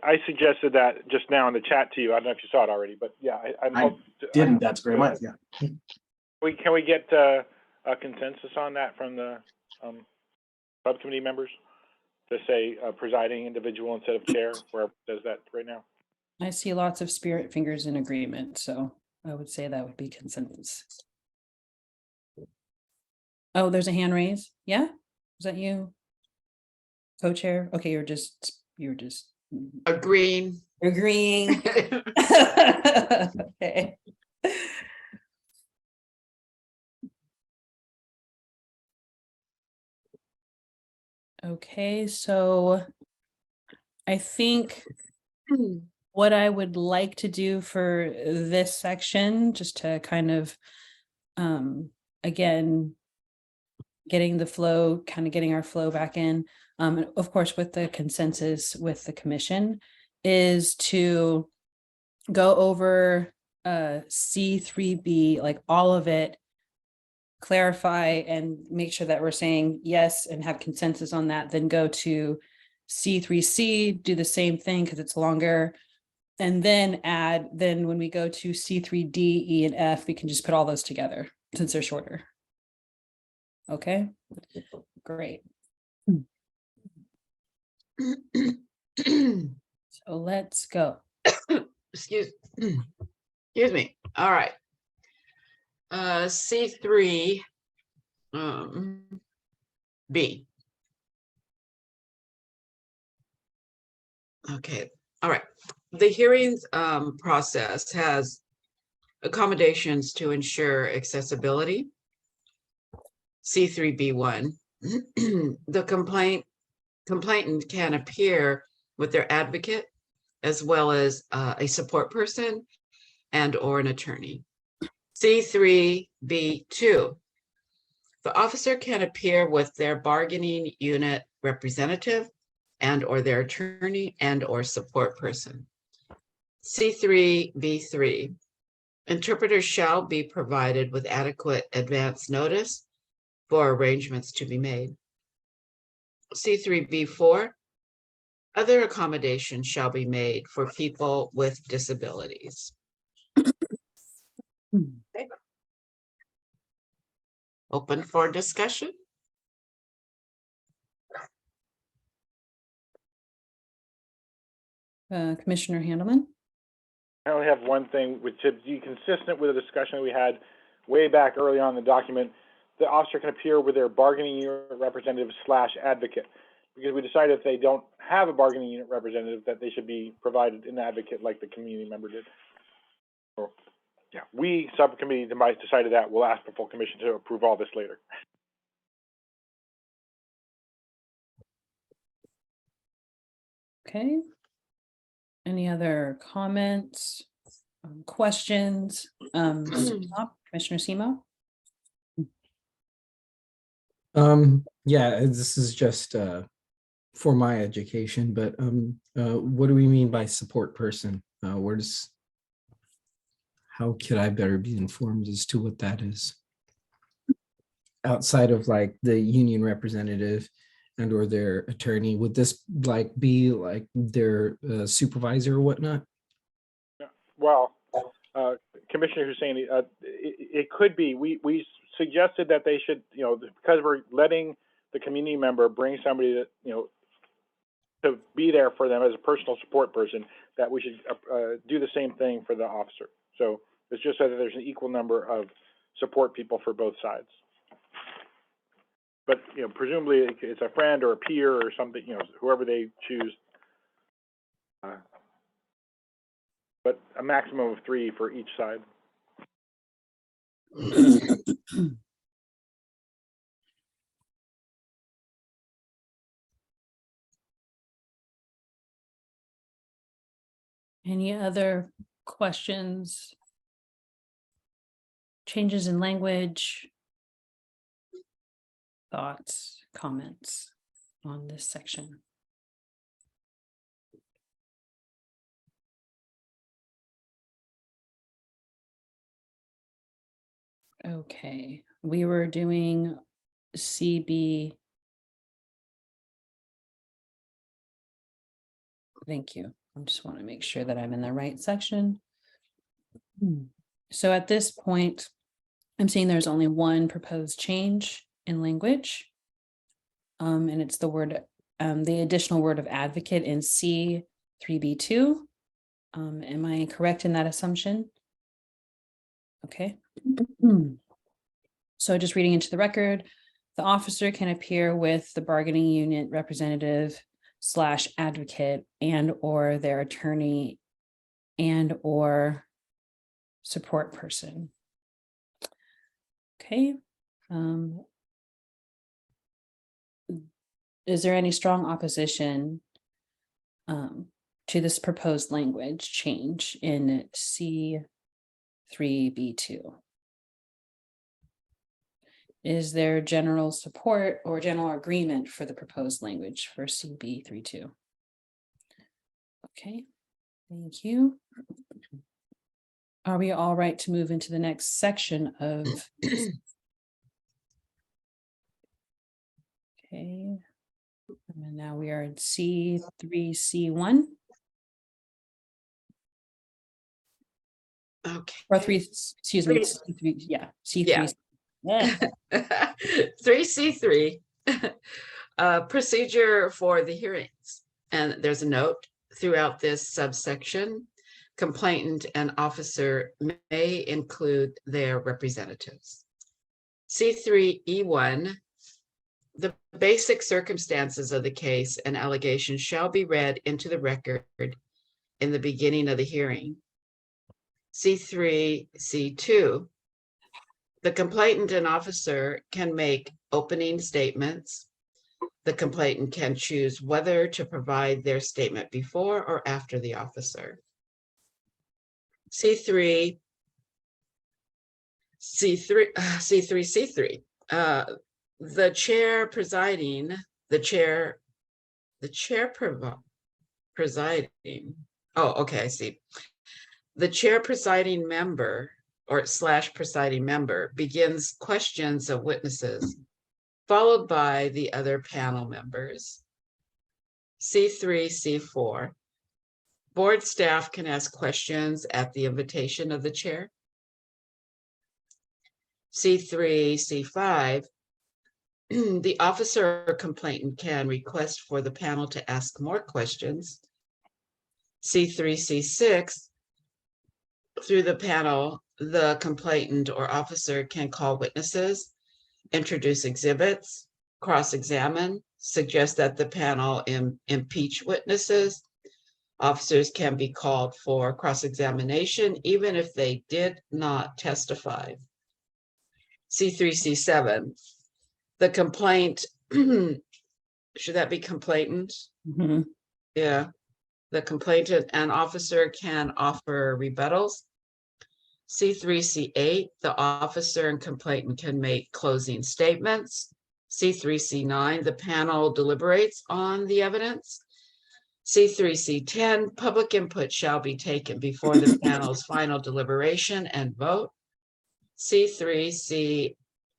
I suggested that just now in the chat to you. I don't know if you saw it already, but yeah, I didn't. That's great. Much, yeah. Can we get a consensus on that from the subcommittee members to say presiding individual instead of chair, wherever it says that right now? I see lots of spirit fingers in agreement, so I would say that would be consensus. Oh, there's a hand raise. Yeah, is that you? Co-chair? Okay, you're just Agreeing. Okay. Okay, so I think what I would like to do for this section, just to kind of, again, getting our flow back in, of course, with the consensus with the commission, is to go over C3B, like all of it, clarify and make sure that we're saying yes and have consensus on that, then go to C3C, do the same thing because it's longer, and then when we go to C3D, E, and F, we can just put all those together since they're shorter. Okay, great. So let's go. Excuse me. All right. C3 B. Okay, all right. The hearings process has accommodations to ensure accessibility. C3B1. The complainant can appear with their advocate as well as a support person and or an attorney. C3B2. The officer can appear with their bargaining unit representative and or their attorney and or support person. C3B3. Interpreters shall be provided with adequate advance notice for arrangements to be made. C3B4. Other accommodations shall be made for people with disabilities. Okay. Open for discussion. Commissioner Handelman? I only have one thing, which is be consistent with the discussion we had way back early on in the document. The officer can appear with their bargaining unit representative / advocate, because we decided if they don't have a bargaining unit representative, that they should be provided an advocate like the community member did. So, yeah, we subcommittee decided that. We'll ask the full commission to approve all this later. Okay. Any other comments, questions? Commissioner Semo? Yeah, this is just for my education, but what do we mean by support person? How could I better be informed as to what that is? Outside of like the union representative and or their attorney, would this like be like their supervisor or whatnot? Well, Commissioner Husseini, it could be. We suggested that they should, because we're letting the community member bring somebody that, to be there for them as a personal support person, that we should do the same thing for the officer. So it's just so that there's an equal number of support people for both sides. But, presumably it's a friend or a peer or something, whoever they choose. But a maximum of 3 for each side. Any other questions? Changes in language? Thoughts, comments on this section? Okay, we were doing CB. Thank you. I just want to make sure that I'm in the right section. So at this point, I'm seeing there's only one proposed change in language. And it's the word, the additional word of advocate in C3B2. Am I correct in that assumption? Okay. So just reading into the record, the officer can appear with the bargaining unit representative / advocate and or their attorney and or support person. Okay. Is there any strong opposition to this proposed language change in C3B2? Is there general support or general agreement for the proposed language for CB32? Okay, thank you. Are we all right to move into the next section of? Okay, and now we are in C3C1. Okay. Or excuse me, C3, yeah, C3. Yeah. Yeah. 3C3, procedure for the hearings. And there's a note. throughout this subsection, complainant and officer may include their representatives. C3E1, the basic circumstances of the case and allegations shall be read into the record in the beginning of the hearing. C3C2, the complainant and officer can make opening statements. The complainant can choose whether to provide their statement before or after the officer. C3, the chair presiding, presiding. Oh, okay, I see. The chair presiding member or / presiding member begins questions of witnesses, followed by the other panel members. C3, C4. Board staff can ask questions at the invitation of the chair. C3, C5. The officer or complainant can request for the panel to ask more questions. C3, C6. Through the panel, the complainant or officer can call witnesses, introduce exhibits, cross-examine, suggest that the panel impeach witnesses. Officers can be called for cross-examination even if they did not testify. C3, C7, the complaint, should that be complainant? Mhm. Yeah, the complainant and officer can offer rebuttals. C3, C8, the officer and complainant can make closing statements. C3, C9, the panel deliberates on the evidence. C3, C10, public input shall be taken before the panel's final deliberation and vote. C3,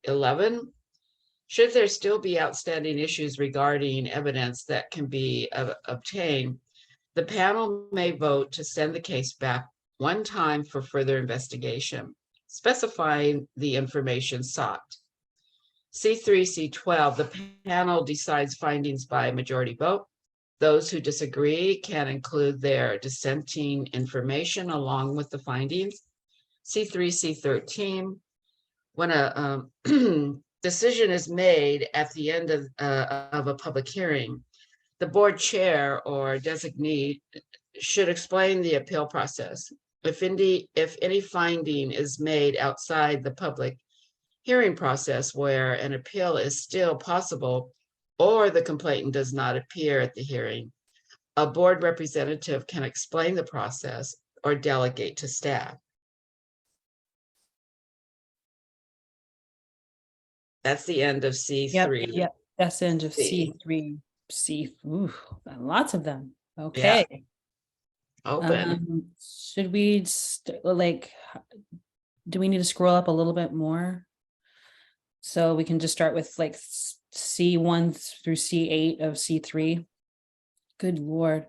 C11, should there still be outstanding issues regarding evidence that can be obtained, the panel may vote to send the case back one time for further investigation, specifying the information sought. C3, C12, the panel decides findings by majority vote. Those who disagree can include their dissenting information along with the findings. C3, C13, when a decision is made at the end of a public hearing, the board chair or designee should explain the appeal process. If any finding is made outside the public hearing process where an appeal is still possible, or the complainant does not appear at the hearing, a board representative can explain the process or delegate to staff. That's the end of C3. Yep, that's the end of C. C3, C, ooh, lots of them. Okay. Open. Should we do we need to scroll up a little bit more? So we can just start with like C1 through C8 of C3. Good Lord.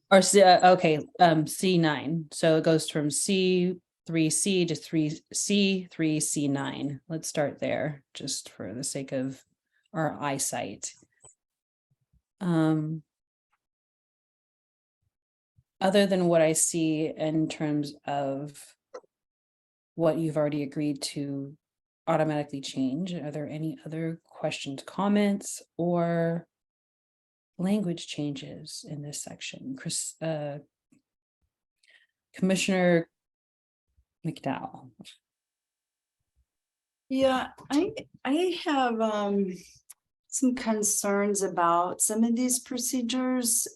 Or okay, C9. So it goes from C3C to 3C, 3C9. Let's start there just for the sake of our eyesight. Other than what I see in terms of what you've already agreed to automatically change, are there any other questions, comments, or language changes in this section? Commissioner McDowell. Yeah, I have some concerns about some of these procedures.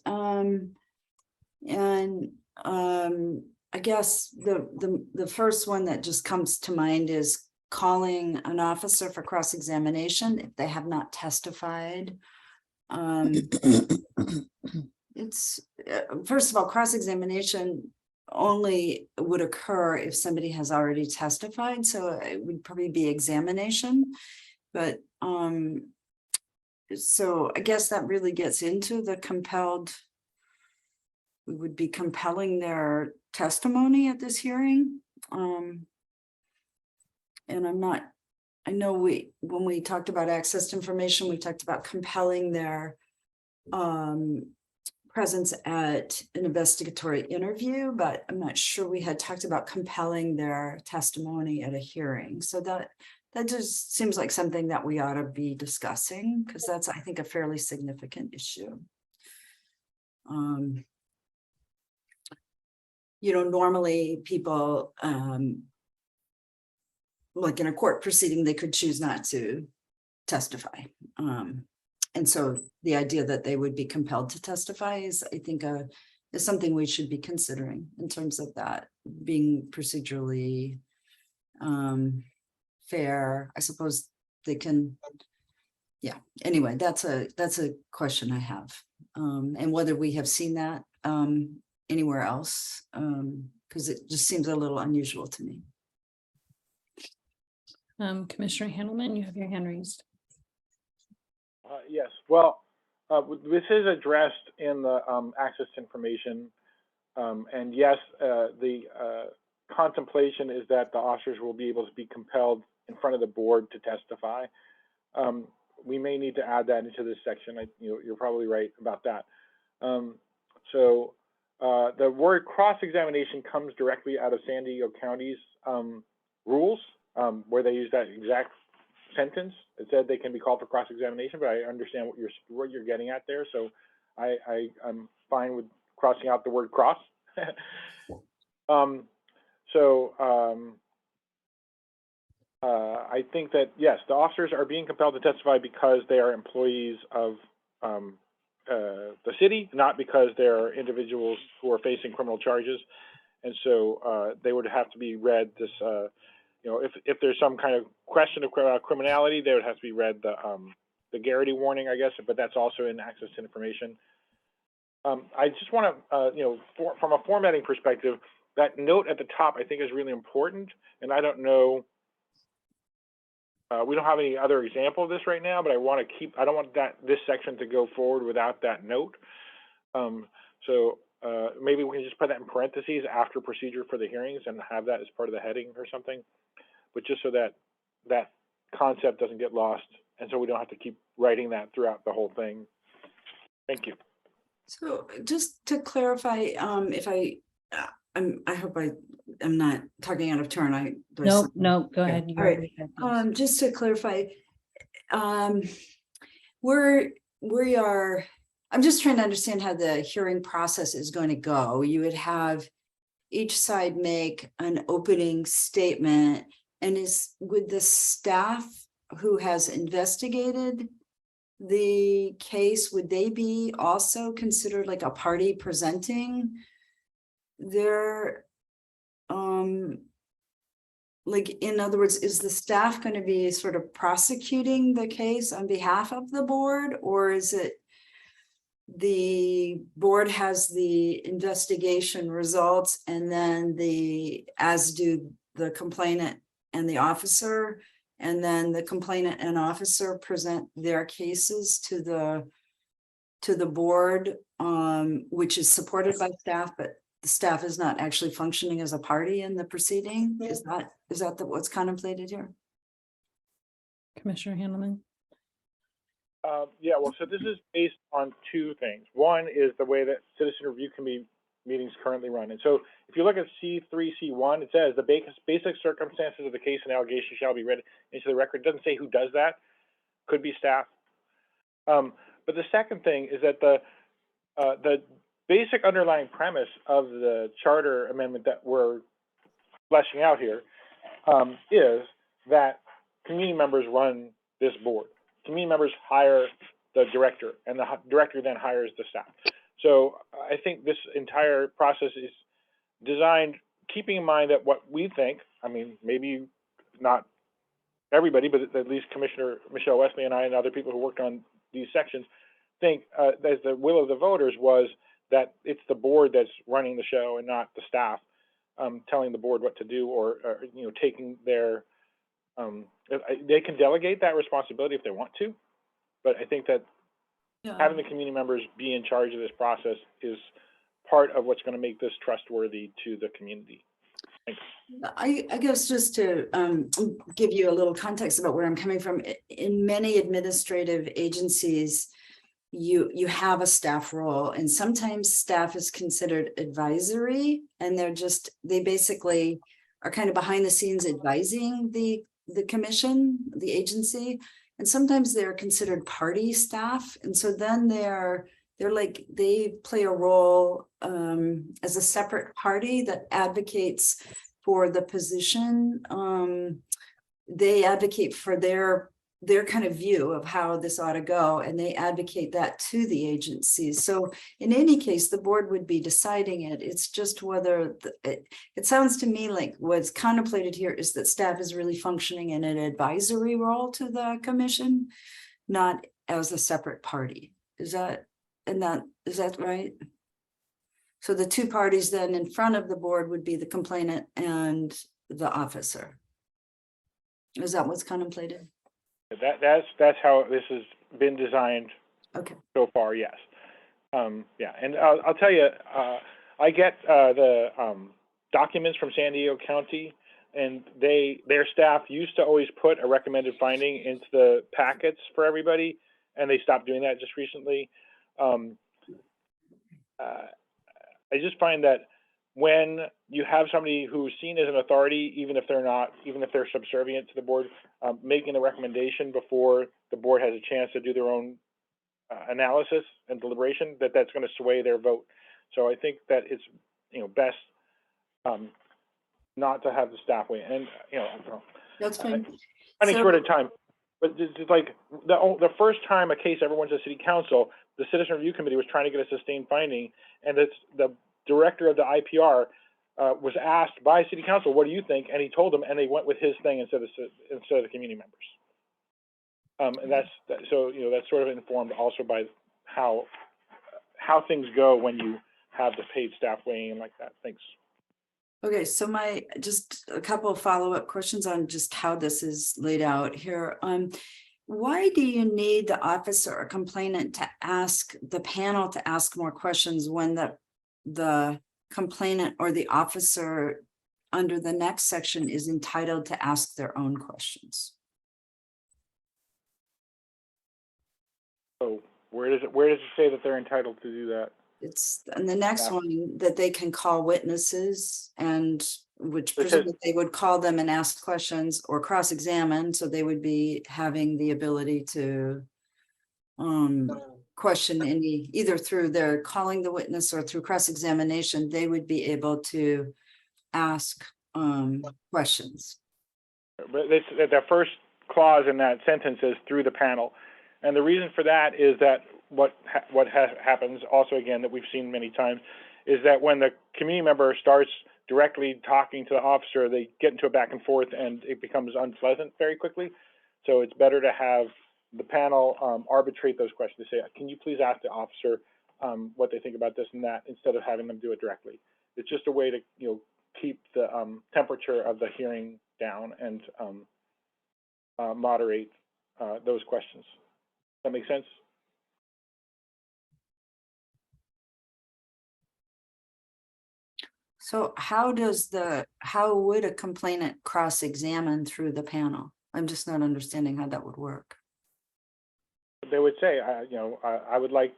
I guess the first one that just comes to mind is calling an officer for cross-examination if they have not testified. It's first of all, cross-examination only would occur if somebody has already testified, so it would probably be examination. But so I guess that really gets into the compelled. We would be compelling their testimony at this hearing. And I'm not, I know when we talked about access to information, we talked about compelling their presence at an investigatory interview, but I'm not sure we had talked about compelling their testimony at a hearing. So that just seems like something that we ought to be discussing, because that's, I think, a fairly significant issue. Normally people, like in a court proceeding, they could choose not to testify. And so the idea that they would be compelled to testify is, I think, is something we should be considering in terms of that being procedurally fair. I suppose they can, yeah, anyway, that's a question I have. And whether we have seen that anywhere else, because it just seems a little unusual to me. Commissioner Handelman, you have your hand raised. Yes, well, this is addressed in the access to information. And yes, the contemplation is that the officers will be able to be compelled in front of the board to testify. We may need to add that into this section. You're probably right about that. So the word cross-examination comes directly out of San Diego County's rules, where they use that exact sentence. It said they can be called for cross-examination, but I understand what you're getting at there. So I'm fine with crossing out the word cross. I think that, yes, the officers are being compelled to testify because they are employees of the city, not because they're individuals who are facing criminal charges. And so they would have to be read this, if there's some kind of question of criminality, they would have to be read the Garrity warning, I guess, but that's also in access to information. I just want to, from a formatting perspective, that note at the top, I think, is really important. And I don't know, we don't have any other example of this right now, but I don't want this section to go forward without that note. So maybe we can just put that in parentheses after procedure for the hearings and have that as part of the heading or something, but just so that that concept doesn't get lost. And so we don't have to keep writing that throughout the whole thing. Thank you. So just to clarify, I hope I'm not talking out of turn. No, go ahead. All right. Just to clarify, we are. I'm just trying to understand how the hearing process is going to go. You would have each side make an opening statement, and would the staff who has investigated the case, would they be also considered like a party presenting their, like, in other words, is the staff going to be sort of prosecuting the case on behalf of the board, or is it the board has the investigation results and then as do the complainant and the officer, and then the complainant and officer present their cases to the board, which is supported by staff, but the staff is not actually functioning as a party in the proceeding? Is that what's contemplated here? Commissioner Handelman. Yeah, well, so this is based on two things. One is the way that citizen review committee meetings currently run. And so if you look at C3C1, it says the basic circumstances of the case and allegation shall be read into the record. It doesn't say who does that. Could be staff. But the second thing is that the basic underlying premise of the charter amendment that we're fleshing out here is that community members run this board. Community members hire the director, and the director then hires the staff. So I think this entire process is designed keeping in mind that what we think, I mean, maybe not everybody, but at least Commissioner Michelle Wesley and I and other people who worked on these sections think as the will of the voters was that it's the board that's running the show and not the staff telling the board what to do, or taking their they can delegate that responsibility if they want to, but I think that having the community members be in charge of this process is part of what's going to make this trustworthy to the community. Thanks. I guess just to give you a little context about where I'm coming from, in many administrative agencies, you have a staff role, and sometimes staff is considered advisory, and they basically are kind of behind the scenes advising the commission, the agency, and sometimes they're considered party staff, and so then they're like, they play a role as a separate party that advocates for the position. They advocate for their kind of view of how this ought to go, and they advocate that to the agencies. So in any case, the board would be deciding it. It's just whether it sounds to me like what's contemplated here is that staff is really functioning in an advisory role to the commission, not as a separate party. Is that right? So the two parties then in front of the board would be the complainant and the officer. Is that what's contemplated? That's how this has been designed. Okay. So far, yes. Yeah, and I'll tell you, I get the documents from San Diego County, and their staff used to always put a recommended finding into the packets for everybody, and they stopped doing that just recently. I just find that when you have somebody who's seen as an authority, even if they're subservient to the board, making a recommendation before the board has a chance to do their own analysis and deliberation, that's going to sway their vote. So I think that it's best not to have the staff weigh in. And That's fine. Running short of time, but it's like the first time a case ever went to City Council, the Citizen Review Committee was trying to get a sustained finding, and it's the director of the IPR was asked by City Council, "What do you think?" And he told them, and they went with his thing instead of the community members. And that's sort of informed also by how things go when you have the paid staff weighing in like that. Thanks. Okay, so just a couple of follow-up questions on just how this is laid out here. Why do you need the officer or complainant to ask the panel to ask more questions when the complainant or the officer under the next section is entitled to ask their own questions? So where does it say that they're entitled to do that? It's in the next one that they can call witnesses, and which presumably they would call them and ask questions or cross-examine. So they would be having the ability to question either through their calling the witness or through cross-examination. They would be able to ask questions. But the first clause in that sentence is through the panel, and the reason for that is that what happens also, again, that we've seen many times, is that when the community member starts directly talking to the officer, they get into a back and forth, and it becomes unpleasant very quickly. So it's better to have the panel arbitrate those questions. They say, "Can you please ask the officer what they think about this and that," instead of having them do it directly. It's just a way to keep the temperature of the hearing down and moderate those questions. Does that make sense? So how would a complainant cross-examine through the panel? I'm just not understanding how that would work. They would say, I would like,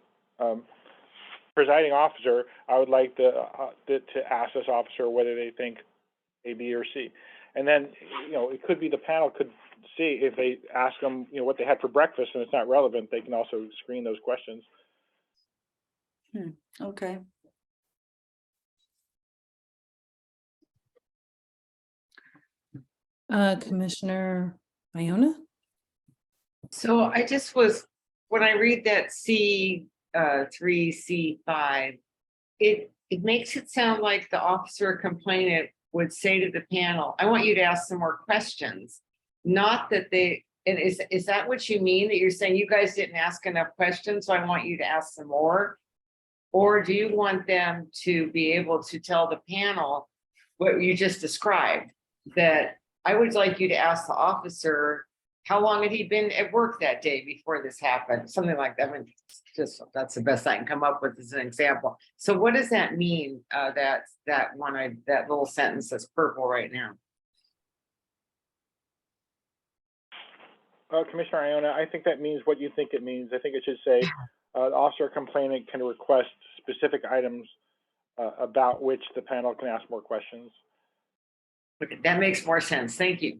presiding officer, I would like to ask this officer whether they think A, B, or C. And then, it could be the panel could see if they ask them, what they had for breakfast and it's not relevant, they can also screen those questions. Okay. Commissioner Iona? So I just when I read that C3, C5, it makes it sound like the officer or complainant would say to the panel, "I want you to ask some more questions." Not that and is that what you mean? That you're saying you guys didn't ask enough questions, so I want you to ask some more? Or do you want them to be able to tell the panel what you just described? That I would like you to ask the officer, how long had he been at work that day before this happened? Something like that. I mean, that's the best I can come up with as an example. So what does that mean? That little sentence that's purple right now. Commissioner Iona, I think that means what you think it means. I think it should say, the officer complainant can request specific items about which the panel can ask more questions. Okay, that makes more sense. Thank you.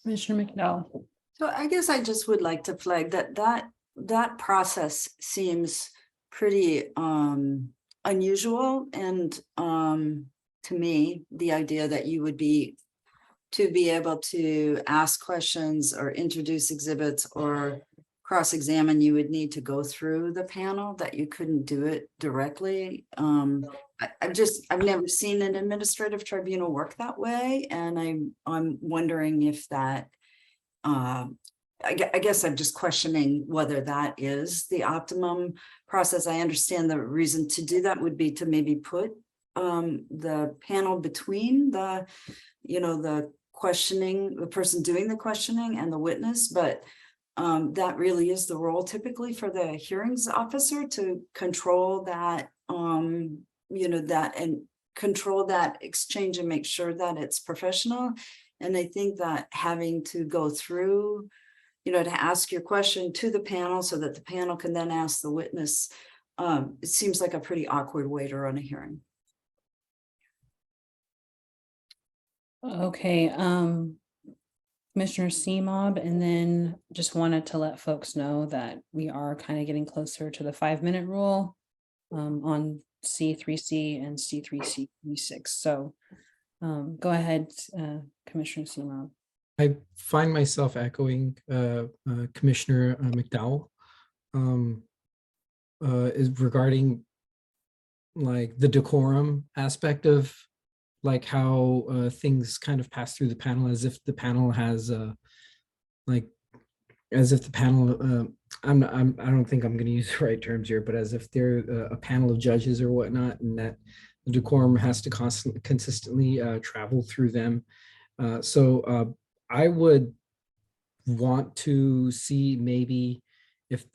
Commissioner McDowell. So I guess I just would like to flag that process seems pretty unusual, and to me, the idea that you would be able to ask questions or introduce exhibits or cross-examine, you would need to go through the panel, that you couldn't do it directly. I've never seen an administrative tribunal work that way, and I'm wondering if that I guess I'm just questioning whether that is the optimum process. I understand the reason to do that would be to maybe put the panel between the questioning, the person doing the questioning and the witness, but that really is the role typically for the hearings officer, to control that, that and control that exchange and make sure that it's professional. And I think that having to go through, to ask your question to the panel so that the panel can then ask the witness, it seems like a pretty awkward way to run a hearing. Okay, Commissioner Seamob, and then just wanted to let folks know that we are kind of getting closer to the 5-minute rule on C3C and C3C6. So go ahead, Commissioner Seamob. I find myself echoing Commissioner McDowell is regarding like the decorum aspect of like how things kind of pass through the panel, as if the panel has I don't think I'm going to use the right terms here, but as if they're a panel of judges or whatnot, and that the decorum has to consistently travel through them. So I would want to see maybe if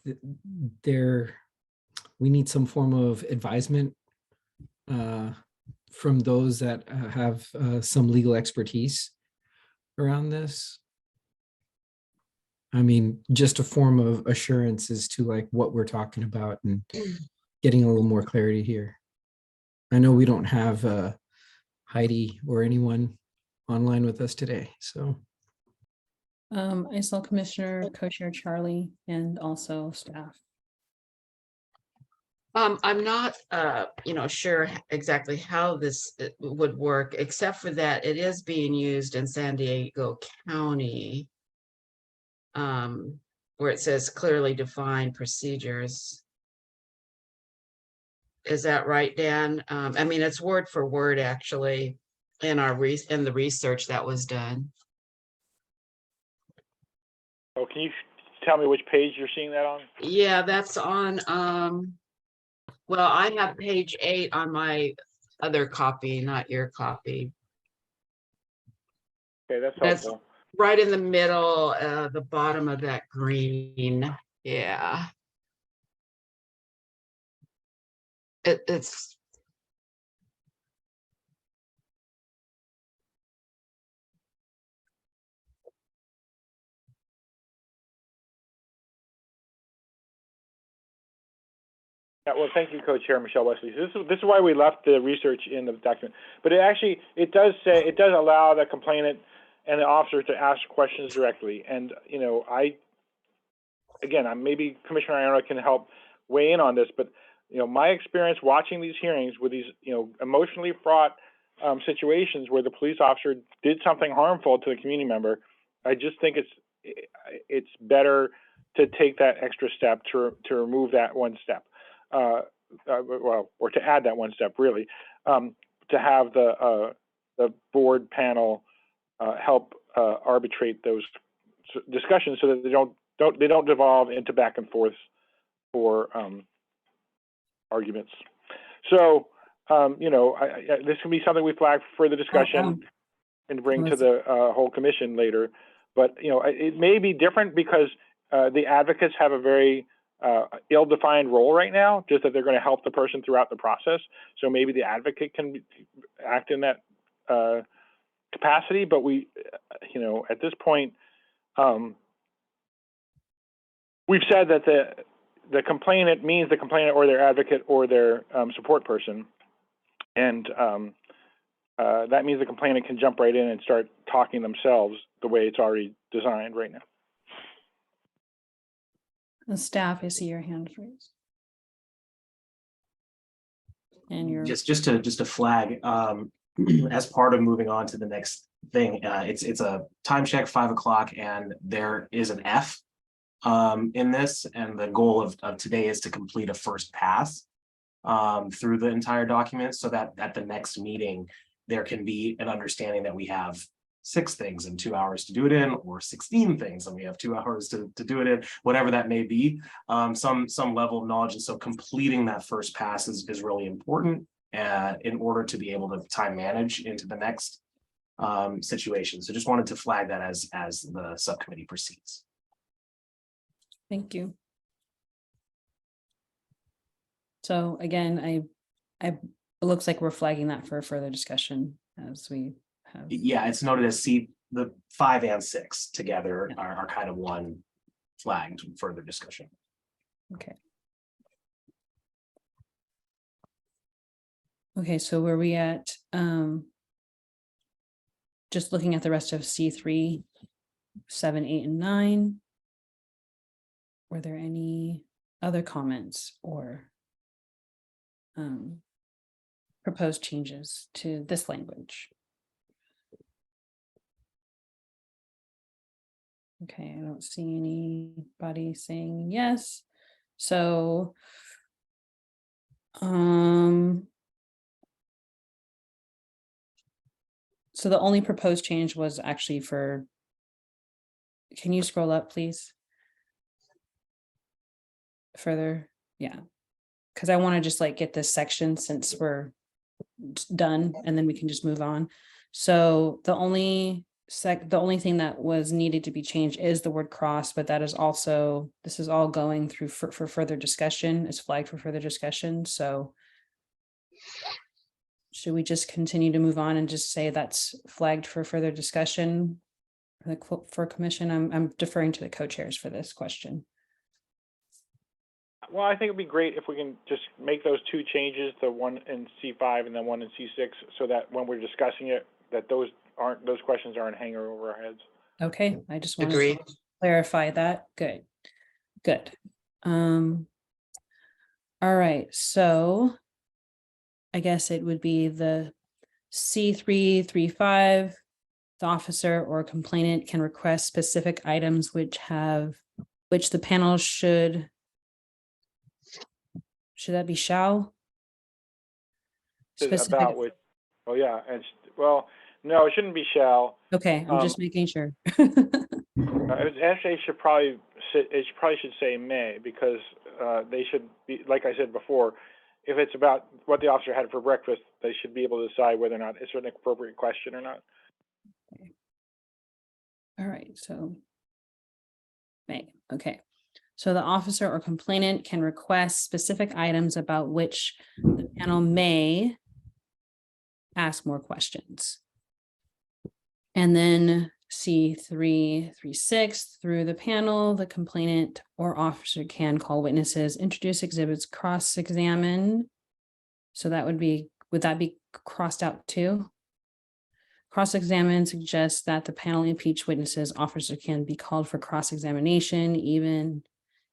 we need some form of advisement from those that have some legal expertise around this. I mean, just a form of assurance as to like what we're talking about and getting a little more clarity here. I know we don't have Heidi or anyone online with us today, so. I saw Commissioner Co-Chair Charlie and also staff. I'm not, sure exactly how this would work, except for that it is being used in San Diego County, where it says clearly defined procedures. Is that right, Dan? I mean, it's word for word actually in the research that was done. Oh, can you tell me which page you're seeing that on? Yeah, that's on, well, I have page 8 on my other copy, not your copy. Okay, that's That's helpful. right in the middle, the bottom of that green. Yeah. It's Yeah, well, thank you, Co-Chair Michelle Wesley. So this is why we left the research in the document. But it does allow the complainant and the officer to ask questions directly. And maybe Commissioner Iona can help weigh in on this, but my experience watching these hearings with these emotionally fraught situations where the police officer did something harmful to the community member, I just think it's better to take that extra step to remove that one step. Or to add that one step, really, to have the board panel help arbitrate those discussions so that they don't devolve into back and forth for arguments. So this can be something we flag for further discussion and bring to the whole commission later. But it may be different because the advocates have a very ill-defined role right now, just that they're going to help the person throughout the process. So maybe the advocate can act in that capacity, but we, at this point, We've said that the complainant means the complainant or their advocate or their support person. And that means the complainant can jump right in and start talking themselves the way it's already designed right now. The staff, I see your hand raised. And you're Just to flag, as part of moving on to the next thing, it's a time check, 5 o'clock, and there is an F in this, and the goal of today is to complete a first pass through the entire document, so that at the next meeting there can be an understanding that we have 6 things in 2 hours to do it in, or 16 things and we have 2 hours to do it in, whatever that may be, some level of knowledge. And so completing that first pass is really important in order to be able to time manage into the next situation. So just wanted to flag that as the subcommittee proceeds. Thank you. So again, it looks like we're flagging that for further discussion as we have. Yeah, it's noted as the 5 and 6 together are kind of one flagged further discussion. Okay. Okay, so where we at? Just looking at the rest of C3, 7, 8, and 9. Were there any other comments or proposed changes to this language? Okay, I don't see anybody saying yes. So, so the only proposed change was actually for, can you scroll up, please? Further, yeah. Because I want to just like get this section since we're done, and then we can just move on. So the only thing that was needed to be changed is the word cross, but that is also, this is all going through for further discussion. It's flagged for further discussion. So should we just continue to move on and just say that's flagged for further discussion for commission? I'm deferring to the co-chairs for this question. Well, I think it'd be great if we can just make those 2 changes, the one in C5 and then one in C6, so that when we're discussing it, that those questions aren't hanging over our heads. Okay, I just want Agreed. to clarify that. Good. All right, so I guess it would be the C335. The officer or complainant can request specific items which the panel should that be shall? Specific. About which, oh yeah, and well, no, it shouldn't be shall. Okay, I'm just making sure. It actually should probably say may, because they should be, like I said before, if it's about what the officer had for breakfast, they should be able to decide whether or not it's an appropriate question or not. Okay. All right, so may, okay. So the officer or complainant can request specific items about which the panel may ask more questions. And then C336, through the panel, the complainant or officer can call witnesses, introduce exhibits, cross-examine. So that would that be crossed out too? Cross-examine suggests that the panel impeach witnesses. Officer can be called for cross-examination even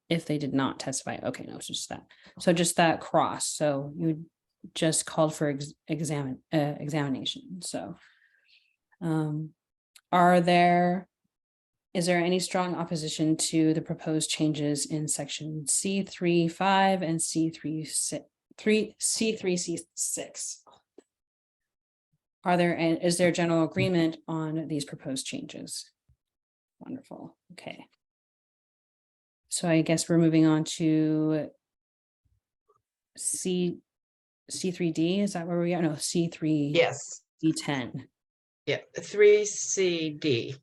if they did not testify. Okay, no, it's just that. So just that cross. So you just called for examination. So is there any strong opposition to the proposed changes in section C3.5 and C3C6? Is there general agreement on these proposed changes? Wonderful. Okay. So I guess we're moving on to C3D. Is that where we are? No, C3. Yes. D10. Yeah, 3CD.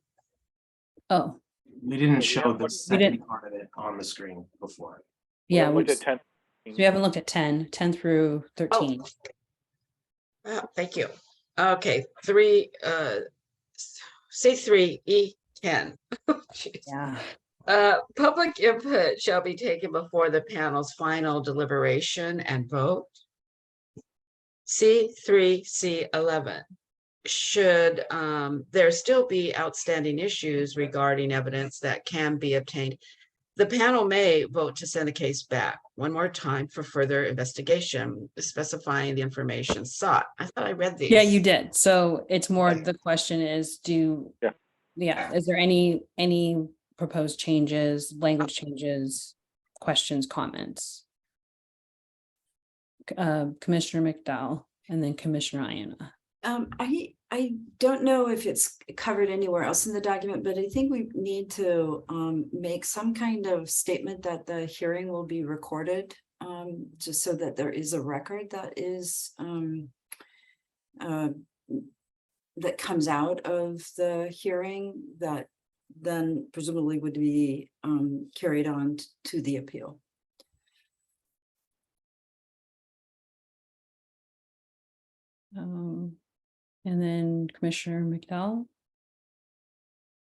Oh, We didn't show the We second didn't. part of it on the screen before. yeah. Look at So 10. we haven't looked at 10 through 13. Oh, thank you. Okay, C3E10. Ken. Jeez. Yeah. Public input shall be taken before the panel's final deliberation and vote. C3C11. Should there still be outstanding issues regarding evidence that can be obtained, the panel may vote to send the case back one more time for further investigation, specifying the information sought. I thought I read these. Yeah, you did. So it's more, Okay. the question is, Yeah. is there any proposed changes, language changes, questions, comments? Commissioner McDowell and then Commissioner Iona. I don't know if it's covered anywhere else in the document, but I think we need to make some kind of statement that the hearing will be recorded, just so that there is a record that is that comes out of the hearing that then presumably would be carried on to the appeal. And then Commissioner McDowell.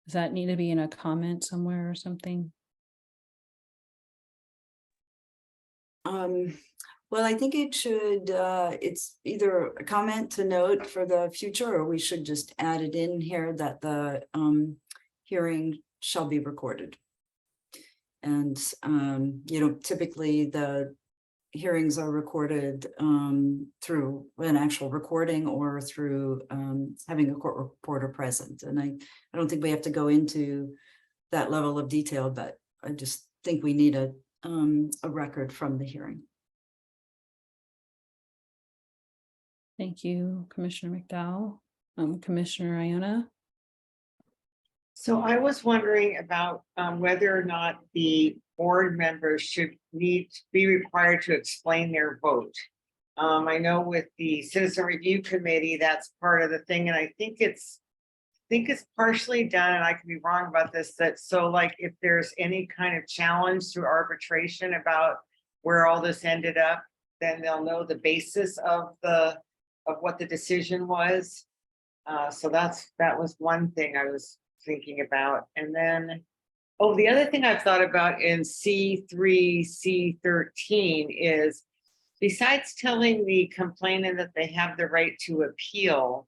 Does that need to be in a comment somewhere or something? Well, I think it should, it's either a comment to note for the future, or we should just add it in here that the hearing shall be recorded. And, typically the hearings are recorded through an actual recording or through having a court reporter present. And I don't think we have to go into that level of detail, but I just think we need a record from the hearing. Thank you, Commissioner McDowell. Commissioner Iona. So I was wondering about whether or not the board members should be required to explain their vote. I know with the Citizen Review Committee, that's part of the thing, and I think it's partially done, and I could be wrong about this, that so like if there's any kind of challenge through arbitration about where all this ended up, then they'll know the basis of what the decision was. So that was one thing I was thinking about. And then, the other thing I've thought about in C3, C13 is, besides telling the complainant that they have the right to appeal,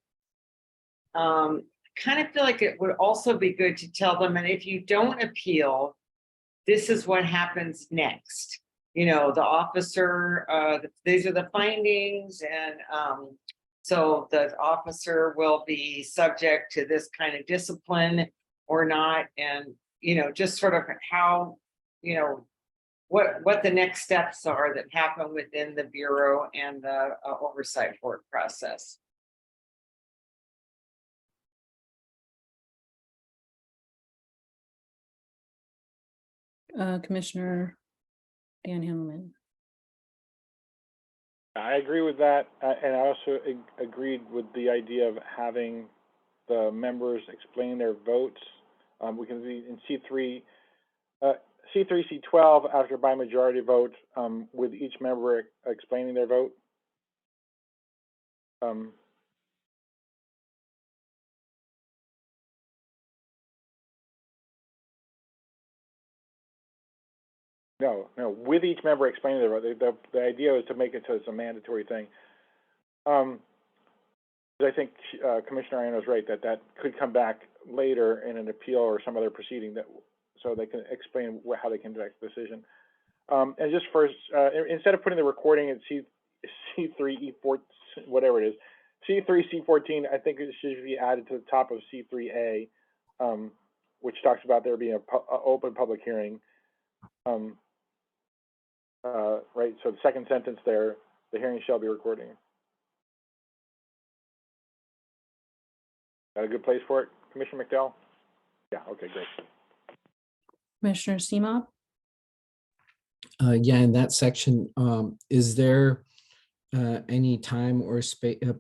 kind of feel like it would also be good to tell them, and if you don't appeal, this is what happens next. The officer, these are the findings, and so the officer will be subject to this kind of discipline or not. And, just sort of how, what the next steps are that happen within the Bureau and the oversight board process. Commissioner Dan Henleman. I agree with that, and I also agreed with the idea of having the members explain their votes. We can see in C3, C12 after by majority vote, with each member explaining their vote. No, with each member explaining their vote. The idea is to make it so it's a mandatory thing. I think Commissioner Iona is right that could come back later in an appeal or some other proceeding, so they can explain how they can direct the decision. And just first, instead of putting the recording at C3, E4, whatever it is, C3, C14, I think it should be added to the top of C3A, which talks about there being an open public hearing. Right, so the second sentence there, the hearing shall be recording. Got a good place for it, Commissioner McDowell? Yeah, okay, great. Commissioner Seema. Yeah, in that section, is there any time or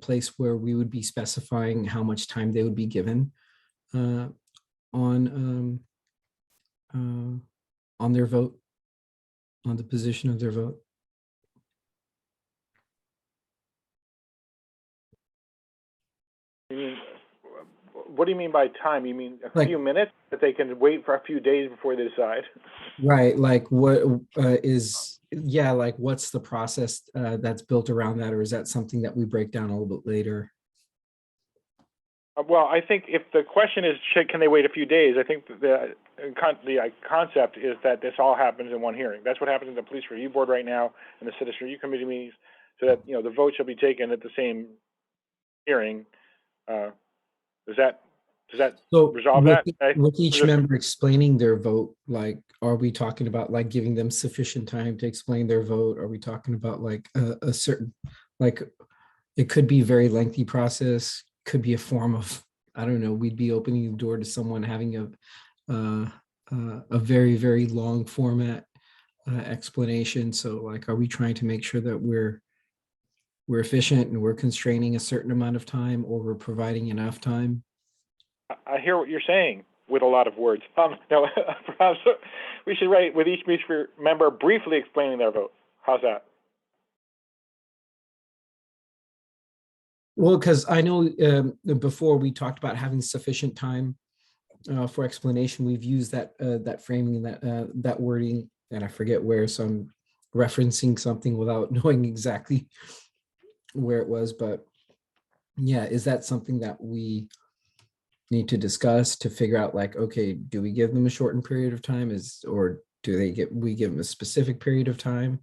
place where we would be specifying how much time they would be given on their vote, on the position of their vote? You mean, what do you mean by time? You mean a Like- few minutes, that they can wait for a few days before they decide? Right, like what like what's the process that's built around that, or is that something that we break down a little bit later? Well, I think if the question is, can they wait a few days? I think the concept is that this all happens in one hearing. That's what happens in the police review board right now and the citizen review committee meetings, so that, you know, the vote shall be taken at the same hearing. Does that So resolve with, that? with each Just- member explaining their vote, like, are we talking about like giving them sufficient time to explain their vote? Are we talking about like a certain, like, it could be a very lengthy process, could be a form of, I don't know, we'd be opening the door to someone having a very, very long format explanation. So like, are we trying to make sure that we're efficient and we're constraining a certain amount of time, or we're providing enough time? I hear what you're saying with a lot of words. No, perhaps we should write with each member briefly explaining their vote. How's that? Well, because I know before we talked about having sufficient time for explanation. We've used that that framing, that wording, and I forget where, so I'm referencing something without knowing exactly where it was. But yeah, is that something that we need to discuss to figure out, like, okay, do we give them a shortened period of time, or do we give them a specific period of time?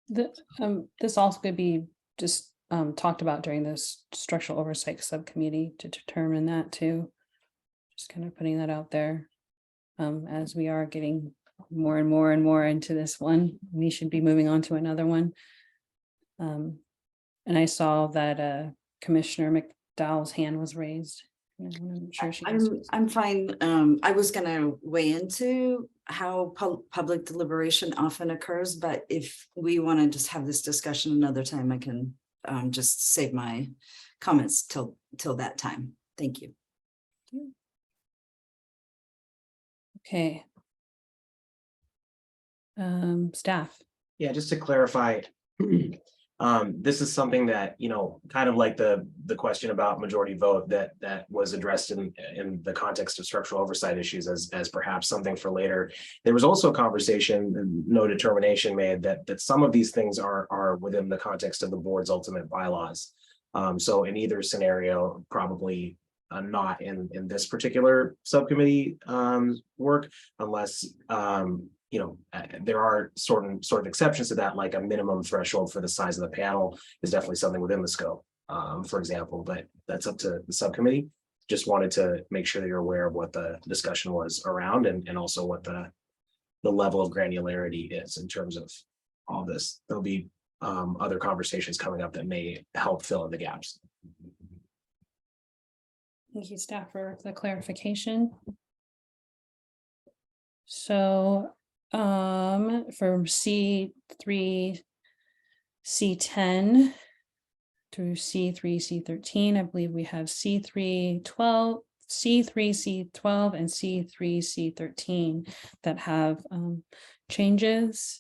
This also could be just talked about during this structural oversight subcommittee to determine that too. Just kind of putting that out there. As we are getting more and more and more into this one, we should be moving on to another one. And I saw that Commissioner McDowell's hand was raised. I'm sure she has. I'm fine. I was gonna weigh into how public deliberation often occurs, but if we want to just have this discussion another time, I can just save my comments till that time. Thank you. Okay. Staff. Yeah, just to clarify, this is something that, you know, kind of like the question about majority vote that was addressed in the context of structural oversight issues as perhaps something for later. There was also a conversation and no determination made that some of these things are within the context of the board's ultimate bylaws. So in either scenario, probably not in this particular subcommittee work, unless you know, there are sort of exceptions to that, like a minimum threshold for the size of the panel is definitely something within the scope, for example, but that's up to the subcommittee. Just wanted to make sure that you're aware of what the discussion was around and also what the level of granularity is in terms of all this. There'll be other conversations coming up that may help fill in the gaps. Thank you, staff, for the clarification. So from C3, C10 through C3, C13, I believe we have C3, 12, C3, C12, and C3, C13 that have changes.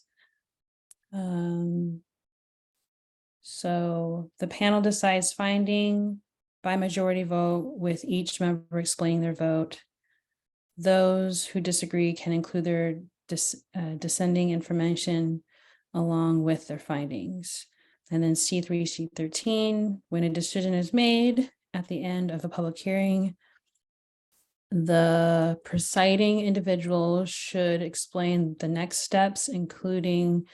So the panel decides finding by majority vote with each member explaining their vote. Those who disagree can include their dissenting information along with their findings. And then C3, C13, when a decision is made at the end of a public hearing, the presiding individual should explain the next steps, including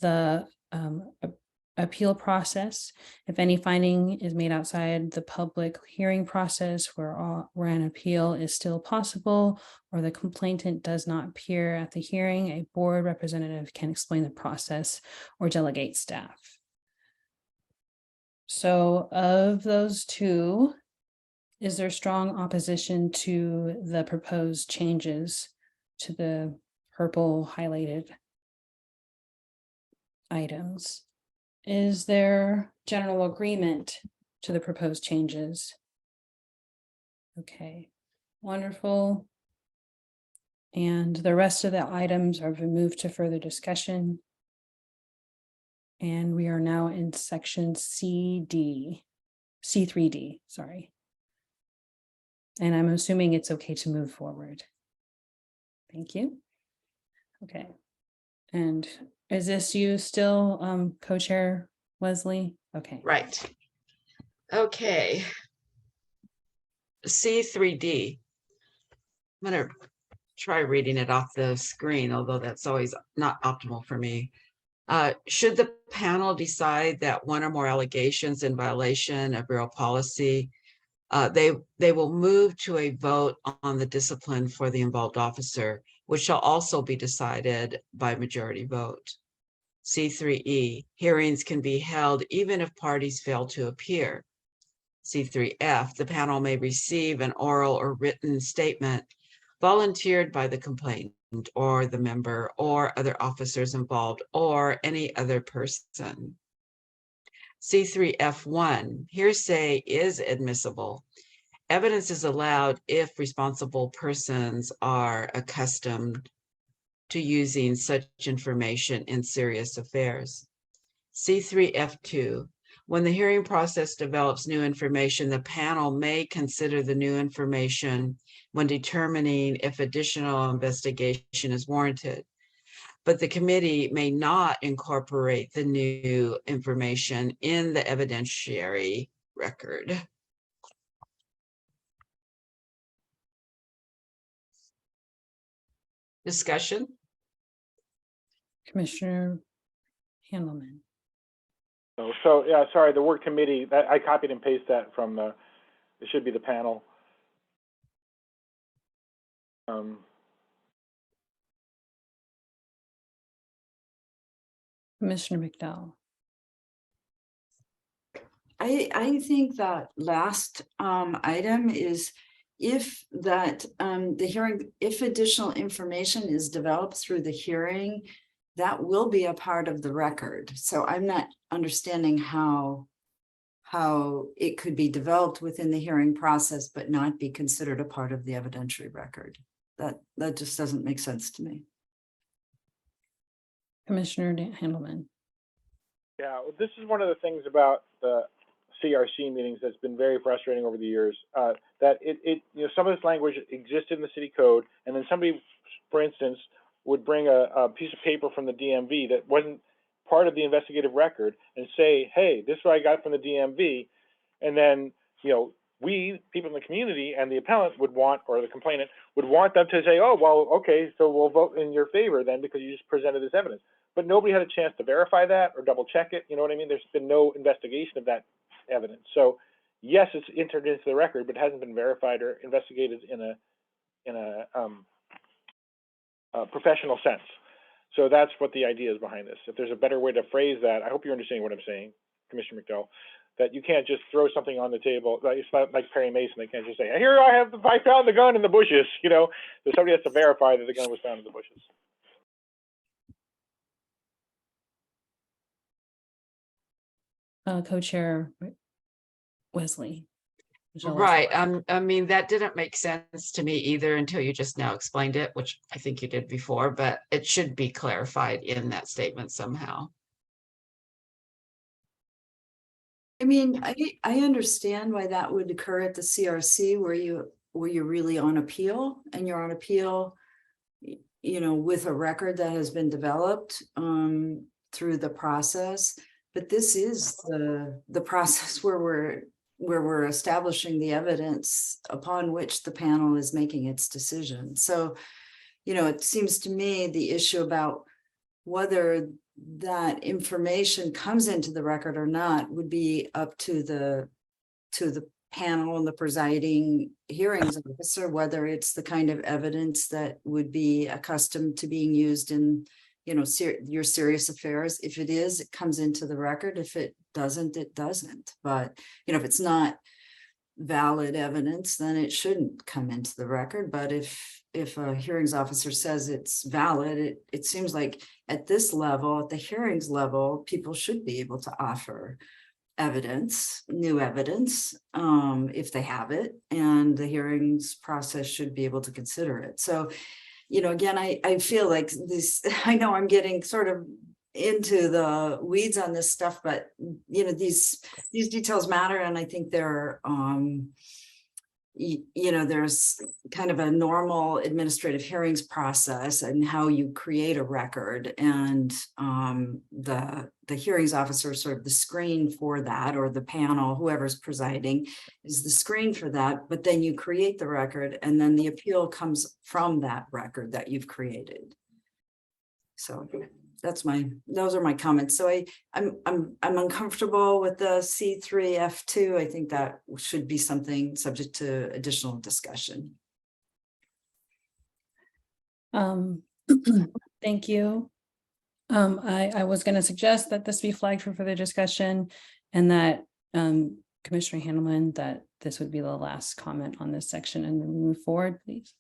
the appeal process. If any finding is made outside the public hearing process where an appeal is still possible, or the complainant does not appear at the hearing, a board representative can explain the process or delegate staff. So of those two, is there strong opposition to the proposed changes to the purple highlighted items? Is there general agreement to the proposed changes? Okay, wonderful. And the rest of the items are moved to further discussion. And we are now in section CD. C3D, sorry. And I'm assuming it's okay to move forward. Thank you. Okay. And is this you still, co-chair Wesley? Okay. Right. Okay. C3D. I'm gonna try reading it off the screen, although that's always not optimal for me. Should the panel decide that one or more allegations in violation of bureau policy, they will move to a vote on the discipline for the involved officer, which shall also be decided by majority vote. C3E, hearings can be held even if parties fail to appear. C3F, the panel may receive an oral or written statement volunteered by the complainant or the member or other officers involved or any other person. C3F1, hearsay is admissible. Evidence is allowed if responsible persons are accustomed to using such information in serious affairs. C3F2, when the hearing process develops new information, the panel may consider the new information when determining if additional investigation is warranted. But the committee may not incorporate the new information in the evidentiary record. Discussion? Commissioner Handelman. So yeah, sorry, the word committee, that I copied and pasted that from the, it should be the panel. Commissioner McDowell. I think that last item is if that the hearing, if additional information is developed through the hearing, that will be a part of the record. So I'm not understanding how it could be developed within the hearing process, but not be considered a part of the evidentiary record. That just doesn't make sense to me. Commissioner Handelman. Yeah, well, this is one of the things about the CRC meetings that's been very frustrating over the years, that some of this language existed in the city code, and then somebody, for instance, would bring a piece of paper from the DMV that wasn't part of the investigative record and say, hey, this is what I got from the DMV. And then, we, people in the community and the appellant would want, or the complainant would want them to say, oh, well, okay, so we'll vote in your favor then because you just presented this evidence. But nobody had a chance to verify that or double check it. You know what I mean? There's been no investigation of that evidence. So yes, it's entered into the record, but it hasn't been verified or investigated in a professional sense. So that's what the idea is behind this. If there's a better way to phrase that, I hope you're understanding what I'm saying, Commissioner McDowell, that you can't just throw something on the table. It's not like Perry Mason. They can't just say, here I found the gun in the bushes. So somebody has to verify that the gun was found in the bushes. Co-chair Wesley. Right. I mean, that didn't make sense to me either until you just now explained it, which I think you did before, but it should be clarified in that statement somehow. I mean, I understand why that would occur at the CRC where you're really on appeal, and you're on appeal, with a record that has been developed through the process. But this is the process where we're establishing the evidence upon which the panel is making its decision. So, it seems to me the issue about whether that information comes into the record or not would be up to the panel and the presiding hearings officer, whether it's the kind of evidence that would be accustomed to being used in your serious affairs. If it is, it comes into the record. If it doesn't, it doesn't. But if it's not valid evidence, then it shouldn't come into the record. But if a hearings officer says it's valid, it seems like at this level, at the hearings level, people should be able to offer evidence, new evidence, if they have it, and the hearings process should be able to consider it. So again, I feel like this, I know I'm getting sort of into the weeds on this stuff, but you know, these details matter, and I think they're you know, there's kind of a normal administrative hearings process and how you create a record, and the hearings officer is sort of the screen for that, or the panel, whoever's presiding is the screen for that, but then you create the record and then the appeal comes from that record that you've created. So those are my comments. So I'm uncomfortable with the C3 F2. I think that should be something subject to additional discussion. Thank you. I was going to suggest that this be flagged for further discussion, and that Commissioner Handelman, that this would be the last comment on this section, and then we move forward, please.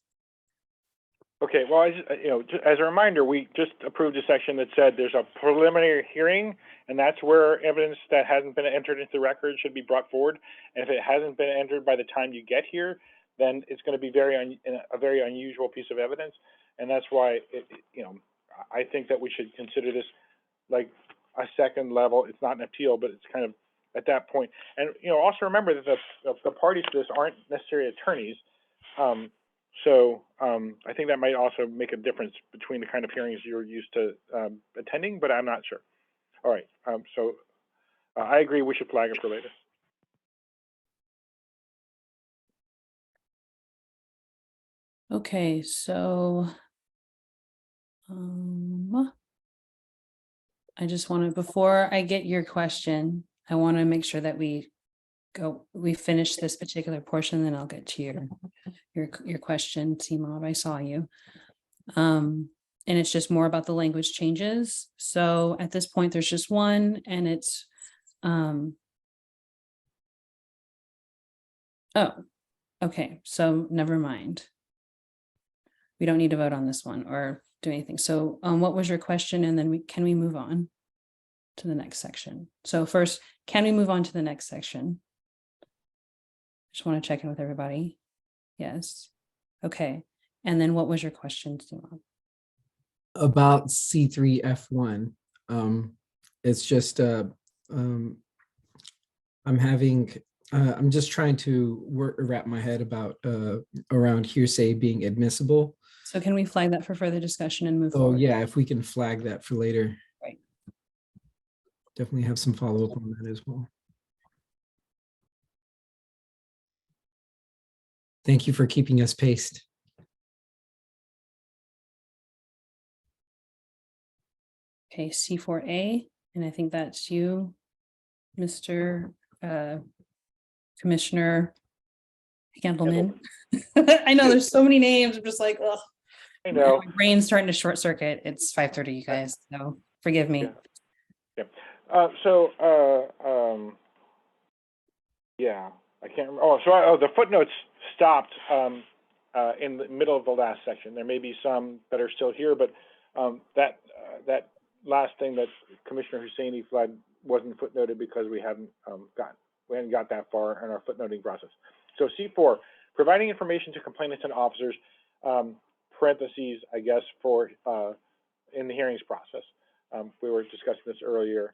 Okay, well, as a reminder, we just approved a section that said there's a preliminary hearing, and that's where evidence that hasn't been entered into the record should be brought forward. And if it hasn't been entered by the time you get here, then it's going to be a very unusual piece of evidence. And that's why, I think that we should consider this like a second level. It's not an appeal, but it's kind of at that point. And, also remember that the parties to this aren't necessarily attorneys. So I think that might also make a difference between the kind of hearings you're used to attending, but I'm not sure. All right, so I agree we should flag it for later. Okay, so I just want to, before I get your question, I want to make sure that we finish this particular portion, then I'll get to your question, Seema. I saw you. And it's just more about the language changes. So at this point, there's just one, and it's oh, okay, so never mind. We don't need to vote on this one or do anything. So what was your question? And then can we move on to the next section? So first, can we move on to the next section? Just want to check in with everybody. Yes. Okay. And then what was your question, Seema? About C3F1. It's just I'm just trying to wrap my head about around hearsay being admissible. So can we flag that for further discussion and move Oh forward? yeah, if we can flag that for later. Right. Definitely have some follow-up on that as well. Thank you for keeping us paced. Okay, C4A, and I think that's you, Mr. Commissioner Handelman. I know there's so many names. I'm just like, oh, I know. my brain's starting to short circuit. It's 5:30, you guys, so forgive me. Yeah. Yeah, I can't remember. The footnotes stopped in the middle of the last section. There may be some that are still here, but that last thing that Commissioner Hussaini flagged wasn't footnoted because we hadn't got that far in our footnoting process. So C4, providing information to complainants and officers, parentheses, I guess, for in the hearings process. We were discussing this earlier.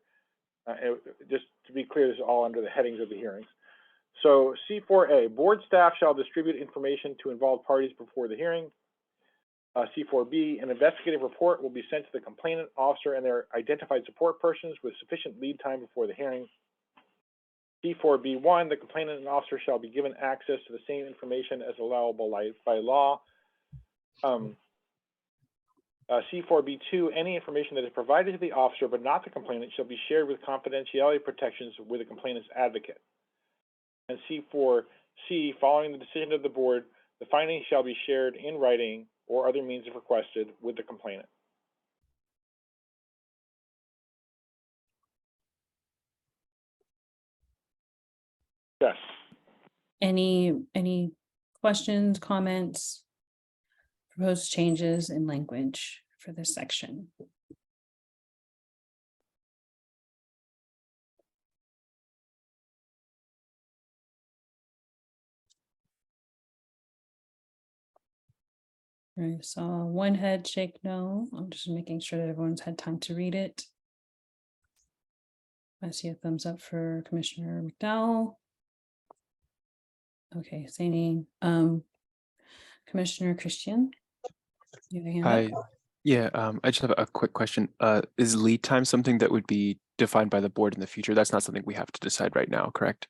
Just to be clear, this is all under the headings of the hearings. So C4A, board staff shall distribute information to involved parties before the hearing. C4B, an investigative report will be sent to the complainant, officer, and their identified support persons with sufficient lead time before the hearing. C4B1, the complainant and officer shall be given access to the same information as allowable by law. C4B2, any information that is provided to the officer but not the complainant shall be shared with confidentiality protections with the complainant's advocate. And C4C, following the decision of the board, the findings shall be shared in writing or other means if requested with the complainant. Yes. Any questions, comments, proposed changes in language for this section? I saw one head shake no. I'm just making sure that everyone's had time to read it. I see a thumbs up for Commissioner McDowell. Okay, Zany, Commissioner Christian. You have a hand up? Yeah, I just have a quick question. Is lead time something that would be defined by the board in the future? That's not something we have to decide right now, correct?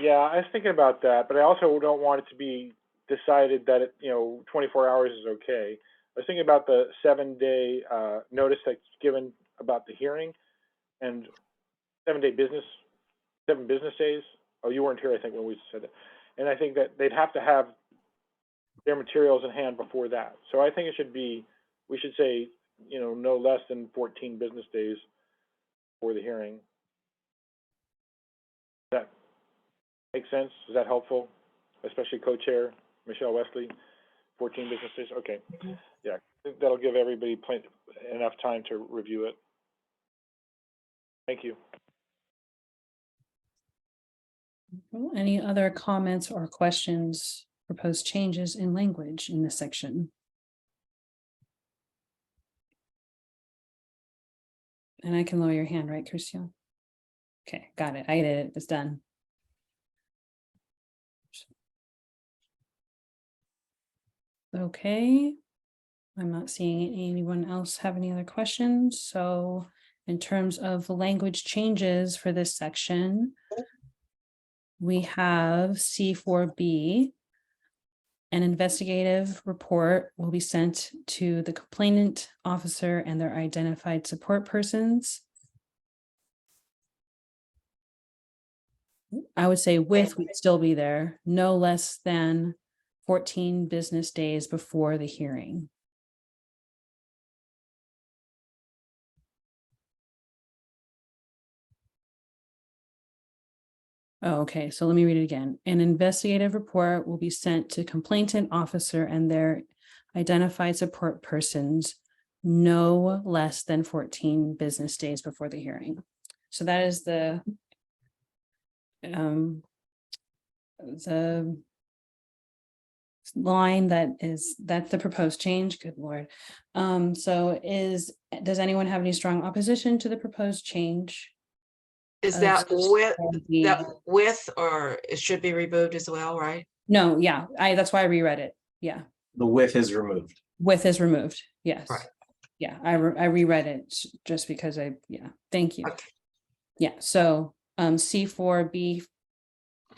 Yeah, I was thinking about that, but I also don't want it to be decided that it, 24 hours is okay. I was thinking about the 7-day notice that's given about the hearing and 7 business days. Oh, you weren't here, I think, when we said that. And I think that they'd have to have their materials in hand before that. So I think it should be, we should say, no less than 14 business days for the hearing. Does that make sense? Is that helpful? Especially co-chair Michelle Wesley, 14 business days? Okay. Yeah, I think that'll give everybody enough time to review it. Thank you. Any other comments or questions, proposed changes in language in this section? And I can lower your hand, right, Christian? Okay, got it. I did it. It's done. Okay. I'm not seeing anyone else have any other questions. So in terms of the language changes for this section, we have C4B. An investigative report will be sent to the complainant officer and their identified support persons. I would say with would still be there, no less than 14 business days before the hearing. Oh, okay, so let me read it again. An investigative report will be sent to complainant officer and their identified support persons no less than 14 business days before the hearing. So that is the line that's the proposed change. Good Lord. Does anyone have any strong opposition to the proposed change? Is that with, or it should be removed as well, right? No, yeah, that's why I reread it. Yeah. The with is removed. With is removed. Yes. Right. Yeah, I reread it just because thank you. Okay. Yeah, so C4B,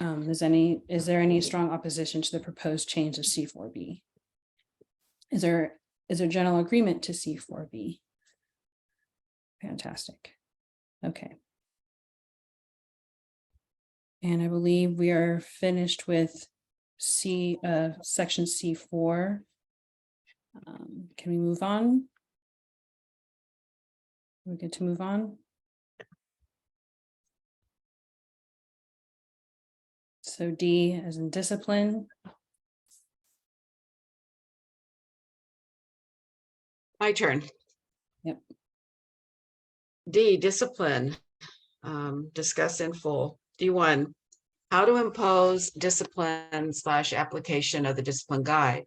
is there any strong opposition to the proposed change of C4B? Is there general agreement to C4B? Fantastic. Okay. And I believe we are finished with section C4. Can we move on? We're good to move on. So D as in discipline. My turn. Yep. D, discipline. Discuss in full. D1, how to impose discipline / application of the discipline guide.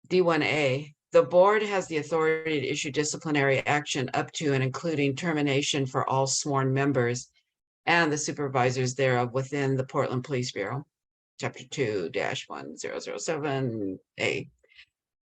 D1A, the board has the authority to issue disciplinary action up to and including termination for all sworn members and the supervisors thereof within the Portland Police Bureau. Chapter 2-1007A.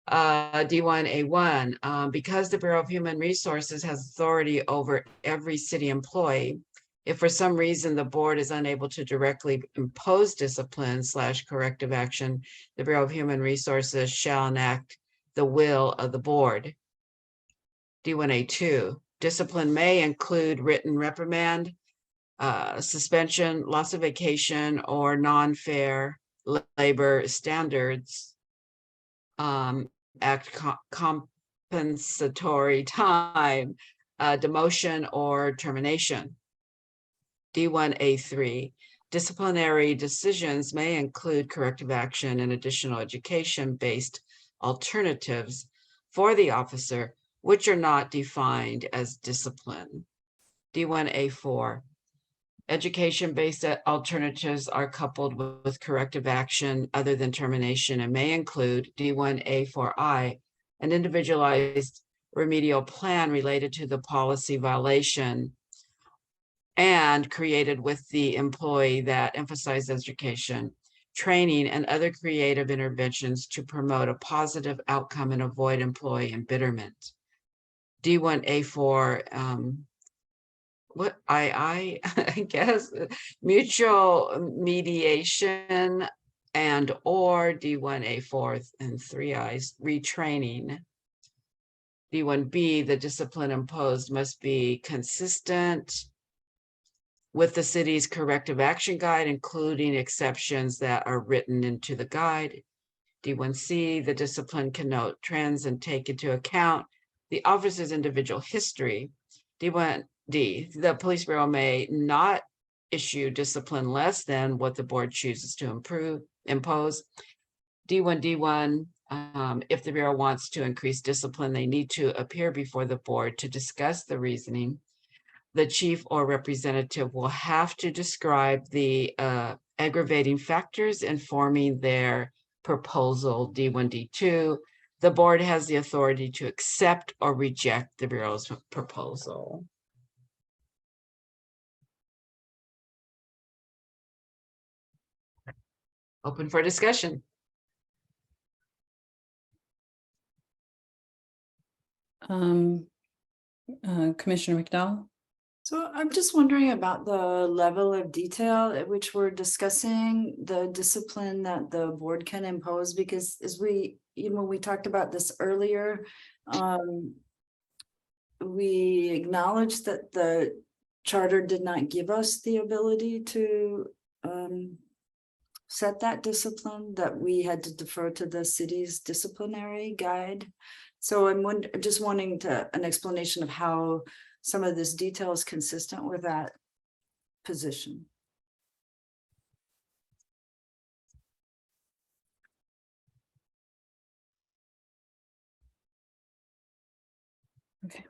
D1A1, because the Bureau of Human Resources has authority over every city employee, if for some reason the board is unable to directly impose discipline / corrective action, the Bureau of Human Resources shall enact the will of the board. D1A2, discipline may include written reprimand, suspension, loss of vacation, or non-fair labor standards, act compensatory time, demotion, or termination. D1A3, disciplinary decisions may include corrective action and additional education-based alternatives for the officer, which are not defined as discipline. D1A4, education-based alternatives are coupled with corrective action other than termination and may include D1A4I, an individualized remedial plan related to the policy violation and created with the employee that emphasized education, training, and other creative interventions to promote a positive outcome and avoid employee embitterment. D1A4, what I guess mutual mediation and or D1A4 and 3I's retraining. D1B, the discipline imposed must be consistent with the city's corrective action guide, including exceptions that are written into the guide. D1C, the discipline can note trends and take into account the officer's individual history. D1D, the police bureau may not issue discipline less than what the board chooses to impose. D1D1, if the bureau wants to increase discipline, they need to appear before the board to discuss the reasoning. The chief or representative will have to describe the aggravating factors informing their proposal. D1D2, the board has the authority to accept or reject the bureau's proposal. Open for discussion. Commissioner McDowell? So I'm just wondering about the level of detail at which we're discussing the discipline that the board can impose, because as we talked about this earlier, we acknowledged that the charter did not give us the ability to set that discipline, that we had to defer to the city's disciplinary guide. So I'm just wanting an explanation of how some of this detail is consistent with that position. Okay.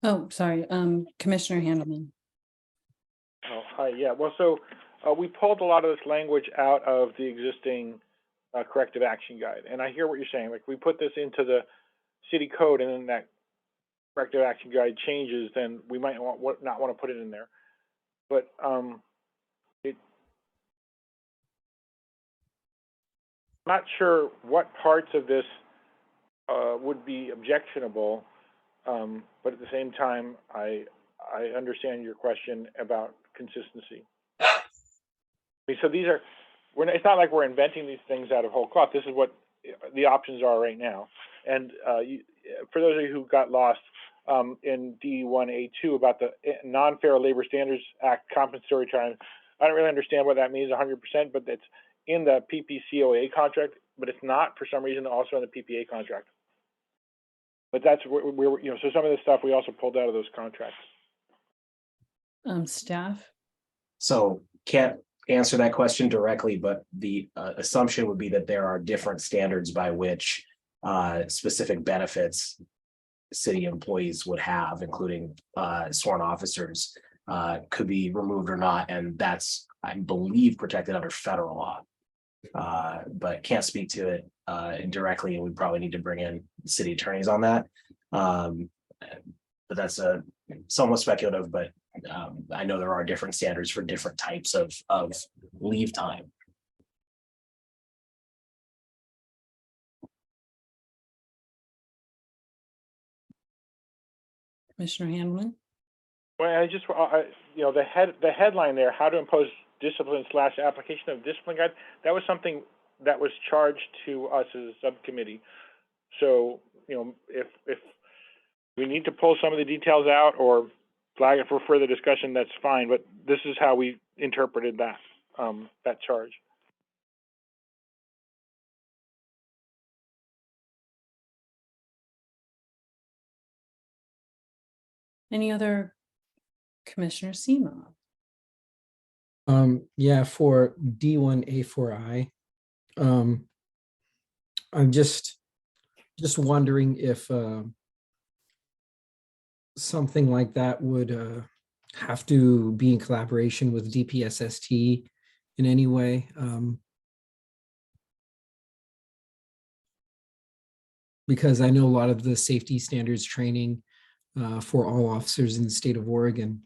Oh, sorry, Commissioner Handelman. Oh, hi, yeah, well, so we pulled a lot of this language out of the existing corrective action guide, and I hear what you're saying. Like, we put this into the city code, and then that corrective action guide changes, then we might not want to put it in there. But I'm not sure what parts of this would be objectionable, but at the same time, I understand your question about consistency. I mean, so these are, it's not like we're inventing these things out of whole cloth. This is what the options are right now. And for those of you who got lost in D1A2 about the Non-Fair Labor Standards Act compensatory time, I don't really understand what that means 100%, but it's in the PPCOA contract, but it's not for some reason also in the PPA contract. But that's where so some of this stuff we also pulled out of those contracts. Staff? So can't answer that question directly, but the assumption would be that there are different standards by which specific benefits city employees would have, including sworn officers, could be removed or not. And that's, I believe, protected under federal law. But can't speak to it directly, and we probably need to bring in city attorneys on that. But that's somewhat speculative, but I know there are different standards for different types of leave time. Commissioner Handelman? Well, I just, the headline there, how to impose discipline / application of discipline guide, that was something that was charged to us as a subcommittee. So, if we need to pull some of the details out or flag it for further discussion, that's fine. But this is how we interpreted that that charge. Any other Commissioner Sema? Yeah, for D1A4I, I'm just wondering if something like that would have to be in collaboration with DPSST in any way. because I know a lot of the safety standards training for all officers in the state of Oregon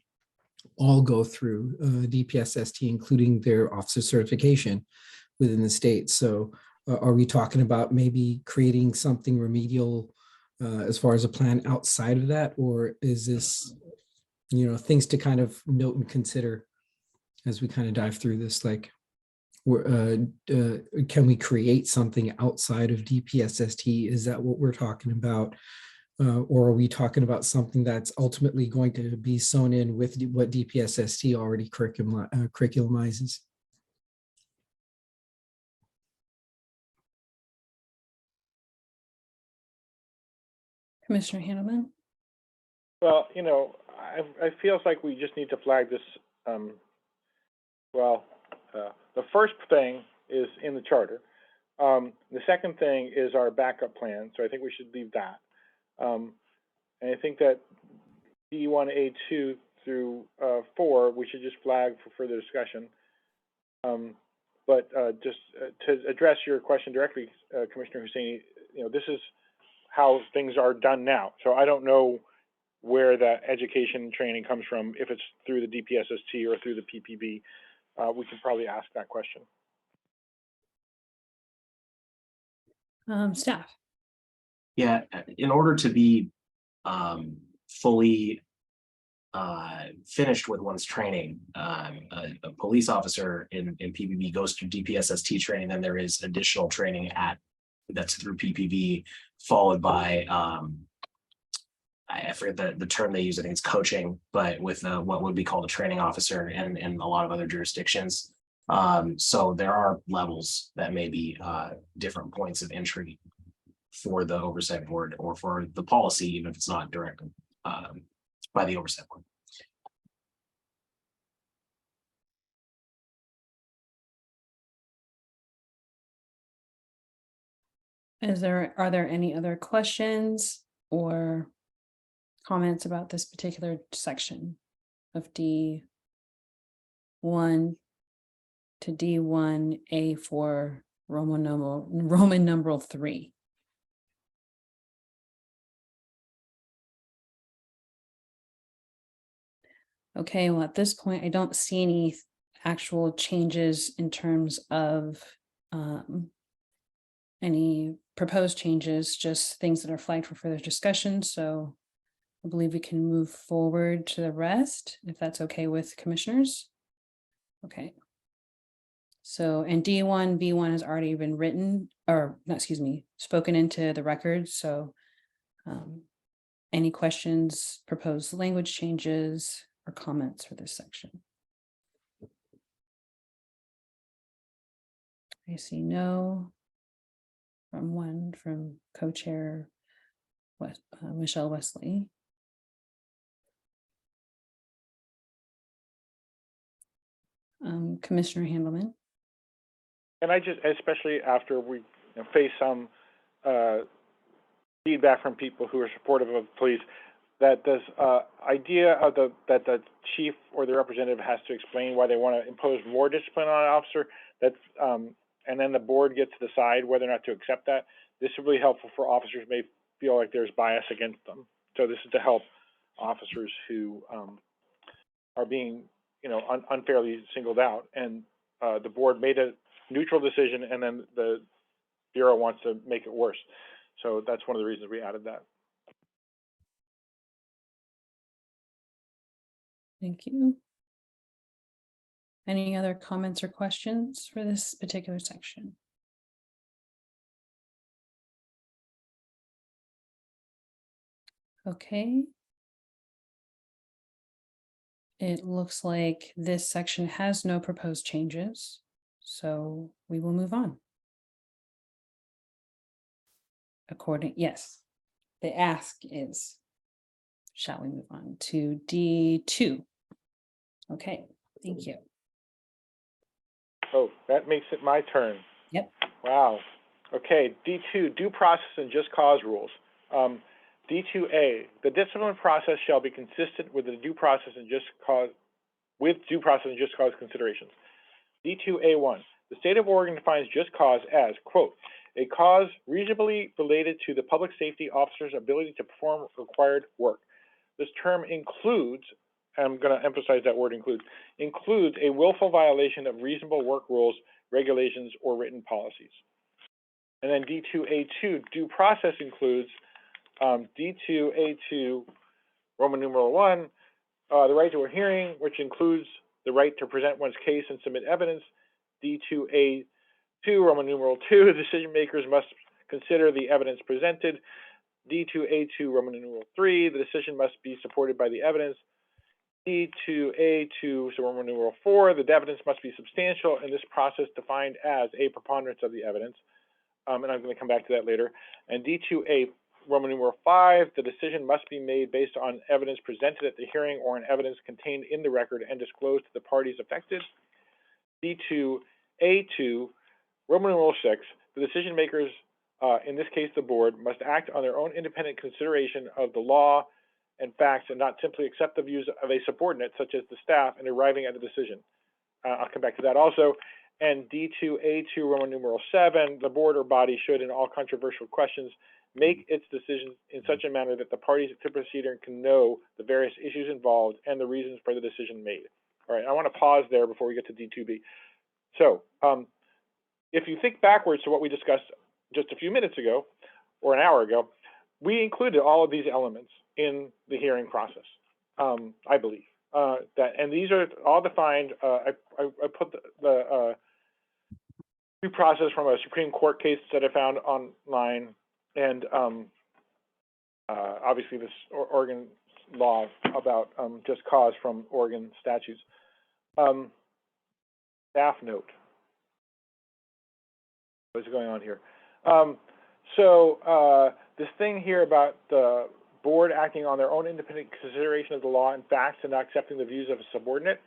all go through DPSST, including their officer certification within the state. So are we talking about maybe creating something remedial as far as a plan outside of that? Or is this, things to kind of note and consider as we kind of dive through this? Like, can we create something outside of DPSST? Is that what we're talking about? Or are we talking about something that's ultimately going to be sewn in with what DPSST already curriculumizes? Commissioner Handelman? Well, I feels like we just need to flag this. The first thing is in the charter. The second thing is our backup plan. So I think we should leave that. And I think that D1, A2 through 4, we should just flag for further discussion. But just to address your question directly, Commissioner Hussaini, this is how things are done now. So I don't know where the education and training comes from, if it's through the DPSST or through the PPB. We can probably ask that question. Staff. Yeah, in order to be fully finished with one's training, a police officer in PPB goes through DPSST training, then there is additional training that's through PPB, followed by I forget the term they use. I think it's coaching, but with what would be called a training officer and in a lot of other jurisdictions. So there are levels that may be different points of entry for the oversight board or for the policy, even if it's not directly by the oversight board. Are there any other questions or comments about this particular section of D1 to D1A4 Roman numeral 3? Okay, well, at this point, I don't see any actual changes in terms of any proposed changes, just things that are flagged for further discussion. So I believe we can move forward to the rest, if that's okay with commissioners. Okay. So, and D1, B1 has already been written, or no, excuse me, spoken into the record. So any questions, proposed language changes, or comments for this section? I see no from co-chair Michelle Wesley. Commissioner Handelman. And I just, especially after we face some feedback from people who are supportive of police, that this idea of that the chief or the representative has to explain why they want to impose more discipline on an officer, and then the board gets to decide whether or not to accept that. This is really helpful for officers who may feel like there's bias against them. So this is to help officers who are being, unfairly singled out. And the board made a neutral decision, and then the Bureau wants to make it worse. So that's one of the reasons we added that. Thank you. Any other comments or questions for this particular section? Okay. It looks like this section has no proposed changes, so we will move on. Yes, the ask is, shall we move on to D2? Okay, thank you. Oh, that makes it my turn. Yep. Wow. Okay, D2, due process and just cause rules. D2A, the discipline process shall be consistent with the due process and just cause considerations. D2A1, the state of Oregon defines just cause as, quote, a cause reasonably related to the public safety officer's ability to perform required work. This term includes, I'm going to emphasize that word includes a willful violation of reasonable work rules, regulations, or written policies. And then D2A2, due process includes D2A2, Roman numeral 1, the right to a hearing, which includes the right to present one's case and submit evidence. D2A2, Roman numeral 2, the decision makers must consider the evidence presented. D2A2, Roman numeral 3, the decision must be supported by the evidence. D2A2, so Roman numeral 4, the evidence must be substantial, and this process defined as a preponderance of the evidence. And I'm going to come back to that later. And D2A, Roman numeral 5, the decision must be made based on evidence presented at the hearing or on evidence contained in the record and disclosed to the parties affected. D2A2, Roman numeral 6, the decision makers, in this case the board, must act on their own independent consideration of the law and facts and not simply accept the views of a subordinate, such as the staff, in arriving at a decision. I'll come back to that also. And D2A2, Roman numeral 7, the board or body should, in all controversial questions, make its decisions in such a manner that the parties to proceeding can know the various issues involved and the reasons for the decision made. All right, I want to pause there before we get to D2B. So if you think backwards to what we discussed just a few minutes ago, or an hour ago, we included all of these elements in the hearing process, I believe. And these are all defined. I put the due process from a Supreme Court case that I found online, and obviously this Oregon law about just cause from Oregon statutes. Staff note. What's going on here? This thing here about the board acting on their own independent consideration of the law and facts and not accepting the views of a subordinate,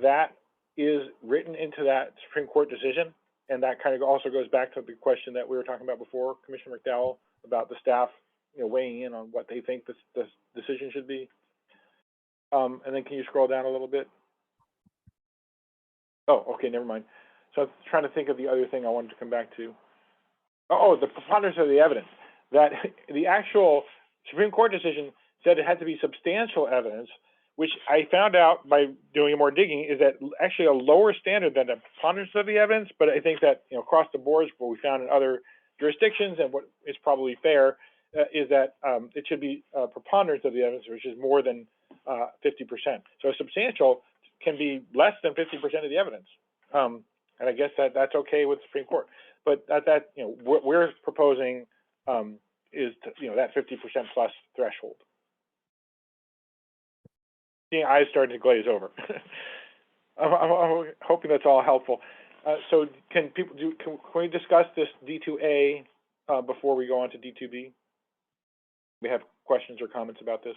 that is written into that Supreme Court decision. And that kind of also goes back to the question that we were talking about before, Commissioner McDowell, about the staff, weighing in on what they think the decision should be. And then can you scroll down a little bit? Oh, okay, never mind. So I'm trying to think of the other thing I wanted to come back to. Oh, the preponderance of the evidence. That the actual Supreme Court decision said it had to be substantial evidence, which I found out by doing more digging is that actually a lower standard than the preponderance of the evidence. But I think that across the boards, what we found in other jurisdictions and what is probably fair is that it should be a preponderance of the evidence, which is more than 50%. So substantial can be less than 50% of the evidence. And I guess that's okay with the Supreme Court. But what we're proposing is that 50% plus threshold. Seeing eyes starting to glaze over. I'm hoping that's all helpful. So can we discuss this D2A before we go on to D2B? We have questions or comments about this?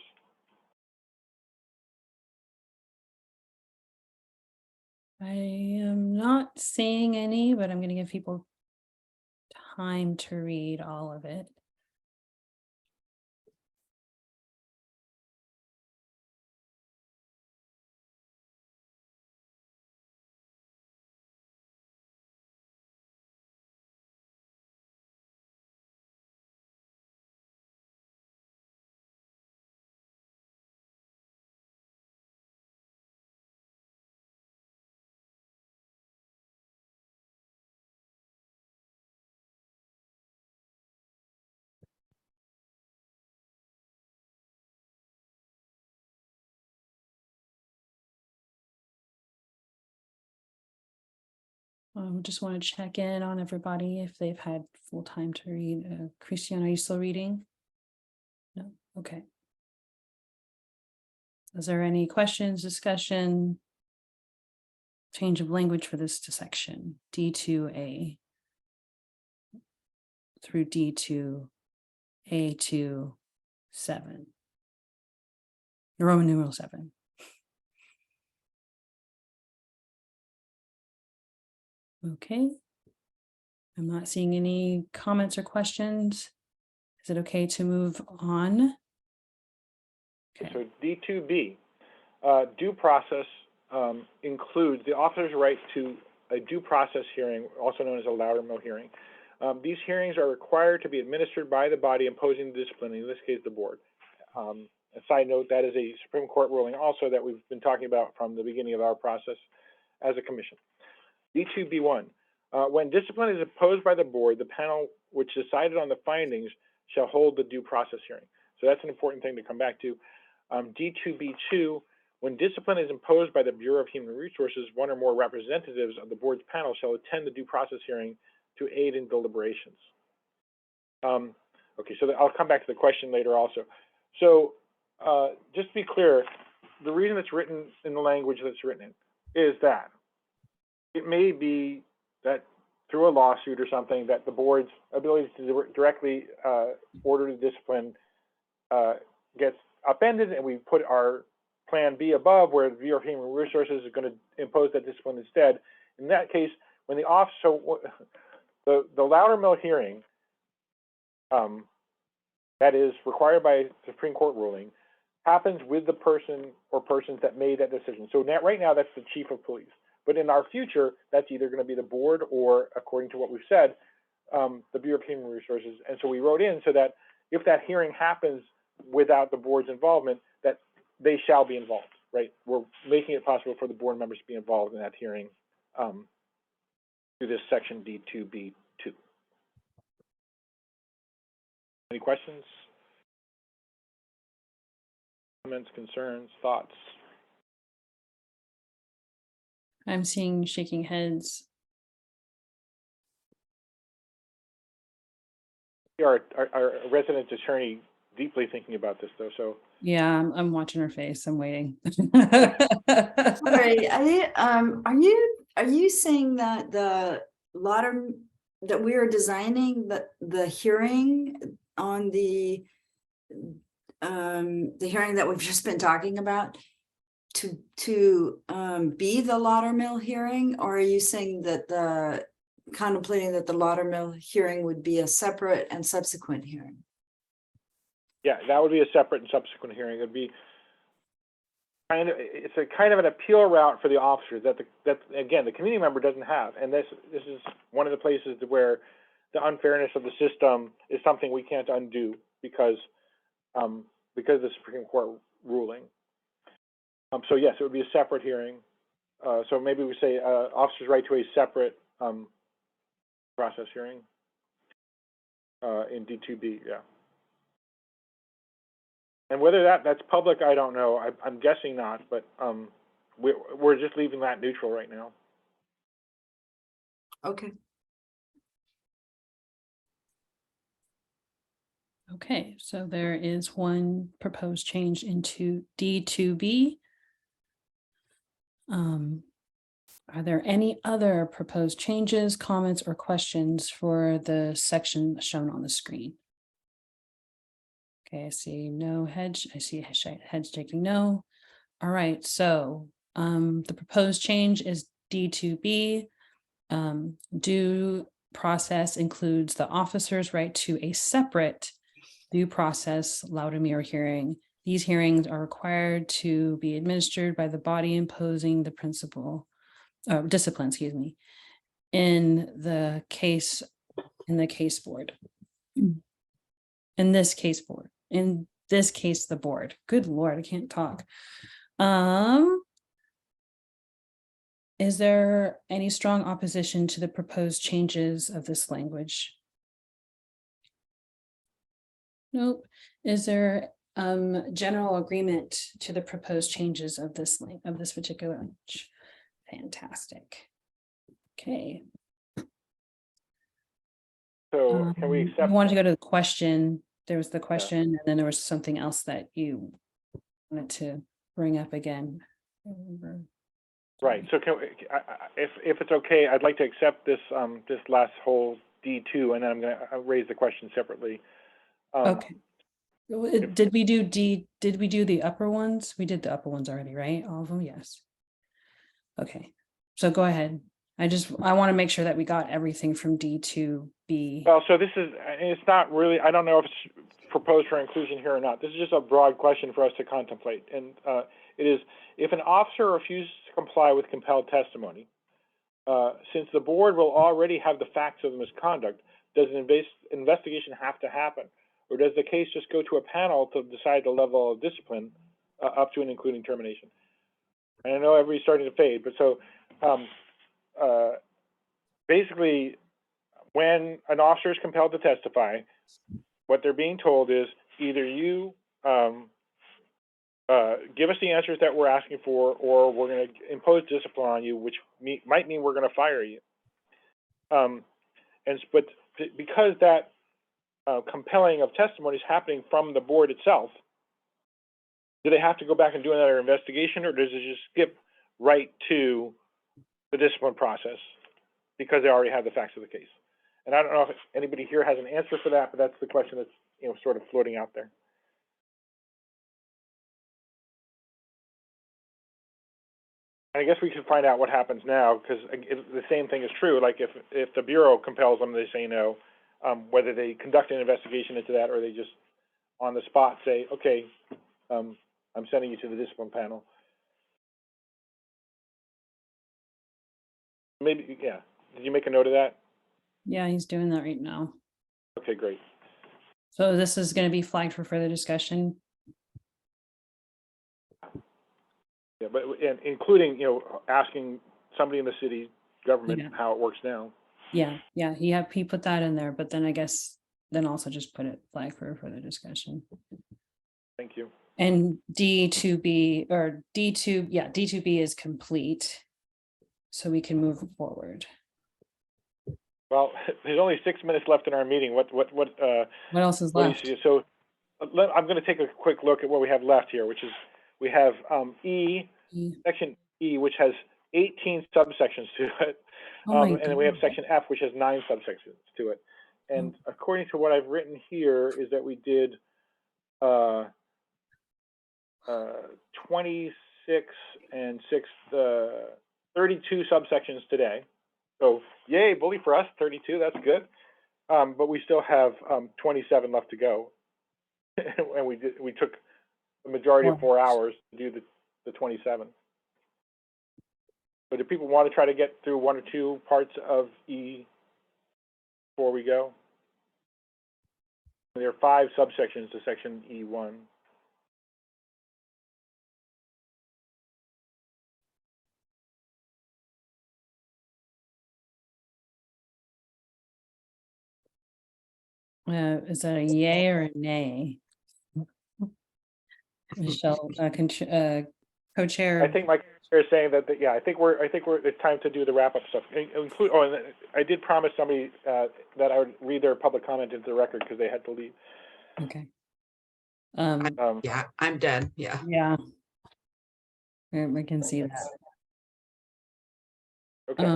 I am not seeing any, but I'm going to give people time to read all of it. Just want to check in on everybody if they've had full time to read. Christian, are you still reading? No? Okay. Is there any questions, discussion, change of language for this section? D2A through D2A2 7. Roman numeral 7. Okay. I'm not seeing any comments or questions. Is it okay to move on? Okay. So D2B, due process includes the officer's right to a due process hearing, also known as a Loudermill hearing, These hearings are required to be administered by the body imposing the discipline, in this case, the board. A side note, that is a Supreme Court ruling also that we've been talking about from the beginning of our process as a commission. D2B1, when discipline is imposed by the board, the panel which decided on the findings shall hold the due process hearing. So that's an important thing to come back to. D2B2, when discipline is imposed by the Bureau of Human Resources, one or more representatives of the board's panel shall attend the due process hearing to aid in deliberations. Okay, so I'll come back to the question later also. So just to be clear, the reason it's written in the language that's written in is that it may be that through a lawsuit or something that the board's ability to directly order the discipline gets upended, and we put our plan B above where the Bureau of Human Resources is going to impose that discipline instead. In that case, when the officer, so the Loudermill hearing that is required by Supreme Court ruling happens with the person or persons that made that decision. So now, right now, that's the chief of police. But in our future, that's either going to be the board or, according to what we've said, the Bureau of Human Resources. And so we wrote in so that if that hearing happens without the board's involvement, that they shall be involved, right? We're making it possible for the board members to be involved in that hearing through this section D2B2. Any questions? Comments, concerns, thoughts? I'm seeing shaking heads. Our resident attorney deeply thinking about this though, so. Yeah, I'm watching her face. I'm waiting. Sorry, are you saying that that we are designing the hearing on the hearing that we've just been talking about to be the Loudermill hearing, or are you saying that contemplating that the Loudermill hearing would be a separate and subsequent hearing? Yeah, that would be a separate and subsequent hearing. It'd be it's a kind of an appeal route for the officers that again the community member doesn't have, and this is one of the places where the unfairness of the system is something we can't undo because of the Supreme Court ruling. So yes, it would be a separate hearing. So maybe we say officers' right to a separate process hearing in D2B, yeah. And whether that's public, I don't know. I'm guessing not, but we're just leaving that neutral right now. Okay. Okay, so there is one proposed change into D2B. Are there any other proposed changes, comments, or questions for the section shown on the screen? Okay, I see no heads. I see heads shaking no. All right, so the proposed change is D2B. Due process includes the officer's right to a separate due process Loudermill hearing. These hearings are required to be administered by the body imposing the discipline, excuse me, in the case board. In this case, the board. Good Lord, I can't talk. Is there any strong opposition to the proposed changes of this language? Nope. Is there general agreement to the proposed changes of this particular language? Fantastic. Okay. So can we accept? You wanted to go to the question. There was the question, and then there was something else that you wanted to bring up again. I remember. Right. So can we, if it's okay, I'd like to accept this this last whole D2, and then I'm going to raise the question separately. Okay. Did we do Did we do the upper ones? We did the upper ones already, right? All of them, yes. Okay. So go ahead. I want to make sure that we got everything from D to B. Well, so this is, it's not really, I don't know if it's proposed for inclusion here or not. This is just a broad question for us to contemplate. And it is, if an officer refuses to comply with compelled testimony, since the board will already have the facts of the misconduct, does an investigation have to happen? Or does the case just go to a panel to decide the level of discipline up to and including termination? And I know everybody's starting to fade, but so basically, when an officer is compelled to testify, what they're being told is either you give us the answers that we're asking for, or we're going to impose discipline on you, which might mean we're going to fire you. But because that compelling of testimony is happening from the board itself, do they have to go back and do another investigation, or does it just skip right to the discipline process because they already have the facts of the case? And I don't know if anybody here has an answer for that, but that's the question that's sort of floating out there. And I guess we can find out what happens now, because the same thing is true. Like if the Bureau compels them, they say no, whether they conduct an investigation into that or they just on the spot say, okay, I'm sending you to the discipline panel. Maybe, yeah. Did you make a note of that? Yeah, he's doing that right now. Okay, great. So this is going to be flagged for further discussion. Yeah, but and including, asking somebody in the city government how it works now. Yeah, he put that in there, but then I guess then also just put it flag for further discussion. Thank you. And D2B or D2, yeah, D2B is complete. So we can move forward. Well, there's only 6 minutes left in our meeting. What else is what do you left? see? So I'm going to take a quick look at what we have left here, which is we have section E, which has 18 subsections to it. And then we have section F, which has 9 subsections to it. And according to what I've written here is that we did 26 and 6, 32 subsections today. So yay, bully for us, 32, that's good. But we still have 27 left to go. And we took the majority of 4 hours to do the 27. So do people want to try to get through 1 or 2 parts of E before we go? There are 5 subsections to section E1. Is that a yay or a nay? Michelle, co-chair. I think Mike is saying that, yeah, I think it's time to do the wrap up stuff. Include, and I did promise somebody that I would read their public comment into the record because they had to leave. Okay. Yeah, I'm done. Yeah. Yeah. We can see that. Okay.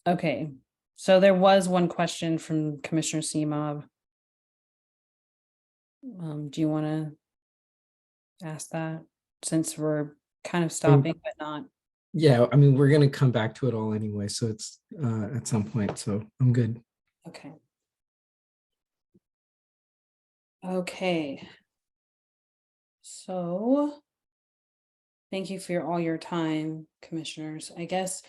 Okay. So there was one question from Commissioner Seamob. Do you want to ask that since we're kind of stopping, but not? Yeah, I mean, we're going to come back to it all anyway. So it's at some point. So I'm good. Okay. Okay. So thank you for all your time, commissioners. I guess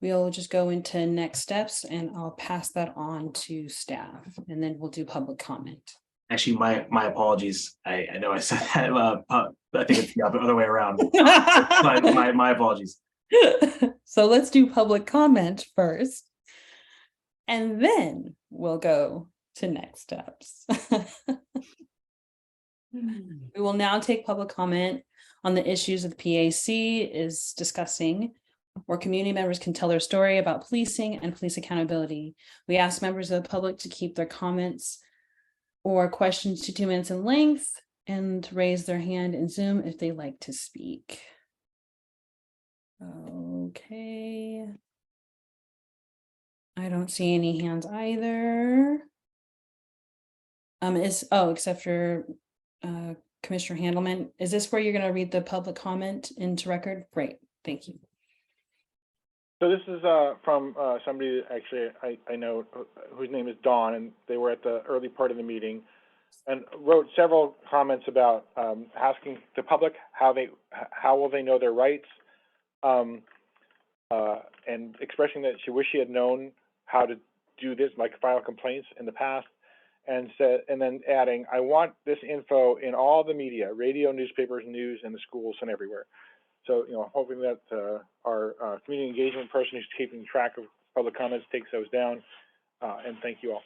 we'll just go into next steps and I'll pass that on to staff and then we'll do public comment. Actually, my apologies. I know I said that. I think it's the other way around. my apologies. So let's do public comment first. And then we'll go to next steps. We will now take public comment on the issues that the PAC is discussing, where community members can tell their story about policing and police accountability. We ask members of the public to keep their comments or questions to 2 minutes in length and raise their hand in Zoom if they like to speak. Okay. I don't see any hands either. Except for Commissioner Handelman. Is this where you're going to read the public comment into record? Great, thank you. So this is from somebody that actually I know whose name is Dawn, and they were at the early part of the meeting and wrote several comments about asking the public how will they know their rights, and expressing that she wished she had known how to do this, like file complaints in the past, and then adding, I want this info in all the media, radio, newspapers, news, in the schools and everywhere. So, hoping that our community engagement person who's keeping track of public comments takes those down. And thank you all.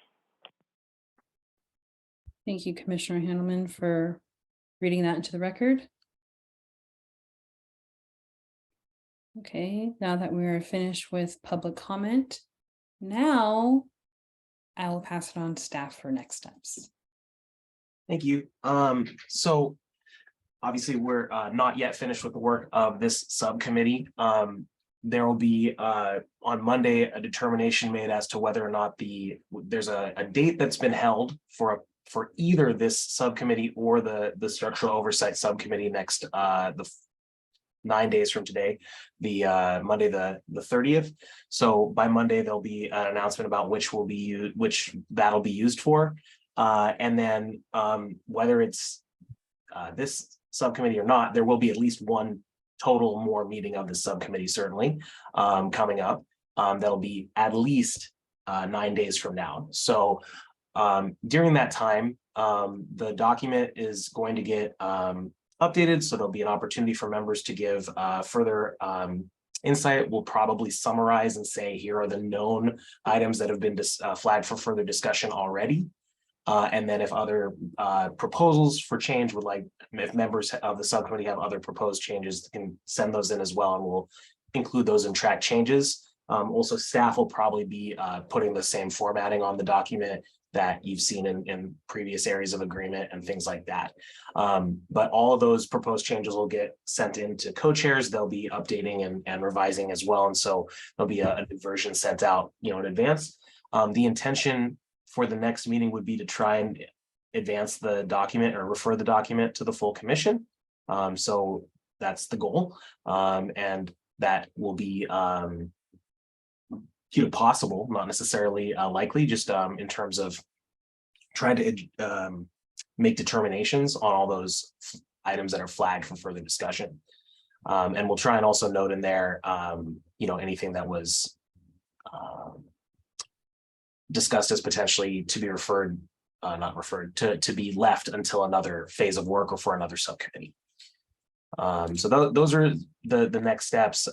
Thank you, Commissioner Handelman, for reading that into the record. Okay, now that we are finished with public comment, now I will pass it on to staff for next steps. Thank you. So obviously we're not yet finished with the work of this subcommittee. There will be on Monday a determination made as to whether or not there's a date that's been held for either this subcommittee or the structural oversight subcommittee next the 9 days from today, the Monday the 30th. So by Monday there'll be an announcement about which that'll be used for, and then whether it's this subcommittee or not, there will be at least one total more meeting of the subcommittee certainly coming up. That'll be at least 9 days from now. So during that time, the document is going to get updated, so there'll be an opportunity for members to give further insight. We'll probably summarize and say, here are the known items that have been flagged for further discussion already. And then if other proposals for change if members of the subcommittee have other proposed changes, they can send those in as well, and we'll include those in track changes. Also, staff will probably be putting the same formatting on the document that you've seen in previous areas of agreement and things like that. But all of those proposed changes will get sent into co-chairs. They'll be updating and revising as well. And so there'll be a new version sent out, in advance. The intention for the next meeting would be to try and advance the document or refer the document to the full commission. So that's the goal. And that will be possible, not necessarily likely, just in terms of trying to make determinations on all those items that are flagged for further discussion. And we'll try and also note in there, anything that was discussed as potentially to be to be left until another phase of work or for another subcommittee. So those are the next steps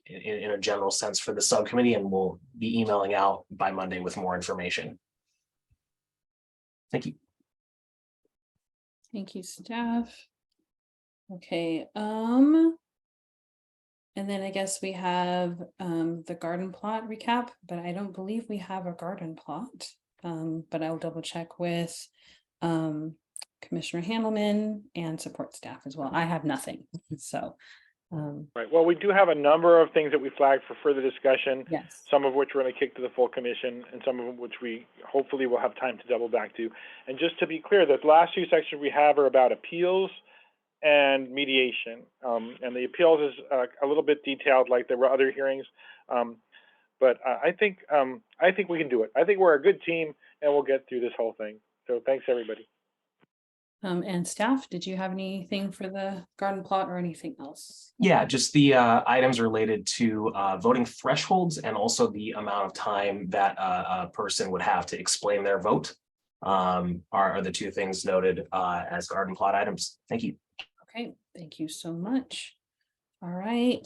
in a general sense for the subcommittee, and we'll be emailing out by Monday with more information. Thank you. Thank you, staff. Okay, and then I guess we have the garden plot recap, but I don't believe we have a garden plot. But I'll double check with Commissioner Handelman and support staff as well. I have nothing, so. Right. Well, we do have a number of things that we flagged for further discussion. Yes. Some of which we're going to kick to the full commission, and some of which we hopefully will have time to double back to. And just to be clear, the last two sections we have are about appeals and mediation. And the appeals is a little bit detailed, like there were other hearings. But I think we can do it. I think we're a good team, and we'll get through this whole thing. So thanks, everybody. And staff, did you have anything for the garden plot or anything else? Yeah, just the items related to voting thresholds and also the amount of time that a person would have to explain their vote are the two things noted as garden plot items. Thank you. Okay, thank you so much. All right.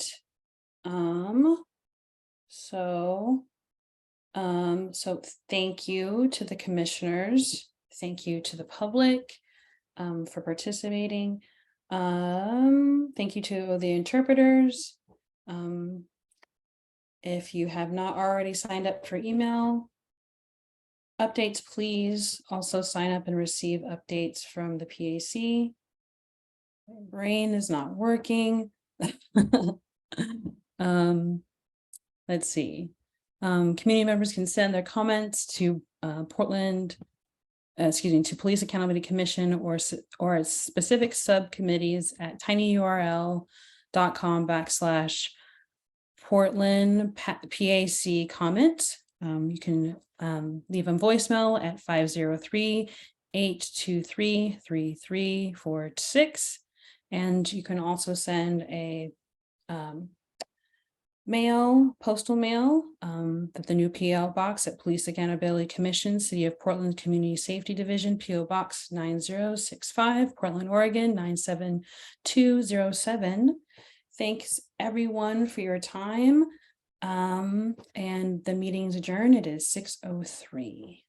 So thank you to the commissioners. Thank you to the public for participating. Thank you to the interpreters. If you have not already signed up for email updates, please also sign up and receive updates from the PAC. My brain is not working. Let's see. Community members can send their comments to to Police Accountability Commission or specific subcommittees at tinyurl.com/Portland PAC comment. You can leave a voicemail at 503-823-3346. And you can also send a mail, postal mail, at the new PO box at Police Accountability Commission, City of Portland Community Safety Division, PO Box 9065, Portland, Oregon 97207. Thanks everyone for your time. And the meeting's adjourned. It is 6:03.